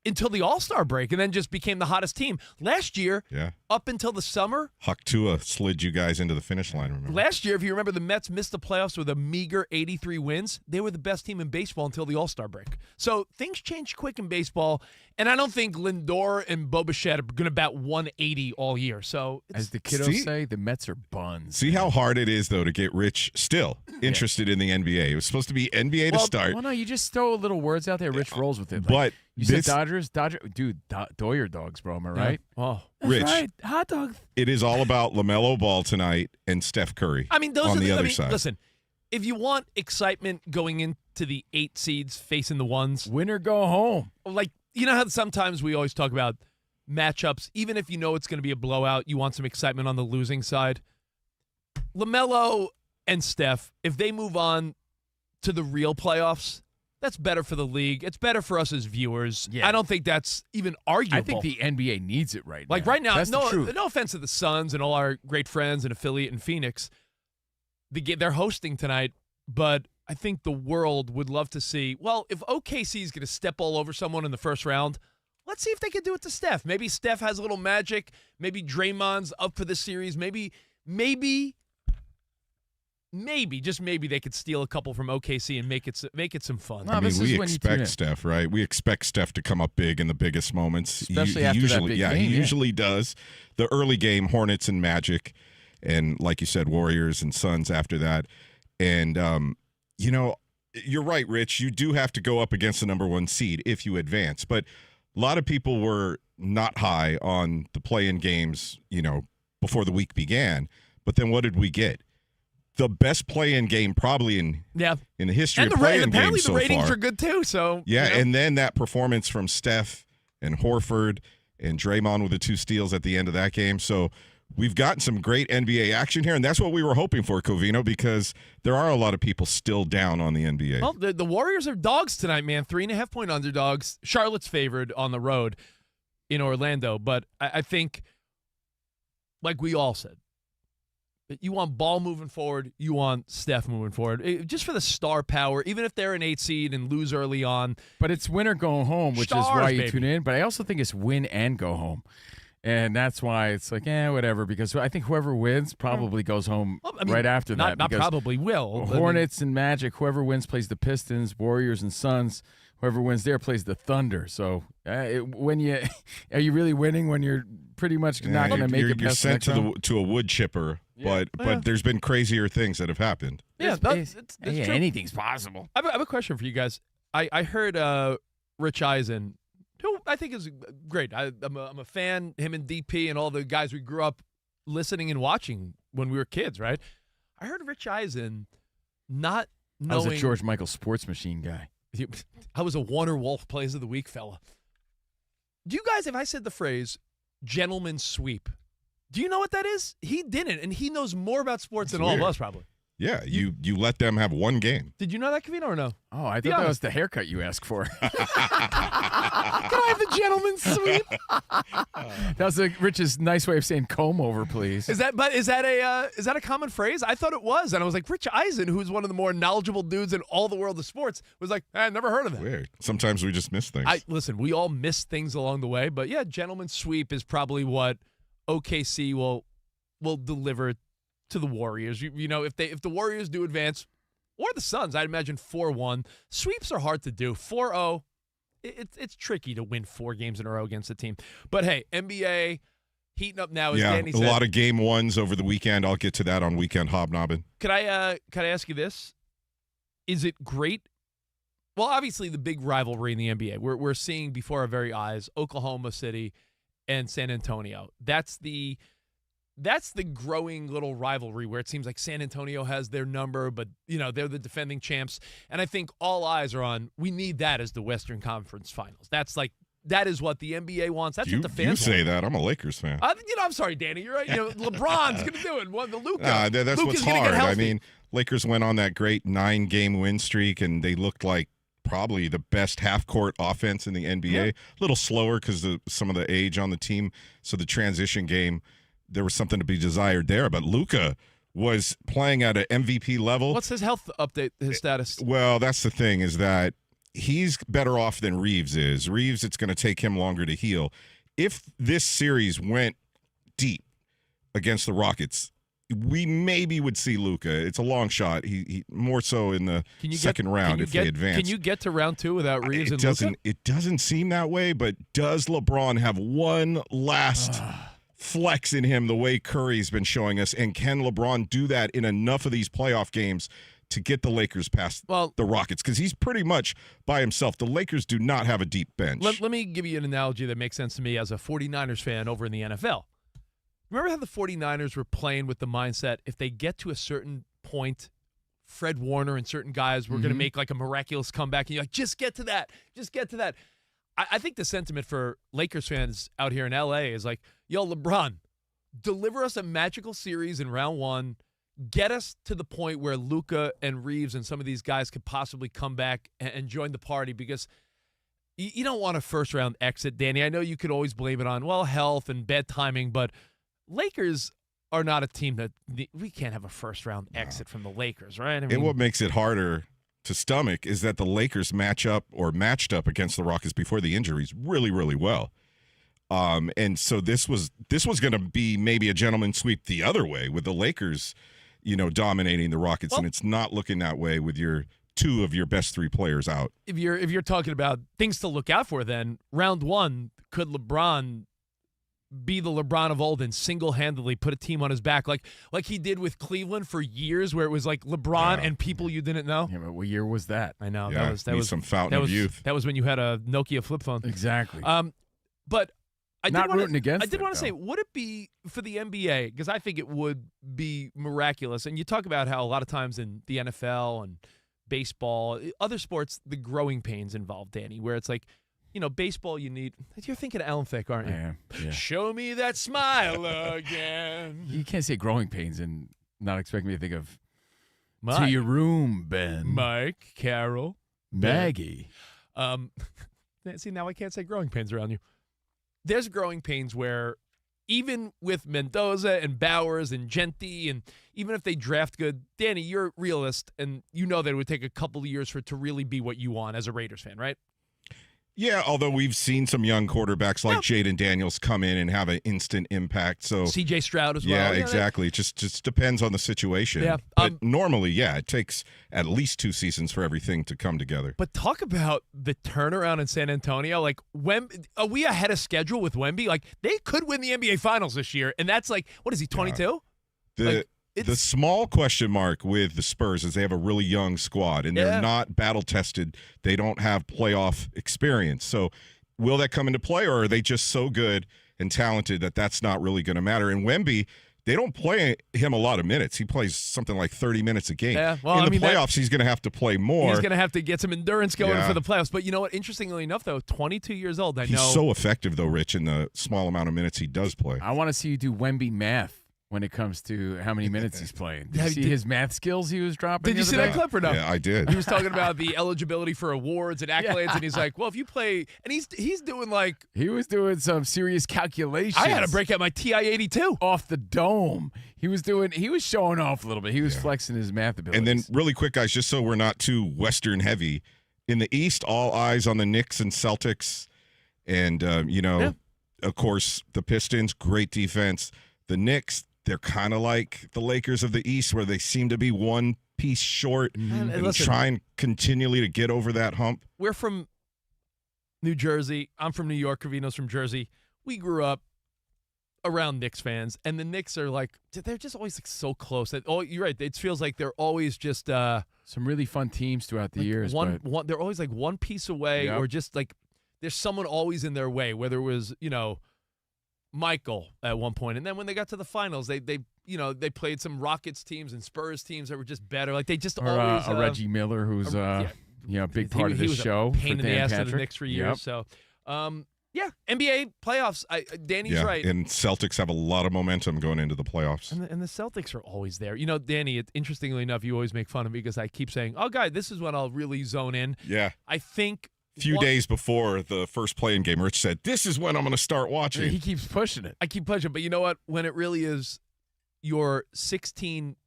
until the All-Star break and then just became the hottest team. Last year, up until the summer, Huck Tua slid you guys into the finish line, remember? last year, if you remember, the Mets missed the playoffs with a meager 83 wins. They were the best team in baseball until the All-Star break. So things change quick in baseball, and I don't think Lindor and Bo Bichette are going to bat 180 all year. So as the kiddos say, the Mets are buns. See how hard it is, though, to get Rich still interested in the NBA. It was supposed to be NBA to start. Well, no, you just throw little words out there. Rich rolls with it. But you said Dodgers, dude, Doyer dogs, bro. Am I right? Oh, that's Rich, right. Hot dogs. It is all about LaMelo Ball tonight and Steph Curry. I mean, those on are the other side. Listen, if you want excitement going into the 8 seeds facing the 1s, win or go home. Like, you know how sometimes we always talk about matchups, even if you know it's going to be a blowout, you want some excitement on the losing side. LaMelo and Steph, if they move on to the real playoffs, that's better for the league. It's better for us as viewers. Yeah. I don't think that's even arguable. I think the NBA needs it right now. Like right now, That's the truth. no offense to the Suns and all our great friends and affiliate in Phoenix. They're hosting tonight, but I think the world would love to see, well, if OKC is going to step all over someone in the first round, let's see if they can do it to Steph. Maybe Steph has a little magic. Maybe Draymond's up for the series. Maybe, just maybe they could steal a couple from OKC and make it some fun. I mean, we expect Steph, right? We expect Steph to come up big in the biggest moments. Especially after that big game, he usually does. The early game, Hornets and Magic, and like you said, Warriors and Suns after that. And, you're right, Rich. You do have to go up against the number 1 seed if you advance. But a lot of people were not high on the play-in games, before the week began. But then what did we get? The best play-in game probably in the history of play-in games so far. Apparently the ratings are good too. So and then that performance from Steph and Horford and Draymond with the 2 steals at the end of that game. So we've gotten some great NBA action here, and that's what we were hoping for, Covino, because there are a lot of people still down on the NBA. Well, the Warriors are dogs tonight, man. 3.5-point underdogs. Charlotte's favored on the road in Orlando, but I think, like we all said, you want Ball moving forward. You want Steph moving forward. Just for the star power, even if they're an 8 seed and lose early on. But it's win or go home, which is why you tune in. But I also think it's win and go home. And that's why it's like, whatever, because I think whoever wins probably goes home right after that. Not probably will. Hornets and Magic, whoever wins plays the Pistons, Warriors and Suns. Whoever wins there plays the Thunder. So are you really winning when you're pretty much not going to make it you're past sent the next round? to a wood chipper, but there's been crazier things that have happened. Yeah, it's true. Anything's possible. I have a question for you guys. I heard Rich Eisen, who I think is great. I'm a fan, him and DP and all the guys we grew up listening and watching when we were kids, right? I heard Rich Eisen not knowing. I was a George Michael sports machine guy. I was a Warner Wolf Plays of the Week fella. Do you guys, if I said the phrase gentleman sweep, do you know what that is? He didn't, and he knows more about sports than all of us probably. Yeah, you let them have 1 game. Did you know that, Covino, or no? Oh, I thought that was the haircut you asked for. Can I have the gentleman sweep? That was Rich's nice way of saying comb over, please. Is that a common phrase? I thought it was, and I was like, Rich Eisen, who's one of the more knowledgeable dudes in all the world of sports, was like, I never heard of that. Weird. Sometimes we just miss things. Listen, we all miss things along the way, but yeah, gentleman sweep is probably what OKC will deliver to the Warriors. If the Warriors do advance, or the Suns, I'd imagine 4-1. Sweeps are hard to do. 4-0, it's tricky to win 4 games in a row against a team. But hey, NBA heating up now. As Danny said, a lot of game 1s over the weekend. I'll get to that on Weekend Hobnobbing. Could I ask you this? Is it great? Well, obviously the big rivalry in the NBA. We're seeing before our very eyes Oklahoma City and San Antonio. That's the growing little rivalry where it seems like San Antonio has their number, but, they're the defending champs. And I think all eyes are on, we need that as the Western Conference Finals. That is what the NBA wants. That's what the fans want. You say that. I'm a Lakers fan. I'm sorry, Danny. You're right. LeBron's going to do it. The Luka. That's Luka's what's hard. Get I mean, Lakers went on that great 9-game win streak, and they looked like probably the best half-court offense in the NBA. Yeah. A little slower because of some of the age on the team. So the transition game, there was something to be desired there. But Luka was playing at an MVP level. What's his health update, his status? Well, that's the thing is that he's better off than Reeves is. Reeves, it's going to take him longer to heal. If this series went deep against the Rockets, we maybe would see Luka. It's a long shot. He more so in the second round if they advance. Can you get to round 2 without Reeves and Luka? It doesn't seem that way, but does LeBron have one last flex in him the way Curry's been showing us? And can LeBron do that in enough of these playoff games to get the Lakers past the Rockets? Because he's pretty much by himself. The Lakers do not have a deep bench. Let me give you an analogy that makes sense to me as a 49ers fan over in the NFL. Remember how the 49ers were playing with the mindset, if they get to a certain point, Fred Warner and certain guys were going to make like a miraculous comeback, and you're like, just get to that. Just get to that. I think the sentiment for Lakers fans out here in L.A. is like, yo, LeBron, deliver us a magical series in round 1. Get us to the point where Luka and Reeves and some of these guys could possibly come back and join the party, because you don't want a first-round exit, Danny. I know you could always blame it on, health and bad timing, but Lakers are not a team that we can't have a first-round exit from the Lakers, right? I mean, and what makes it harder to stomach is that the Lakers matched up against the Rockets before the injuries really, really well. And so this was going to be maybe a gentleman's sweep the other way with the Lakers, dominating the Rockets, and it's not looking that way with your 2 of your best 3 players out. If you're talking about things to look out for, then round 1, could LeBron be the LeBron of old and single-handedly put a team on his back like he did with Cleveland for years, where it was like LeBron and people you didn't know? Yeah, but what year was that? I know. Yeah, that was some fountain of youth. That was when you had a Nokia flip phone. Exactly. But I not rooting against. I did want to say, would it be for the NBA? Because I think it would be miraculous. And you talk about how a lot of times in the NFL and baseball, other sports, the growing pains involved, Danny, where it's like, baseball, you're thinking of Alan Thicke, aren't you? Yeah. Show me that smile again. You can't say growing pains and not expect me to think of To Your Room, Ben. Mike, Carol, Maggie. See, now I can't say growing pains around you. There's growing pains where even with Mendoza and Bowers and Genti, and even if they draft good, Danny, you're a realist, and you know that it would take a couple of years for it to really be what you want as a Raiders fan, right? Yeah, although we've seen some young quarterbacks like Jaden Daniels come in and have an instant impact. So C.J. Stroud as well. Yeah, exactly. It just depends on the situation. Yeah. But normally, it takes at least 2 seasons for everything to come together. But talk about the turnaround in San Antonio. Like, are we ahead of schedule with Wemby? Like, they could win the NBA Finals this year, and that's like, what is he, 22? The small question mark with the Spurs is they have a really young squad, and they're not battle-tested. They don't have playoff experience. So will that come into play, or are they just so good and talented that that's not really going to matter? And Wemby, they don't play him a lot of minutes. He plays something like 30 minutes a game. Yeah, well, in the playoffs, he's going to have to play more. He's going to have to get some endurance going for the playoffs. But you know what? Interestingly enough, though, 22 years old. He's so effective, though, Rich, in the small amount of minutes he does play. I want to see you do Wemby math when it comes to how many minutes he's playing. Did you see his math skills he was dropping? Did you see that clip or no? Yeah, I did. He was talking about the eligibility for awards and accolades, and he's like, well, if you play, and he's doing like. He was doing some serious calculations. I had to break out my TI-82. Off the dome. He was showing off a little bit. He was flexing his math abilities. And then really quick, guys, just so we're not too Western heavy, in the East, all eyes on the Knicks and Celtics. And, of course, the Pistons, great defense. The Knicks, they're kind of like the Lakers of the East, where they seem to be one piece short and trying continually to get over that hump. We're from New Jersey. I'm from New York. Covino's from Jersey. We grew up around Knicks fans, and the Knicks are like, they're just always like so close. You're right. It feels like they're always just some really fun teams throughout the years. They're always like one piece away, or just like there's someone always in their way, whether it was, Michael at one point, and then when they got to the finals, they played some Rockets teams and Spurs teams that were just better. Like they just always Reggie Miller, who's a big part of this show. Pain for in the Dan ass Patrick. of the Knicks for years. So, NBA playoffs. Danny's right. And Celtics have a lot of momentum going into the playoffs. And the Celtics are always there. Danny, interestingly enough, you always make fun of me because I keep saying, "Oh, guy, this is when I'll really zone in." Yeah, I think. Few days before the first play-in game, Rich said, this is when I'm going to start watching. He keeps pushing it. I keep pushing, but you know what? When it really is your 16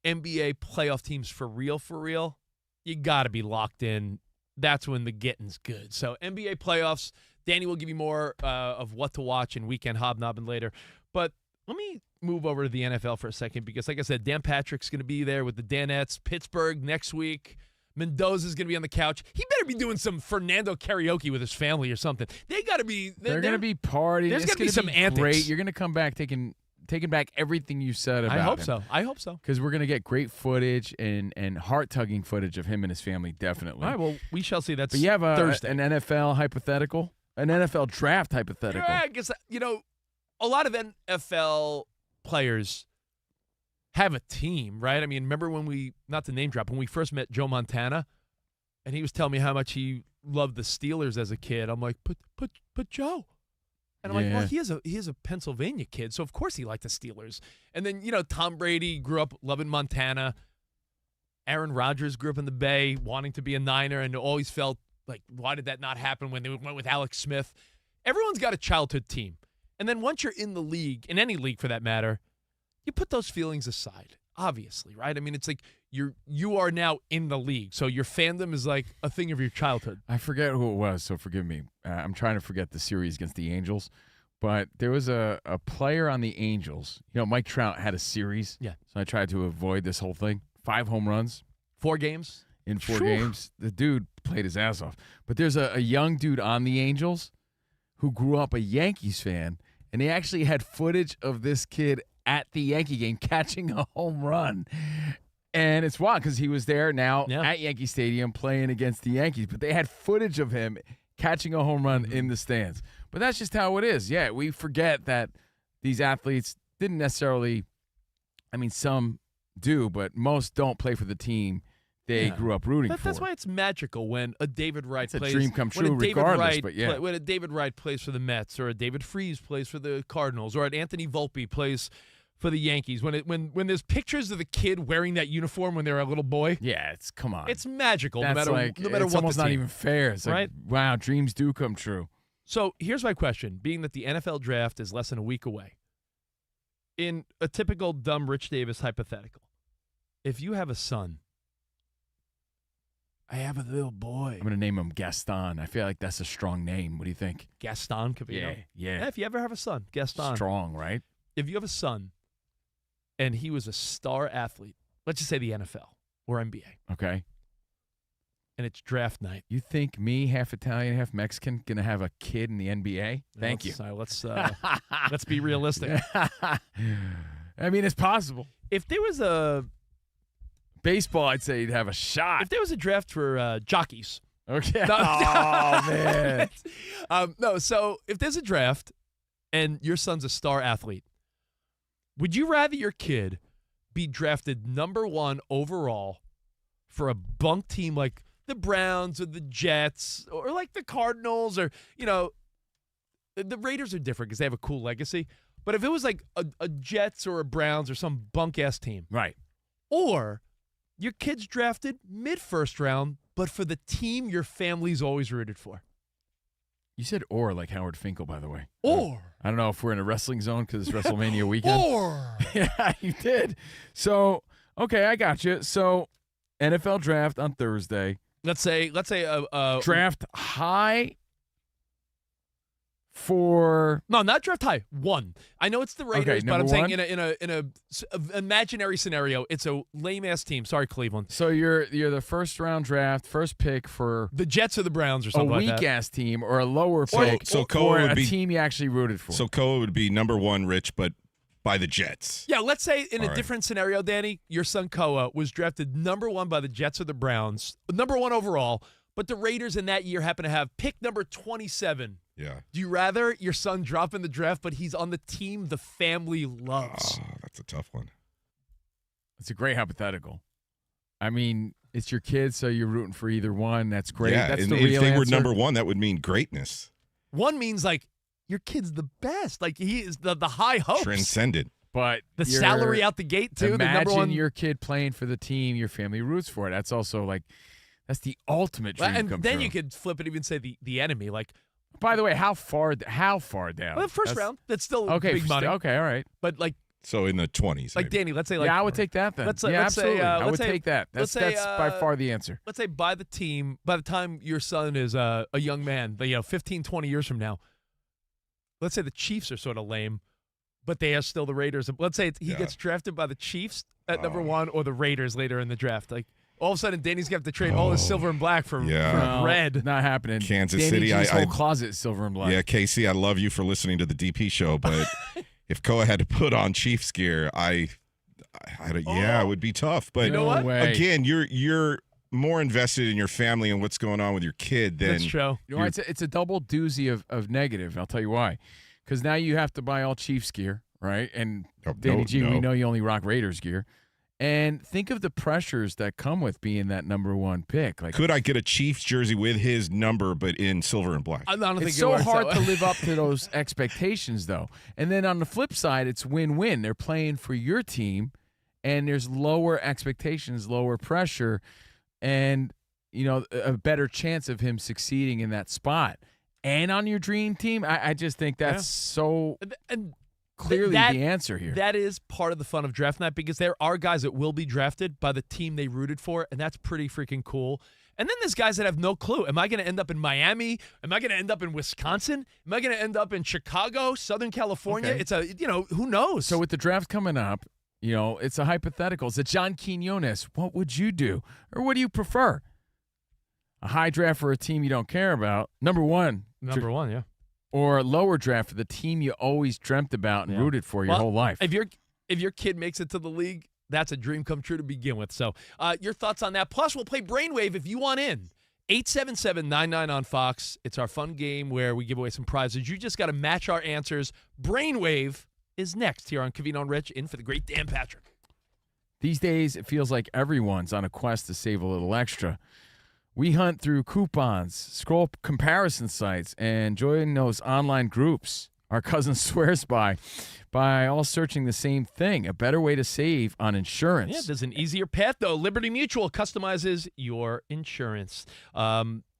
NBA playoff teams for real, you got to be locked in that's when the getting's good. So NBA playoffs, Danny will give you more of what to watch in weekend hobnobbing later. But let me move over to the NFL for a second because, like I said, Dan Patrick's going to be there with the Danettes. Pittsburgh next week. Mendoza's going to be on the couch. He better be doing some Fernando karaoke with his family or something. They got to be. They're going to be partying. There's going to be some antics. Great. You're going to come back taking back everything you said about him. I hope so. Because we're going to get great footage and heart-tugging footage of him and his family, definitely. All right, well, we shall see. That's But you have Thursday. an NFL hypothetical? An NFL draft hypothetical. Yeah, I guess, a lot of NFL players have a team, right? I mean, remember when not to name drop, when we first met Joe Montana, and he was telling me how much he loved the Steelers as a kid. I'm like, put Joe. And I'm like, well, he is a Pennsylvania kid, so of course he liked the Steelers. And then, Tom Brady grew up loving Montana. Aaron Rodgers grew up in the Bay, wanting to be a Niner, and always felt like, why did that not happen when they went with Alex Smith? Everyone's got a childhood team. And then once you're in the league, in any league for that matter, you put those feelings aside, obviously, right? I mean, it's like you are now in the league, so your fandom is like a thing of your childhood. I forget who it was, so forgive me. I'm trying to forget the series against the Angels, but there was a player on the Angels. Mike Trout had a series, yeah. So I tried to avoid this whole thing. 5 home runs. 4 games? In 4 games. The dude played his ass off. But there's a young dude on the Angels who grew up a Yankees fan, and he actually had footage of this kid at the Yankee game catching a home run. And it's wild because he was there now at Yankee Stadium playing against the Yankees. But they had footage of him catching a home run in the stands. But that's just how it is. Yeah, we forget that these athletes didn't necessarily – I mean, some do, but most don't play for the team they grew up rooting for. That's why it's magical when a David Wright plays. It's a dream come true regardless, but yeah. When a David Wright plays for the Mets or a David Freese plays for the Cardinals or an Anthony Volpe plays for the Yankees. When there's pictures of the kid wearing that uniform when they're a little boy. Yeah, come on. It's magical That's no matter what it's almost not even fair. It's right? like, wow, dreams do come true. So here's my question. Being that the NFL draft is less than a week away, in a typical dumb Rich Davis hypothetical, if you have a son, I have a little boy. I'm going to name him Gaston. I feel like that's a strong name. What do you think? Gaston Covino? Yeah. If you ever have a son, Gaston. Strong, right? If you have a son and he was a star athlete, let's just say the NFL or NBA. Okay. And it's draft night. You think me, half Italian, half Mexican, going to have a kid in the NBA? Thank you. Let's be realistic. I mean, it's possible. If there was a baseball, I'd say you'd have a shot. If there was a draft for jockeys. Okay. No, oh, man. No, so if there's a draft and your son's a star athlete, would you rather your kid be drafted number 1 overall for a bunk team like the Browns or the Jets or like the Cardinals or, the Raiders are different because they have a cool legacy. But if it was like a Jets or a Browns or some bunk-ass team. Right. Or your kid's drafted mid-first round, but for the team your family's always rooted for. You said or like Howard Finkel, by the way. Or. I don't know if we're in a wrestling zone because it's WrestleMania weekend. Or. Yeah, you did. So, okay, I got you. So, NFL draft on Thursday. Let's say draft high for no, not draft high. 1. I know it's the Raiders, but I'm saying in a imaginary scenario, it's a lame ass team. Sorry, Cleveland. So you're the first round draft, first pick for the Jets or the Browns or something like that. A weak ass team or a lower pick, so or a team you actually rooted for. So Koa would be number 1, Rich, but by the Jets. Yeah, let's say in a different scenario, Danny, your son Koa was drafted number 1 by the Jets or the Browns, number 1 overall, but the Raiders in that year happen to have pick number 27. Yeah. Do you rather your son drop in the draft, but he's on the team the family loves? Oh, that's a tough one. It's a great hypothetical. I mean, it's your kid, so you're rooting for either one. That's great. Yeah, that's and the if real they answer. were number 1, that would mean greatness. 1 means like your kid's the best. Like he is the high hopes. Transcended. But the salary out the gate too. Imagine the number 1 your kid playing for the team your family roots for. That's also like that's the ultimate dream and come then true. You could flip it, even say the enemy. Like, by the way, how far down? Well, first round. That's still big money. Okay, all right. But like So in the 20s. Like maybe. Danny, let's say I would take that then. Let's absolutely. say, I would say, take that. That's by far the answer. Let's say by the time your son is a young man, 15, 20 years from now, let's say the Chiefs are sort of lame, but they are still the Raiders. Let's say he gets drafted by the Chiefs at number 1 or the Raiders later in the draft. Like, all of a sudden, Danny's going to have to trade all his silver and black for red. Not happening. Kansas Danny City. G's whole closet is silver and black. Yeah, Casey, I love you for listening to the DP show, but if Koa had to put on Chiefs gear, it would be tough. But you know what? Again, you're more invested in your family and what's going on with your kid than That's true. You know, it's a double doozy of negative, and I'll tell you why. Because now you have to buy all Chiefs gear, right? And Danny G, we know you only rock Raiders gear. And think of the pressures that come with being that number 1 pick. Like, could I get a Chiefs jersey with his number, but in silver and black? I don't think it's so hard to live up to those expectations, though. And then on the flip side, it's win-win. They're playing for your team, and there's lower expectations, lower pressure, and a better chance of him succeeding in that spot. And on your dream team, I just think that's so. And clearly the answer here. That is part of the fun of draft night, because there are guys that will be drafted by the team they rooted for, and that's pretty freaking cool. And then there's guys that have no clue. Am I going to end up in Miami? Am I going to end up in Wisconsin? Am I going to end up in Chicago, Southern California? Okay. It's who knows? So with the draft coming up, it's a hypothetical. It's a John Quinones. What would you do? Or what do you prefer? A high draft for a team you don't care about. Number one, yeah. Or a lower draft for the team you always dreamt about and rooted for your whole life. If your kid makes it to the league, that's a dream come true to begin with. So your thoughts on that. Plus, we'll play Brainwave if you want in. 877-99 on Fox. It's our fun game where we give away some prizes. You just got to match our answers. Brainwave is next here on Covino and Rich, in for the great Dan Patrick. These days, it feels like everyone's on a quest to save a little extra. We hunt through coupons, scroll comparison sites, and join those online groups our cousin swears by all searching the same thing, a better way to save on insurance. Yeah, there's an easier path, though. Liberty Mutual customizes your insurance.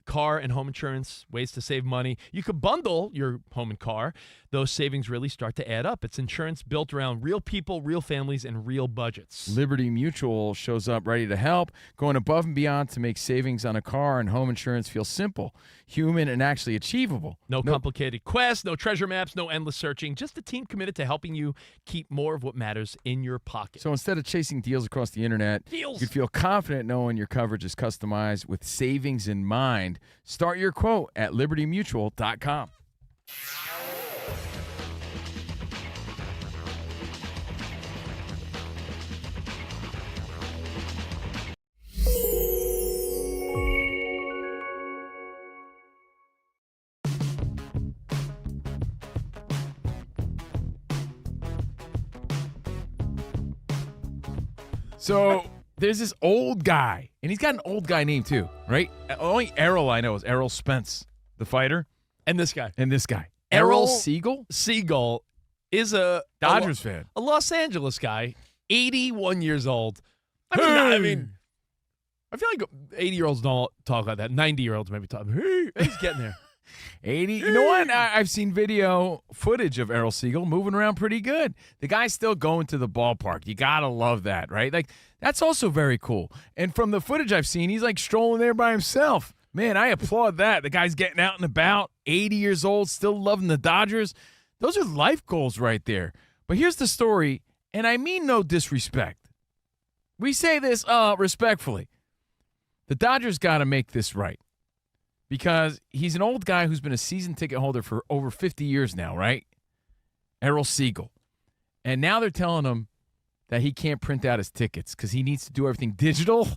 Car and home insurance, ways to save money. You could bundle your home and car. Those savings really start to add up. It's insurance built around real people, real families, and real budgets. Liberty Mutual shows up ready to help, going above and beyond to make savings on a car and home insurance feel simple, human, and actually achievable. No complicated quests, no treasure maps, no endless searching. Just a team committed to helping you keep more of what matters in your pocket. So instead of chasing deals across the internet, you feel confident knowing your coverage is customized with savings in mind. Start your quote at libertymutual.com. So there's this old guy, and he's got an old guy name too, right? Only Errol I know is Errol Spence, the fighter. And this guy. Errol Seagull? Seagull is a Dodgers fan. A Los Angeles guy, 81 years old. I mean, I feel like 80-year-olds don't talk like that. 90-year-olds maybe talk. Hey, he's getting there. 80. You know what? I've seen video footage of Errol Seagull moving around pretty good. The guy's still going to the ballpark. You got to love that, right? Like, that's also very cool. And from the footage I've seen, he's like strolling there by himself. Man, I applaud that. The guy's getting out and about, 80 years old, still loving the Dodgers. Those are life goals right there. But here's the story, and I mean no disrespect. We say this respectfully. The Dodgers got to make this right. Because he's an old guy who's been a season ticket holder for over 50 years now, right? Errol Seagull. And now they're telling him that he can't print out his tickets because he needs to do everything digital,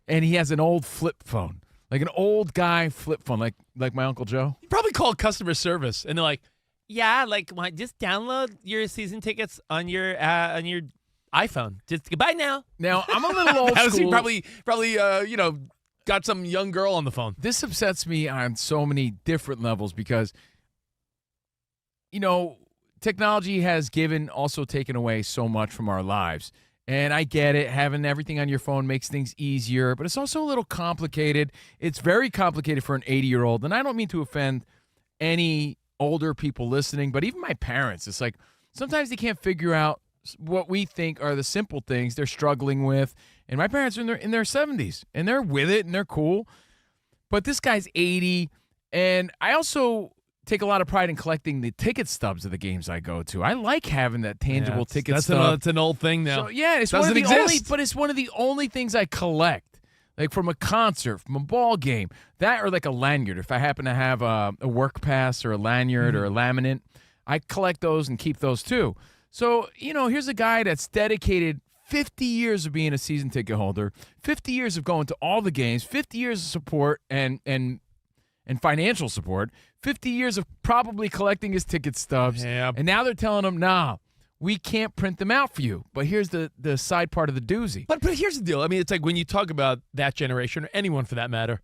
and he has an old flip phone. Like an old guy flip phone, like my Uncle Joe. You probably called customer service, and they're like, yeah, just download your season tickets on your iPhone. Just goodbye now. Now, I'm a little old school. Probably got some young girl on the phone. This upsets me on so many different levels because, technology has also taken away so much from our lives. And I get it. Having everything on your phone makes things easier, but it's also a little complicated. It's very complicated for an 80-year-old. And I don't mean to offend any older people listening, but even my parents, it's like sometimes they can't figure out what we think are the simple things they're struggling with. And my parents are in their 70s, and they're with it, and they're cool. But this guy's 80, and I also take a lot of pride in collecting the ticket stubs of the games I go to. I like having that tangible ticket stub. That's an old thing now. So, yeah, it's Doesn't one of the exist. but it's one of the only things I collect. Like from a concert, from a ball game, that or like a lanyard. If I happen to have a work pass or a lanyard or a laminate, I collect those and keep those too. So, here's a guy that's dedicated 50 years of being a season ticket holder, 50 years of going to all the games, 50 years of support and financial support, 50 years of probably collecting his ticket stubs. Yep. And now they're telling him, nah, we can't print them out for you. But here's the side part of the doozy. But here's the deal. I mean, it's like when you talk about that generation or anyone for that matter,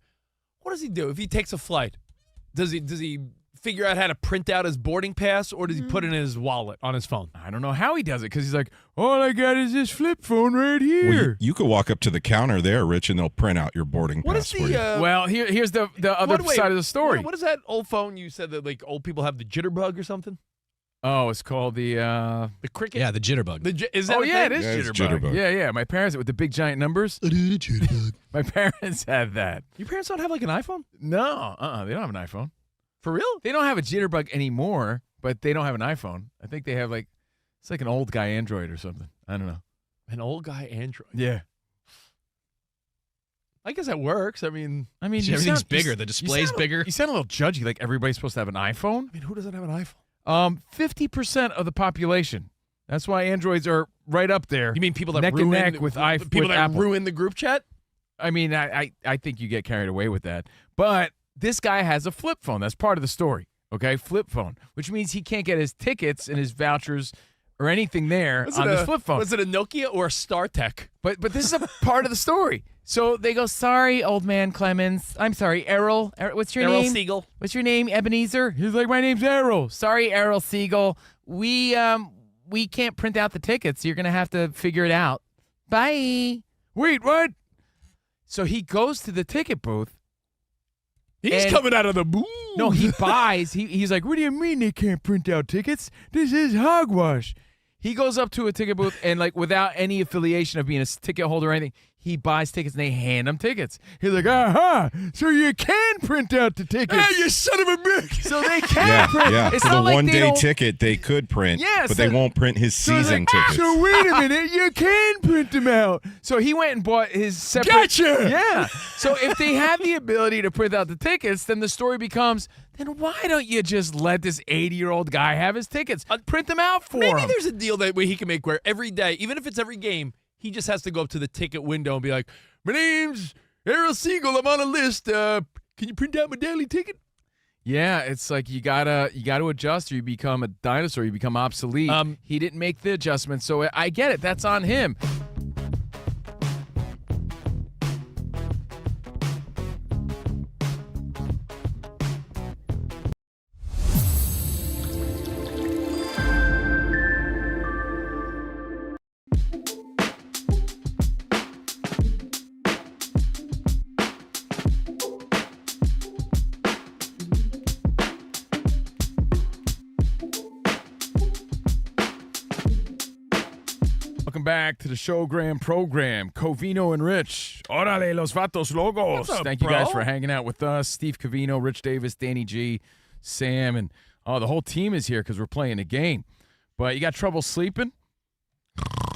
what does he do if he takes a flight? Does he figure out how to print out his boarding pass, or does he put it in his wallet on his phone? I don't know how he does it because he's like, all I got is this flip phone right here. Well, you could walk up to the counter there, Rich, and they'll print out your boarding What pass is for you. Well, here's the other side of the story. What is that old phone you said that like old people have the jitterbug or something? Oh, it's called the cricket. Yeah, the jitterbug. Is that? Oh yeah, thing? it is it's jitterbug. jitterbug. Yeah. My parents with the big giant numbers. My parents had that. Your parents don't have like an iPhone? No, they don't have an iPhone. For real? They don't have a jitterbug anymore, but they don't have an iPhone. I think they have it's like an old guy Android or something. I don't know. An old guy Android. Yeah. I guess that works. I mean, everything's bigger. The display's bigger. You sound a little judgy, like everybody's supposed to have an iPhone. I mean, who doesn't have an iPhone? 50% of the population. That's why Androids are right up there. You mean people that neck ruin and neck with people that Apple. ruin the group chat? I mean, I think you get carried away with that. But this guy has a flip phone. That's part of the story. Okay, flip phone, which means he can't get his tickets and his vouchers or anything there on his flip phone. Was it a Nokia or a StarTech? But this is a part of the story. So they go, sorry, old man Clemens. I'm sorry, Errol. What's your name? Errol Seagull. What's your name, Ebenezer? He's like, my name's Errol. Sorry, Errol Seagull. We can't print out the tickets. You're going to have to figure it out. Bye. Wait, what? So he goes to the ticket booth. He's coming out of the booth. No, he buys. He's like, what do you mean they can't print out tickets? This is hogwash. He goes up to a ticket booth and, like, without any affiliation of being a ticket holder or anything, he buys tickets and they hand him tickets. He's like, aha, so you can print out the tickets. Hey, you son of a bitch. So they can print. Yeah, It's for not the like one-day ticket, they could print, Yeah, but so- they won't print his season tickets. So wait a minute, you can print them out. So he went and bought his separate. Gotcha! Yeah. So if they have the ability to print out the tickets, then the story becomes, then why don't you just let this 80-year-old guy have his tickets? Print them out for him. Maybe there's a deal that way he can make where every day, even if it's every game, he just has to go up to the ticket window and be like, my name's Errol Seagull. I'm on a list. Can you print out my daily ticket? Yeah, it's like you gotta adjust, or you become a dinosaur. You become obsolete. He didn't make the adjustment, so I get it. That's on him. Welcome back to the Showgram program. Covino and Rich. Órale, los vatos logos. What's up, Thank you guys bro? for hanging out with us. Steve Covino, Rich Davis, Danny G, Sam, and the whole team is here because we're playing a game. But you got trouble sleeping?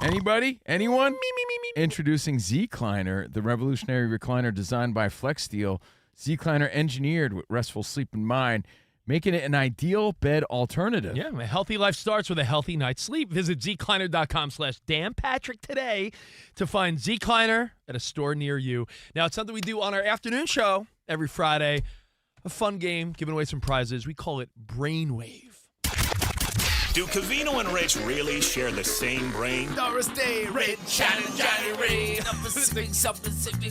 Anybody? Anyone? Me. Introducing Zcliner, the revolutionary recliner designed by Flex Steel. Zcliner engineered with restful sleep in mind, making it an ideal bed alternative. Yeah, a healthy life starts with a healthy night's sleep. Visit Zcliner.com/DanPatrick today to find Zcliner at a store near you. Now, it's something we do on our afternoon show every Friday. A fun game, giving away some prizes. We call it Brainwave. Do Covino and Rich really share the same brain? Doris Day, Red, Johnny Ray, Pacific,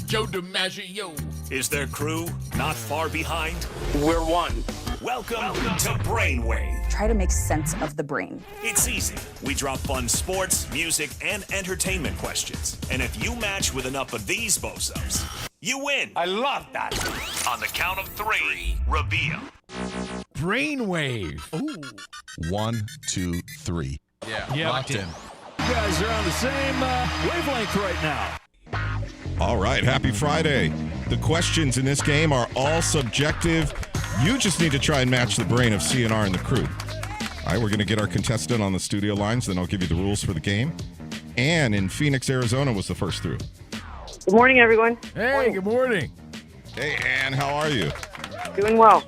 Joe DiMaggio. Is their crew not far behind? We're one. Welcome to Brainwave. Try to make sense of the brain. It's easy. We drop fun sports, music, and entertainment questions. And if you match with enough of these bozos, you win. I love that. On the count of three, reveal. Brainwave. Ooh. 1, 2, 3. Yeah. Yeah. Locked in. guys are on the same wavelength right now. All right, happy Friday. The questions in this game are all subjective. You just need to try and match the brain of CNR and the crew. All right, we're going to get our contestant on the studio lines, then I'll give you the rules for the game. Ann in Phoenix, Arizona was the first through. Good morning, everyone. Hey, good morning. Hey, Ann, how are you? Doing well.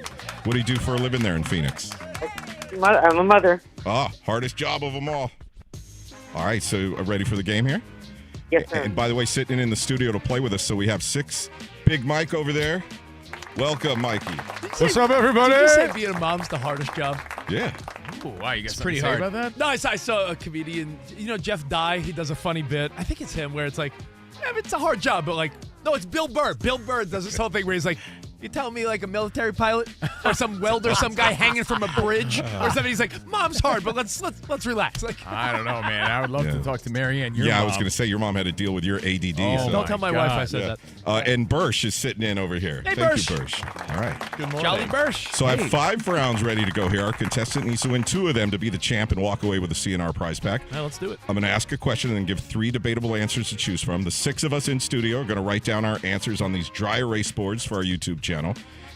What do you do for a living there in Phoenix? I'm a mother. Hardest job of them all. All right, so ready for the game here? Yes, sir. And by the way, sitting in the studio to play with us, so we have 6. Big Mike over there. Welcome, Mikey. What's up, everybody? Did you say being a mom's the hardest job? Yeah. Ooh, wow, you got It's something pretty to say hard. about that? No, I saw a comedian, Jeff Dye, he does a funny bit. I think it's him where it's like, it's a hard job, but like, no, it's Bill Burr. Bill Burr does this whole thing where he's like, you telling me like a military pilot or some welder, some guy hanging from a bridge or something? He's like, mom's hard, but let's relax. Like, I don't know, man. I would love to talk to Marianne. Your I mom. was going to say your mom had to deal with your ADD. Oh, don't tell my wife I said that. And Bursch is sitting in over here. Hey, Thank Bursch. you, Bursch. All right. Good morning. Jolly Bursch. So I Hey. have 5 rounds ready to go here. Our contestant needs to win 2 of them to be the champ and walk away with a CNR prize pack. All right, let's do it. I'm going to ask a question and then give 3 debatable answers to choose from. The 6 of us in studio are going to write down our answers on these dry erase boards for our YouTube channel.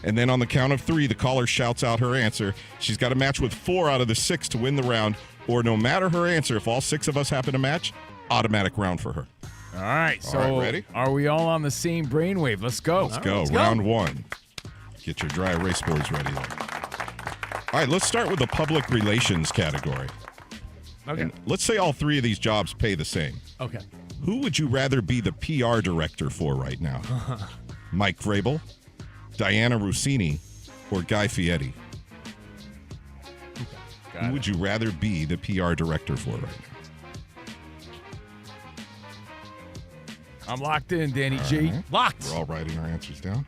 And then on the count of 3, the caller shouts out her answer. She's got to match with 4 out of the 6 to win the round, or no matter her answer, if all 6 of us happen to match, automatic round for her. All right, so All right, ready? Are we all on the same brainwave? Let's go. Let's go. Round 1. Get your dry erase boards ready. All right, let's start with the public relations category. Okay. And let's say all 3 of these jobs pay the same. Okay. Who would you rather be the PR director for right now? Mike Vrabel, Diana Rossini, or Guy Fieri? Who would you rather be the PR director for right now? I'm locked in, Danny All G. right. Locked. We're all writing our answers down.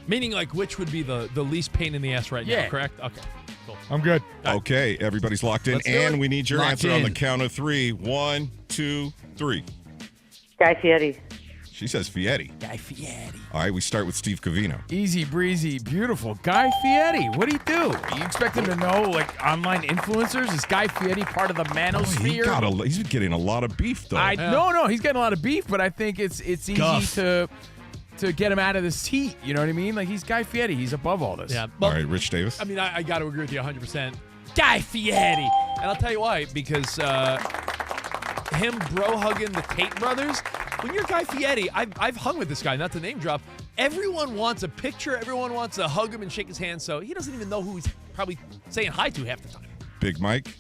Meaning, like, which would be the least pain in the ass right Yeah. now, correct? Okay, cool. I'm good. Okay, everybody's locked in. Let's do And it. we need your Locked answer on the in. count of 3. 1, 2, 3. Guy Fieri. She says Fieri. Guy Fieri. All right, we start with Steve Covino. Easy breezy, beautiful. Guy Fieri, what do you do? You expect him to know, like, online influencers? Is Guy Fieri part of the manosphere? He's been getting a lot of beef, though. No, he's getting a lot of beef, but I think it's easy Guff. to get him out of this heat. You know what I mean? Like, he's Guy Fieri. He's above all this. Yeah. All right, Rich Davis. I mean, I got to agree with you 100%. Guy Fieri. And I'll tell you why. Because him bro-hugging the Tate brothers, when you're Guy Fieri, I've hung with this guy, not to name drop. Everyone wants a picture. Everyone wants to hug him and shake his hand. So he doesn't even know who he's probably saying hi to half the time. Big Mike.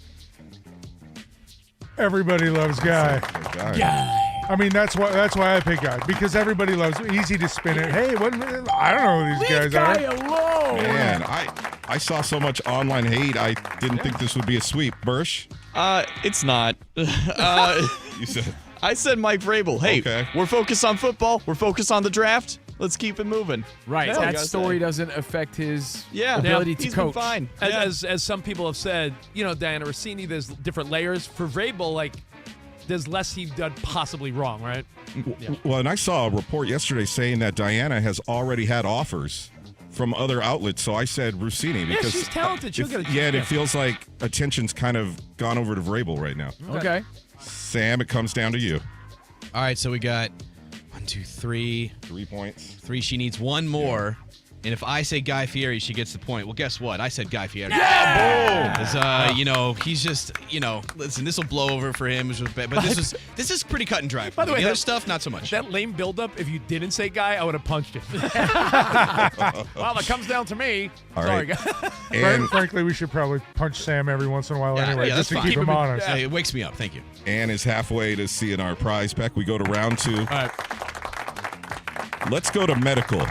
Everybody loves Guy. Guy. I mean, that's why I pick Guy, because everybody loves easy to spin it. Hey, what? I don't know who these guys Guy are. alone. Man, I saw so much online hate. I didn't think this would be a sweep. Bursch? It's not. You said. I said Mike Vrabel. Hey, Okay. we're focused on football. We're focused on the draft. Let's keep it moving. Right. That's all you That gotta story say. doesn't affect his Yeah. ability He's to been coach. fine. As some people have said, Diana Rossini, there's different layers. For Vrabel, like, there's less he's done possibly wrong, right? Yeah. Well, and I saw a report yesterday saying that Diana has already had offers from other outlets. So I said Rossini because she's talented. She'll get a and it chance. feels like attention's kind of gone over to Vrabel right now. Okay. Sam, it comes down to you. All right, so we got 1, 2, 3. 3 points. 3. She needs 1 more. And if I say Guy Fieri, she gets the point. Well, guess what? I said Guy Fieri. Yeah, boom! He's just, listen, this will blow over for him. But this is pretty cut and dry. By the way, other that stuff, not so much. That lame buildup, if you didn't say Guy, I would have punched you. Well, it comes down to me. All Sorry, right. Guy. And frankly, we should probably punch Sam every once in a while anyway, just to keep him honest. Yeah, it wakes me up. Thank you. Ann is halfway to seeing our prize pack. We go to round 2. All right. Let's go to medical.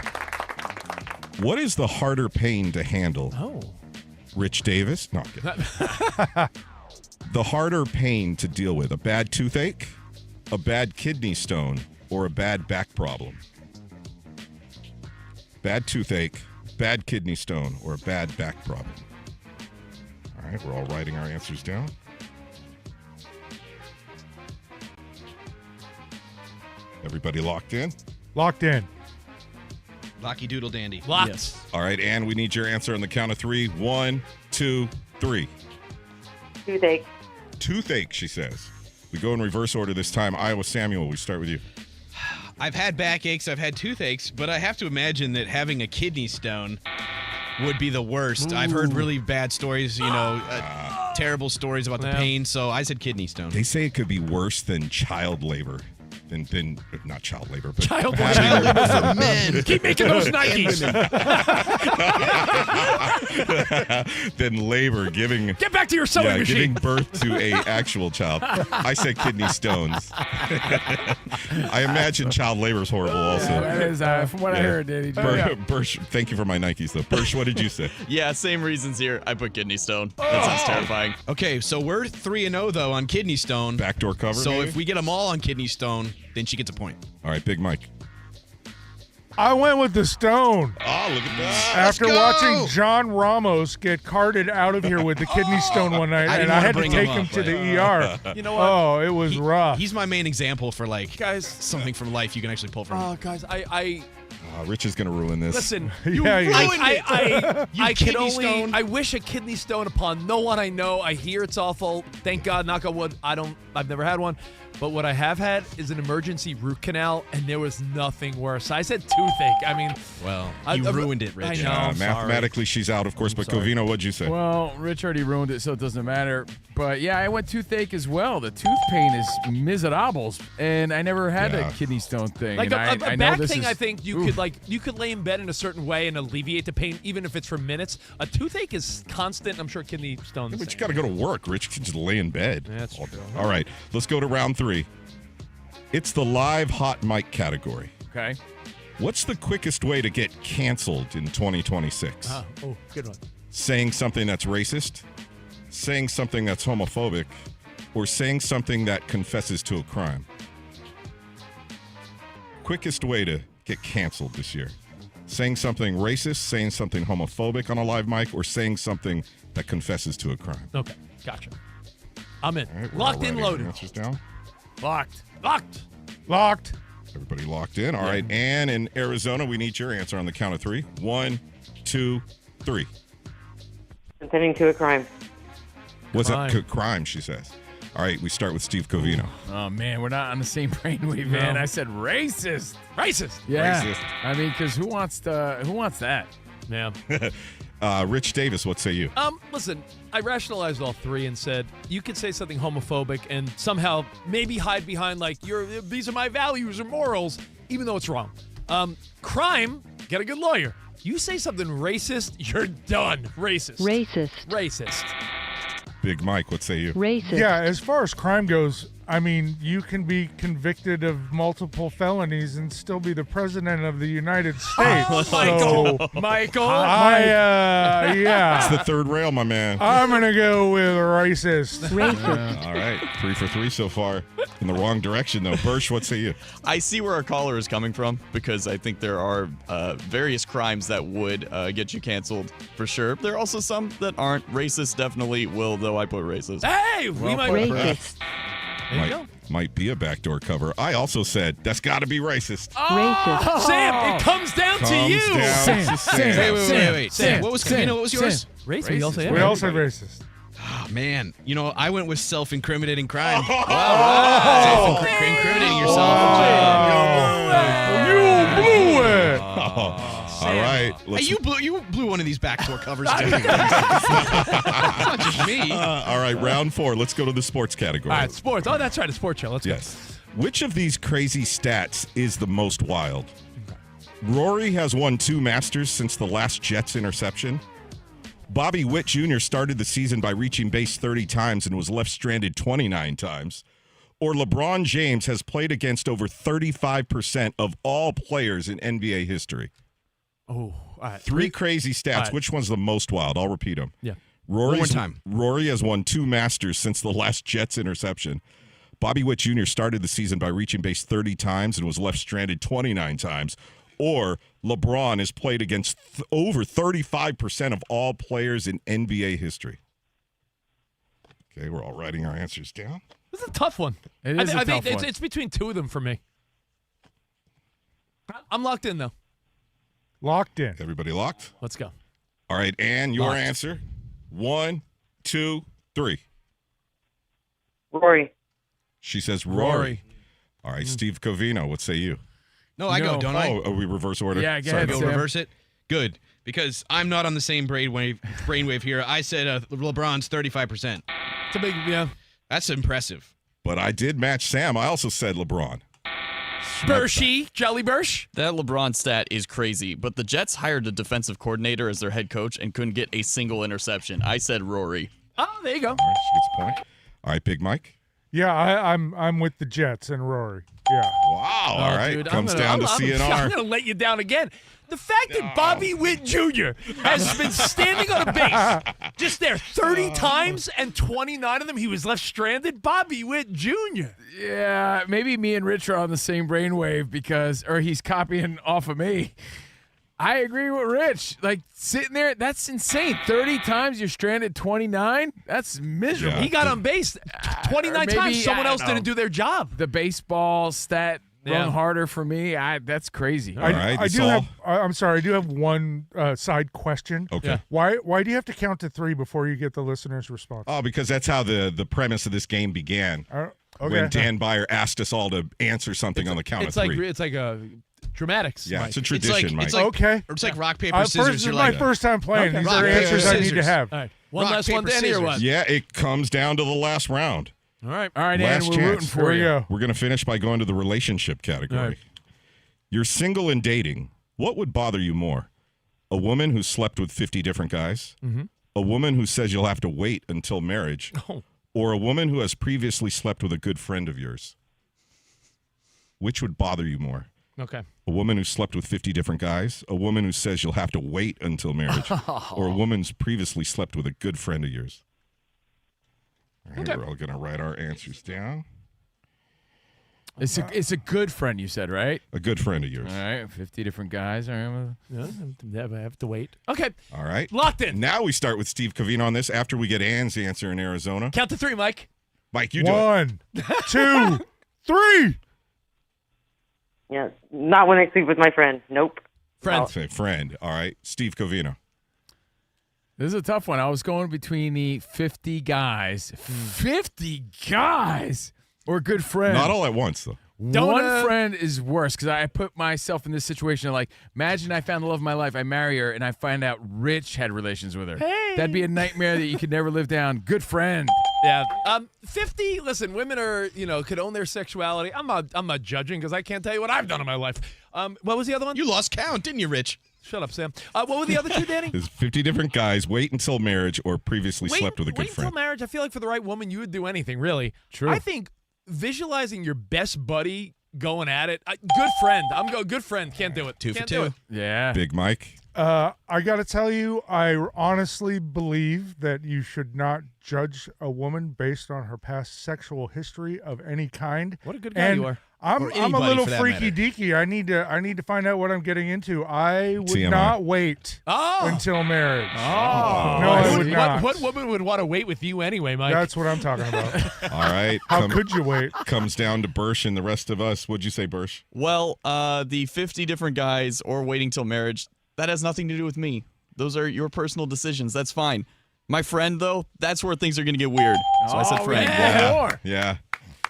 What is the harder pain to handle? Oh. Rich Davis? No, I'm kidding. The harder pain to deal with, a bad toothache, a bad kidney stone, or a bad back problem? Bad toothache, bad kidney stone, or a bad back problem? All right, we're all writing our answers down. Everybody locked in? Locked in. Locky Doodle Dandy. Locked. Yes. All right, Ann, we need your answer on the count of 3. 1, 2, 3. Toothache. Toothache, she says. We go in reverse order this time. Iowa Samuel, we start with you. I've had backaches, I've had toothaches, but I have to imagine that having a kidney stone would be the worst. I've heard really bad stories, terrible stories about the pain, so I said kidney stone. They say it could be worse than child labor. Than not child labor, but child labor for men. Keep making those Nikes. Then labor, Get back to your sewing machine. Giving birth to a actual child. I said kidney stones. I imagine child labor is horrible also. That is, from what I heard, Danny. Birch, thank you for my Nikes, though. Birch, what did you say? Yeah, same reasons here. I put kidney stone. That sounds terrifying. Okay, so we're 3-0, though, on kidney stone. Backdoor cover, So maybe? if we get them all on kidney stone, then she gets a point. All right, Big Mike. I went with the stone. Oh, look at that. After watching John Ramos get carted out of here with the kidney stone one night, and I had to take him to the ER. You know what? Oh, it was rough. He's my main example for, guys, something from life you can actually pull from. Oh, guys, Rich is going to ruin this. Listen, Yeah, I can only. I wish a kidney stone upon no one I know. I hear it's awful. Thank God, knock on wood. I've never had one. But what I have had is an emergency root canal, and there was nothing worse. I said toothache. I mean, well, you ruined it, Rich. I know. Mathematically, she's out, of course. But Covino, what'd you say? Well, Rich already ruined it, so it doesn't matter. But yeah, I went toothache as well. The tooth pain is miserables, and I never had a kidney stone thing. Like and a I know back this thing, is, I think you could lay in bed in a certain way and alleviate the pain, even if it's for minutes. A toothache is constant. I'm sure kidney stones. But you got to go to work. Rich can just lay in bed. That's true. All right, let's go to round 3. It's the live hot mic category. Okay. What's the quickest way to get canceled in 2026? Oh, good one. Saying something that's racist, saying something that's homophobic, or saying something that confesses to a crime? Quickest way to get canceled this year. Saying something racist, saying something homophobic on a live mic, or saying something that confesses to a crime. Okay, gotcha. I'm in. All right, Locked in, loaded. Answers down. Locked. Everybody locked in. All right. Ann in Arizona, we need your answer on the count of 3. 1, 2, 3. Consenting to a crime. Was it crime, she says. All right, we start with Steve Covino. Oh, man, we're not on the same brainwave, man. I said racist. Racist. Yeah. Racist. I mean, because who wants that? Yeah. Rich Davis, what say you? Listen, I rationalized all 3 and said you could say something homophobic and somehow maybe hide behind these are my values or morals, even though it's wrong. Crime, get a good lawyer. You say something racist, you're done. Racist. Big Mike, what say you? Racist. Yeah, as far as crime goes, I mean, you can be convicted of multiple felonies and still be the president of the United States. Michael. Yeah. It's the third rail, my man. I'm going to go with racist. All right. 3 for 3 so far. In the wrong direction, though. Birch, what say you? I see where our caller is coming from because I think there are various crimes that would get you canceled for sure. There are also some that aren't. Racist definitely will, though I put racist. Hey, we might be Racist. Might be a backdoor cover. I also said that's got to be racist. Racist. Sam, it comes down to you. Wait. Sam, what was Covino? What was yours? Racist. We all said racist. Oh, man. I went with self-incriminating crime. Self-incriminating yourself. You blew it. All right. Hey, you blew one of these backdoor covers, too. It's not just me. All right, round 4. Let's go to the sports category. All right, sports. Oh, that's right, a sports show. Let's go. Which of these crazy stats is the most wild? Rory has won 2 Masters since the last Jets interception. Bobby Witt Jr. started the season by reaching base 30 times and was left stranded 29 times. Or LeBron James has played against over 35% of all players in NBA history. Oh, all right. 3 crazy stats. Right. Which one's the most wild? I'll repeat them. Yeah. One more time. Rory has won 2 Masters since the last Jets interception. Bobby Witt Jr. started the season by reaching base 30 times and was left stranded 29 times. Or LeBron has played against over 35% of all players in NBA history. Okay, we're all writing our answers down. This is a tough one. It is I a tough think one. it's between 2 of them for me. I'm locked in, though. Locked in. Everybody locked? Let's go. All right, Ann, your Locked. answer. 1, 2, 3. Rory. She says Rory. All right, Steve Covino, what say you? No, I go, don't I? Oh, we reverse order? Yeah, go Sorry, ahead, Go Sam. reverse it. Good, because I'm not on the same brainwave here. I said LeBron's 35%. It's a big, yeah. That's impressive. But I did match Sam. I also said LeBron. Bershey, Jelly Bursch. That LeBron stat is crazy, but the Jets hired a defensive coordinator as their head coach and couldn't get a single interception. I said Rory. Oh, there you go. All right, she gets a point. All right, Big Mike. Yeah, I'm with the Jets and Rory. Yeah. Wow. All right. Dude, Comes down to CNR. I'm going to let you down again. The fact that Bobby Witt Jr. has been standing on a base just there 30 times and 29 of them he was left stranded. Bobby Witt Jr. Yeah, maybe me and Rich are on the same brainwave or he's copying off of me. I agree with Rich. Like, sitting there, that's insane. 30 times you're stranded 29? That's miserable. Yeah. He got on base 29 times. Someone else didn't do their job. The baseball stat rung harder for me. That's crazy. All right, I do have. I'm sorry. I do have one side question. Okay. Yeah. Why do you have to count to 3 before you get the listener's response? Oh, because that's how the premise of this game began. Okay. When Dan Byer asked us all to answer something on the count of 3. It's like a dramatics. Yeah, Mike. it's a tradition, Mike. It's okay. It's like rock, paper, scissors. This is my first time playing. Okay. These Rock, are paper, answers I need to scissors. have. All right. One Rock, last one, paper, Danny, or what? Yeah, it comes down to the last round. All right. All right, Last Ann, we're chance. rooting for Here we you. go. We're going to finish by going to the relationship category. All right. You're single and dating. What would bother you more? A woman who slept with 50 different guys? Mm-hmm. A woman who says you'll have to wait until marriage? Oh. Or a woman who has previously slept with a good friend of yours? Which would bother you more? Okay. A woman who slept with 50 different guys? A woman who says you'll have to wait until marriage? Or a woman who's previously slept with a good friend of yours? All right, we're all going to write our answers down. It's a good friend, you said, right? A good friend of yours. All right, 50 different guys. All right. Yeah, I have to wait. Okay. All right. Locked in. Now we start with Steve Covino on this after we get Ann's answer in Arizona. Count to 3, Mike. Mike, you do it. 1, 2, 3. Yeah, not when I sleep with my friend. Nope. Friend. Say friend. All right. Steve Covino. This is a tough one. I was going between the 50 guys. 50 guys? Or a good friend. Not all at once, though. One friend is worse because I put myself in this situation. Like, imagine I found the love of my life. I marry her, and I find out Rich had relations with her. Hey. That'd be a nightmare that you could never live down. Good friend. Yeah. 50. Listen, women are, could own their sexuality. I'm not judging because I can't tell you what I've done in my life. What was the other one? You lost count, didn't you, Rich? Shut up, Sam. What were the other two, Danny? There's 50 different guys. Wait until marriage or previously slept with a good wait friend. until marriage. I feel like for the right woman, you would do anything, really. True. I think visualizing your best buddy going at it. Good friend. Good friend. Can't do it. 2 for Can't 2. do it. Yeah. Big Mike. I got to tell you, I honestly believe that you should not judge a woman based on her past sexual history of any kind. What a good guy you are. I'm Or a anybody little for that freaky matter. deaky. I need to find out what I'm getting into. I would TMI. not wait until marriage. No, I would not. What woman would want to wait with you anyway, Mike? That's what I'm talking about. All right. How could you wait? Comes down to Bursch and the rest of us. What'd you say, Bursch? Well, the 50 different guys or waiting till marriage, that has nothing to do with me. Those are your personal decisions. That's fine. My friend, though, that's where things are going to get weird. So I said friend. Yeah.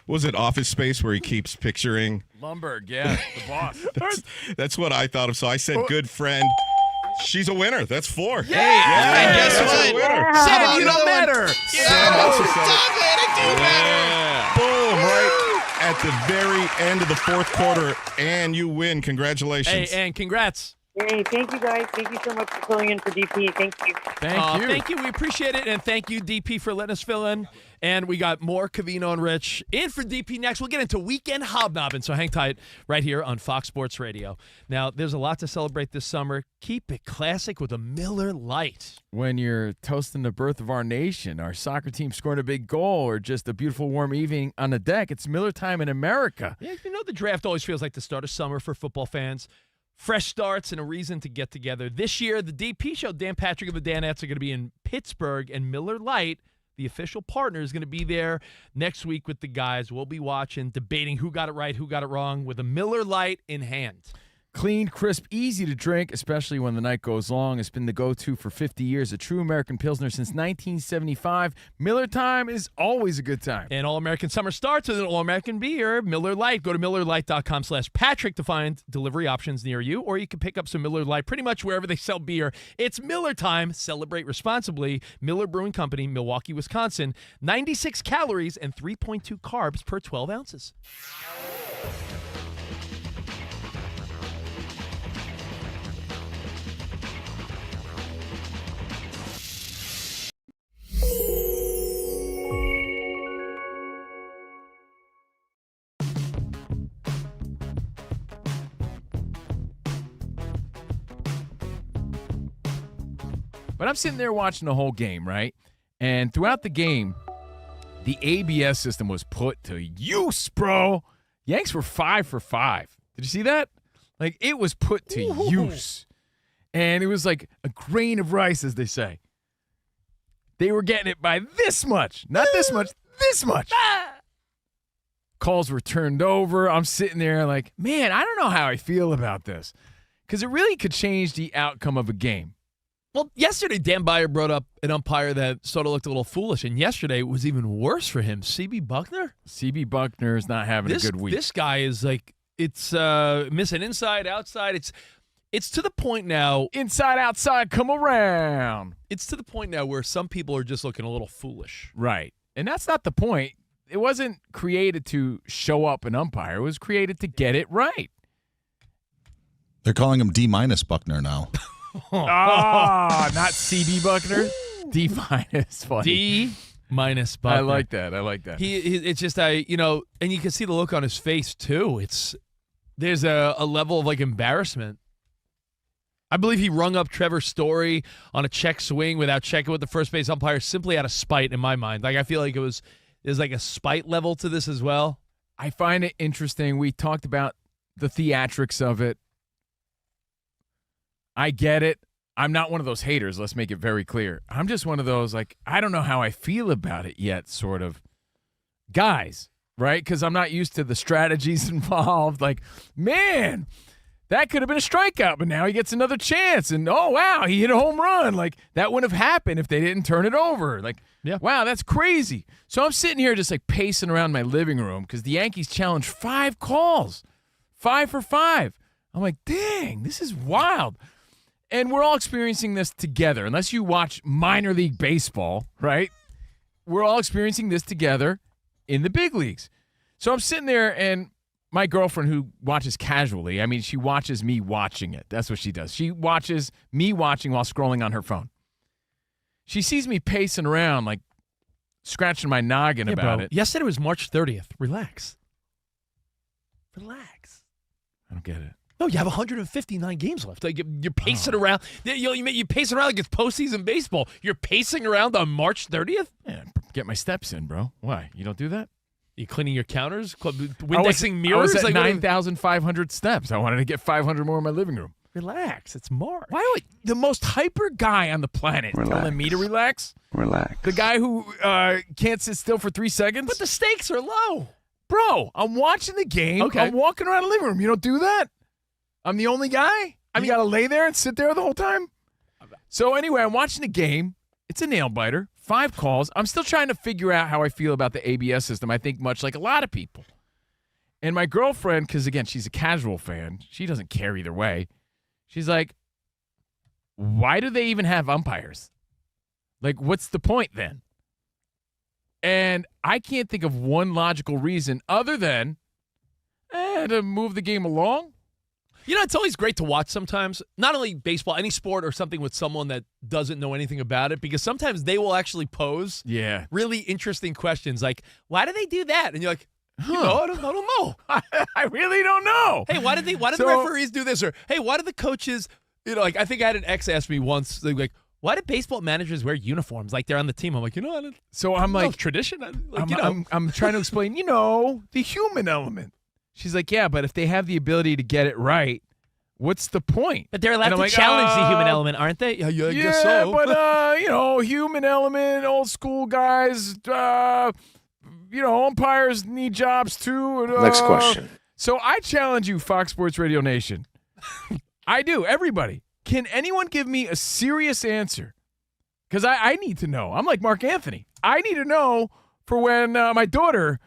Was it Office Space where he keeps picturing? Lumberg, yeah, the boss. That's what I thought of. So I said good friend. She's a winner. That's 4. Hey, and guess what? Winner. Sam, you don't matter. Sam also said it. Stop it! I do matter. Boom, right at the very end of the fourth quarter. And you win. Congratulations. Hey, and congrats. Hey, thank you guys. Thank you so much for filling in for DP. Thank you. Thank you. Thank you. We appreciate it. And thank you, DP, for letting us fill in. And we got more Covino and Rich in for DP next. We'll get into weekend hobnobbing, so hang tight right here on Fox Sports Radio. Now, there's a lot to celebrate this summer. Keep it classic with a Miller Lite. When you're toasting the birth of our nation, our soccer team scoring a big goal, or just a beautiful warm evening on the deck, it's Miller time in America. Yeah, the draft always feels like the start of summer for football fans. Fresh starts and a reason to get together. This year, the DP show, Dan Patrick and the Danettes, are going to be in Pittsburgh, and Miller Lite, the official partner, is going to be there next week with the guys. We'll be watching, debating who got it right, who got it wrong, with a Miller Lite in hand. Clean, crisp, easy to drink, especially when the night goes long. It's been the go-to for 50 years. A true American Pilsner since 1975. Miller time is always a good time. And All-American Summer starts with an All-American beer, Miller Lite. Go to MillerLite.com/Patrick to find delivery options near you, or you can pick up some Miller Lite pretty much wherever they sell beer. It's Miller time. Celebrate responsibly. Miller Brewing Company, Milwaukee, Wisconsin. 96 calories and 3.2 carbs per 12 ounces. But I'm sitting there watching the whole game, right? And throughout the game, the ABS system was put to use, bro. Yanks were 5 for 5. Did you see that? Like, it was put to use. And it was like a grain of rice, as they say. They were getting it by this much. Not this much, this much. Calls were turned over. I'm sitting there like, man, I don't know how I feel about this. Because it really could change the outcome of a game. Well, yesterday, Dan Beyer brought up an umpire that sort of looked a little foolish, and yesterday it was even worse for him. CB Buckner? CB Buckner is not having a good week. This guy is like, it's missing inside, outside. It's to the point now. Inside, outside, come around. It's to the point now where some people are just looking a little foolish. Right. And that's not the point. It wasn't created to show up an umpire. It was created to get it right. They're calling him D- Buckner now. Not CB Buckner. D-. Funny. D- Buckner. I like that. It's just, and you can see the look on his face, too. There's a level of, like, embarrassment. I believe he rung up Trevor Story on a check swing without checking with the first base umpire simply out of spite in my mind. Like, I feel like there's like a spite level to this as well. I find it interesting. We talked about the theatrics of it. I get it. I'm not one of those haters. Let's make it very clear. I'm just one of those, like, I don't know how I feel about it yet sort of guys, right? Because I'm not used to the strategies involved. Like, man, that could have been a strikeout, but now he gets another chance. And, oh, wow, he hit a home run. Like, that wouldn't have happened if they didn't turn it over. Like, yeah. Wow, that's crazy. So I'm sitting here just, like, pacing around my living room because the Yankees challenged 5 calls, 5 for 5. I'm like, dang, this is wild. And we're all experiencing this together. Unless you watch minor league baseball, right? We're all experiencing this together in the big leagues. So I'm sitting there, and my girlfriend, who watches casually, I mean, she watches me watching it. That's what she does. She watches me watching while scrolling on her phone. She sees me pacing around, like scratching my noggin about it. Yesterday was March 30th. Relax. I don't get it. No, you have 159 games left. Like, you're pacing around. You're pacing around like it's postseason baseball. You're pacing around on March 30th? Yeah, get my steps in, bro. Why? You don't do that? You cleaning your counters? Windexing mirrors? I was at 9,500 steps. I wanted to get 500 more in my living room. Relax. It's March. Why would the most hyper guy on the planet telling me to relax? Relax. The guy who can't sit still for 3 seconds? But the stakes are low. Bro, I'm watching the game. Okay. I'm walking around the living room. You don't do that? I'm the only guy? You got to lay there and sit there the whole time? So anyway, I'm watching the game. It's a nail biter. 5 calls. I'm still trying to figure out how I feel about the ABS system. I think much like a lot of people. And my girlfriend, because, again, she's a casual fan. She doesn't care either way. She's like, why do they even have umpires? Like, what's the point then? And I can't think of one logical reason other than to move the game along. You know, it's always great to watch sometimes, not only baseball, any sport or something with someone that doesn't know anything about it, because sometimes they will actually pose really interesting questions like, why do they do that? And you're like, I don't know. I really don't know. Hey, why did the referees do this? Or, hey, why do the coaches, like, I think I had an ex ask me once, like, why do baseball managers wear uniforms like they're on the team? I'm like, I don't. So I'm like, tradition. I'm trying to explain, the human element. She's like, yeah, but if they have the ability to get it right, what's the point? But they're allowed to challenge the human element, aren't they? Yeah, I guess so. But, human element, old school guys, umpires need jobs too. Next question. So I challenge you, Fox Sports Radio Nation. I do. Everybody. Can anyone give me a serious answer? Because I need to know. I'm like Mark Anthony. I need to know for when my daughter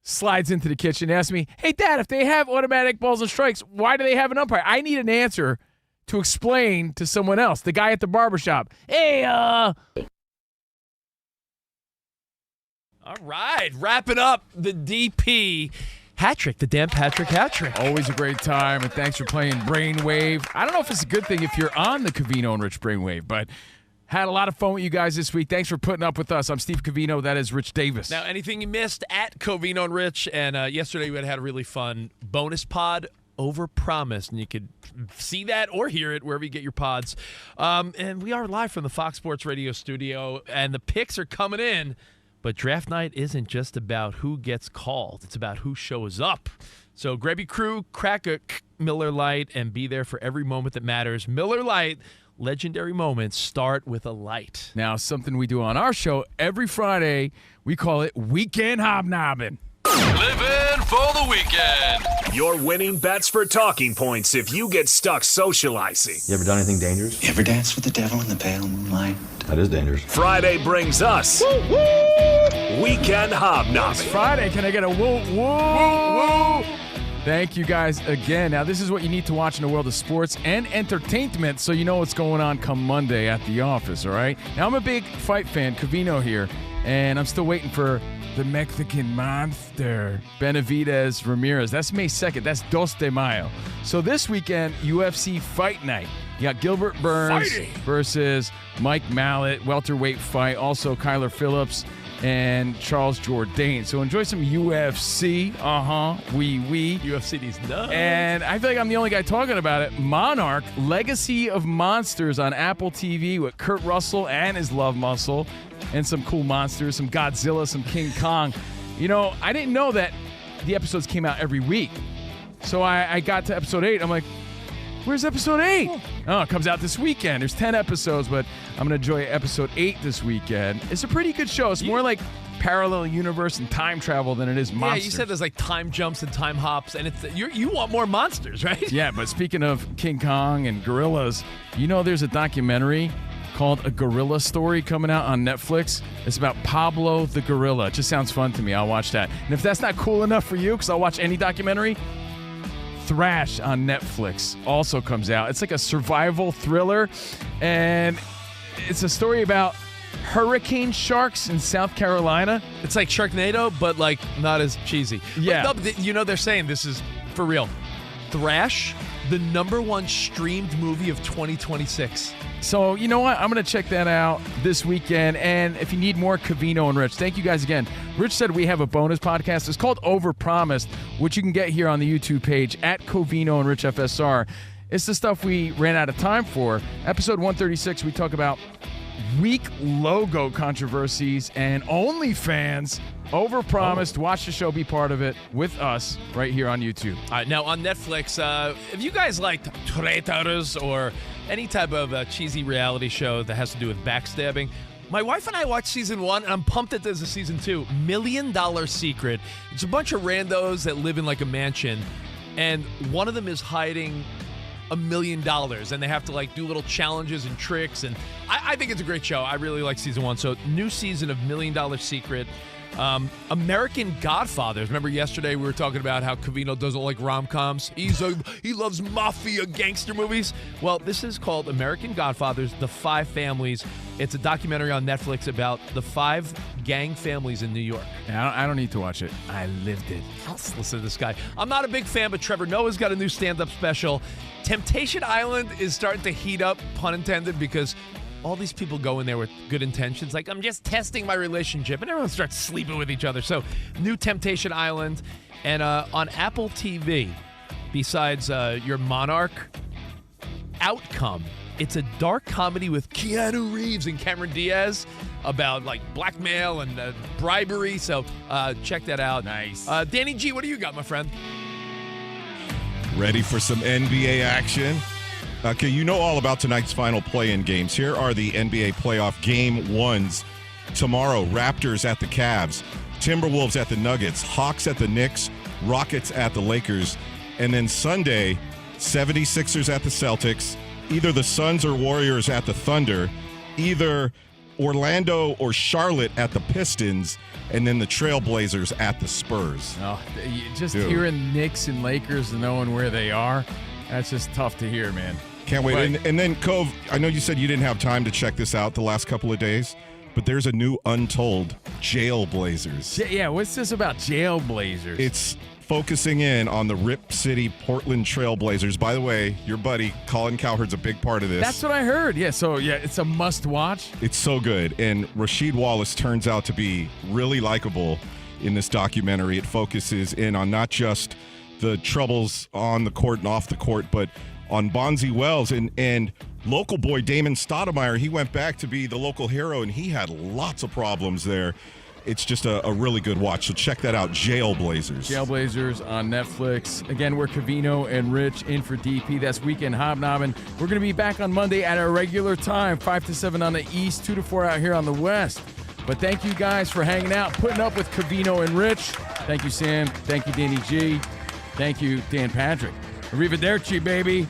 slides into the kitchen and asks me, hey, Dad, if they have automatic balls and strikes, why do they have an umpire? I need an answer to explain to someone else. The guy at the barbershop. Hey, All right, wrapping up the DP hat trick, the Dan Patrick hat trick. Always a great time, and thanks for playing Brainwave. I don't know if it's a good thing if you're on the Covino and Rich Brainwave, but had a lot of fun with you guys this week. Thanks for putting up with us. I'm Steve Covino. That is Rich Davis. Now, anything you missed at Covino and Rich, and yesterday we had a really fun bonus pod, Overpromised, and you could see that or hear it wherever you get your pods. And we are live from the Fox Sports Radio studio, and the picks are coming in. But draft night isn't just about who gets called. It's about who shows up. So grab your crew, crack a Miller Lite, and be there for every moment that matters. Miller Lite, legendary moments start with a light. Now, something we do on our show every Friday, we call it Weekend Hobnobbing. Living for the weekend. Your winning bets for talking points if you get stuck socializing. You ever done anything dangerous? You ever danced with the devil in the pale moonlight? That is dangerous. Friday brings us Weekend Hobnobbing. It's Friday. Can I get a woo, woo, woo? Thank you guys again. Now, this is what you need to watch in the world of sports and entertainment so you know what's going on come Monday at the office, all right? Now, I'm a big fight fan, Covino here, and I'm still waiting for the Mexican monster, Benavidez Ramirez. That's May 2nd. That's 2 de Mayo. So this weekend, UFC Fight Night. You got Gilbert Burns versus Mike Mallet, welterweight fight. Also, Kyler Phillips and Charles Jourdain. So enjoy some UFC. UFC these nuts. And I feel like I'm the only guy talking about it. Monarch, Legacy of Monsters on Apple TV with Kurt Russell and his love muscle. And some cool monsters, some Godzilla, some King Kong. You know, I didn't know that the episodes came out every week. So I got to episode 8. I'm like, where's episode 8? Oh, it comes out this weekend. There's 10 episodes, but I'm going to enjoy episode 8 this weekend. It's a pretty good show. It's more like parallel universe and time travel than it is monsters. Yeah, you said there's like time jumps and time hops, and you want more monsters, right? Yeah, but speaking of King Kong and gorillas, you know there's a documentary called A Gorilla Story coming out on Netflix. It's about Pablo the gorilla. It just sounds fun to me. I'll watch that. And if that's not cool enough for you, because I'll watch any documentary, Thrash on Netflix also comes out. It's like a survival thriller, and it's a story about hurricane sharks in South Carolina. It's like Sharknado, but like not as cheesy. Yeah. But no, they're saying this is for real. Thrash, the #1 streamed movie of 2026. So, you know what? I'm going to check that out this weekend. And if you need more Covino and Rich, thank you guys again. Rich said we have a bonus podcast. It's called Overpromised, which you can get here on the YouTube page at Covino and Rich FSR. It's the stuff we ran out of time for. Episode 136, we talk about weak logo controversies and OnlyFans. Overpromised. Watch the show, be part of it with us right here on YouTube. All right, now on Netflix, if you guys liked Traitors or any type of cheesy reality show that has to do with backstabbing, my wife and I watched season 1, and I'm pumped that there's a season 2. $1 Million Secret. It's a bunch of randos that live in like a mansion, and one of them is hiding $1 million, and they have to like do little challenges and tricks, and I think it's a great show. I really like season 1. So new season of $1 Million Secret. American Godfathers. Remember yesterday we were talking about how Covino doesn't like rom-coms. He loves mafia gangster movies. Well, this is called American Godfathers, The 5 Families. It's a documentary on Netflix about the 5 gang families in New York. I don't need to watch it. I lived it. Let's listen to this guy. I'm not a big fan, but Trevor Noah's got a new stand-up special. Temptation Island is starting to heat up, pun intended, because all these people go in there with good intentions, like, I'm just testing my relationship, and everyone starts sleeping with each other. So, new Temptation Island. And on Apple TV, besides your Monarch, Outcome. It's a dark comedy with Keanu Reeves and Cameron Diaz about, like, blackmail and bribery. So, check that out. Nice. Danny G, what do you got, my friend? Ready for some NBA action? Okay, you know all about tonight's final play-in games. Here are the NBA playoff game 1s. Tomorrow, Raptors at the Cavs, Timberwolves at the Nuggets, Hawks at the Knicks, Rockets at the Lakers. And then Sunday, 76ers at the Celtics, either the Suns or Warriors at the Thunder, either Orlando or Charlotte at the Pistons, and then the Trailblazers at the Spurs. Oh, just hearing Knicks and Lakers and knowing where they are, that's just tough to hear, man. Can't wait. And then, Cove, I know you said you didn't have time to check this out the last couple of days, but there's a new untold Jailblazers. Yeah, what's this about Jailblazers? It's focusing in on the Rip City Portland Trailblazers. By the way, your buddy Colin Cowherd's a big part of this. That's what I heard. Yeah, so it's a must-watch. It's so good. And Rasheed Wallace turns out to be really likable in this documentary. It focuses in on not just the troubles on the court and off the court, but on Bonzi Wells and local boy Damon Stoudemire. He went back to be the local hero, and he had lots of problems there. It's just a really good watch. So check that out, Jailblazers. Jailblazers on Netflix. Again, we're Covino and Rich in for DP. That's Weekend Hobnobbing. We're going to be back on Monday at our regular time, 5 to 7 on the East, 2 to 4 out here on the West. But thank you guys for hanging out, putting up with Covino and Rich. Thank you, Sam. Thank you, Danny G. Thank you, Dan Patrick. Arrivederci, baby.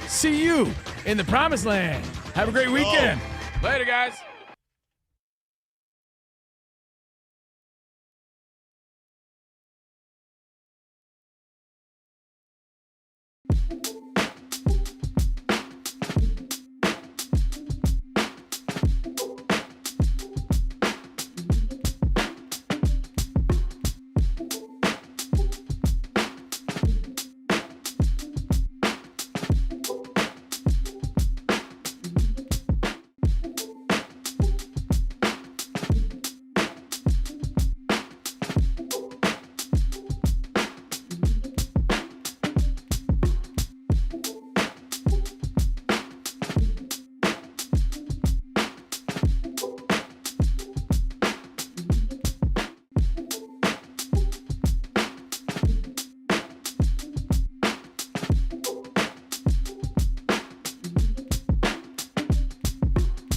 See you in the promised land. Have a great weekend. Later, guys.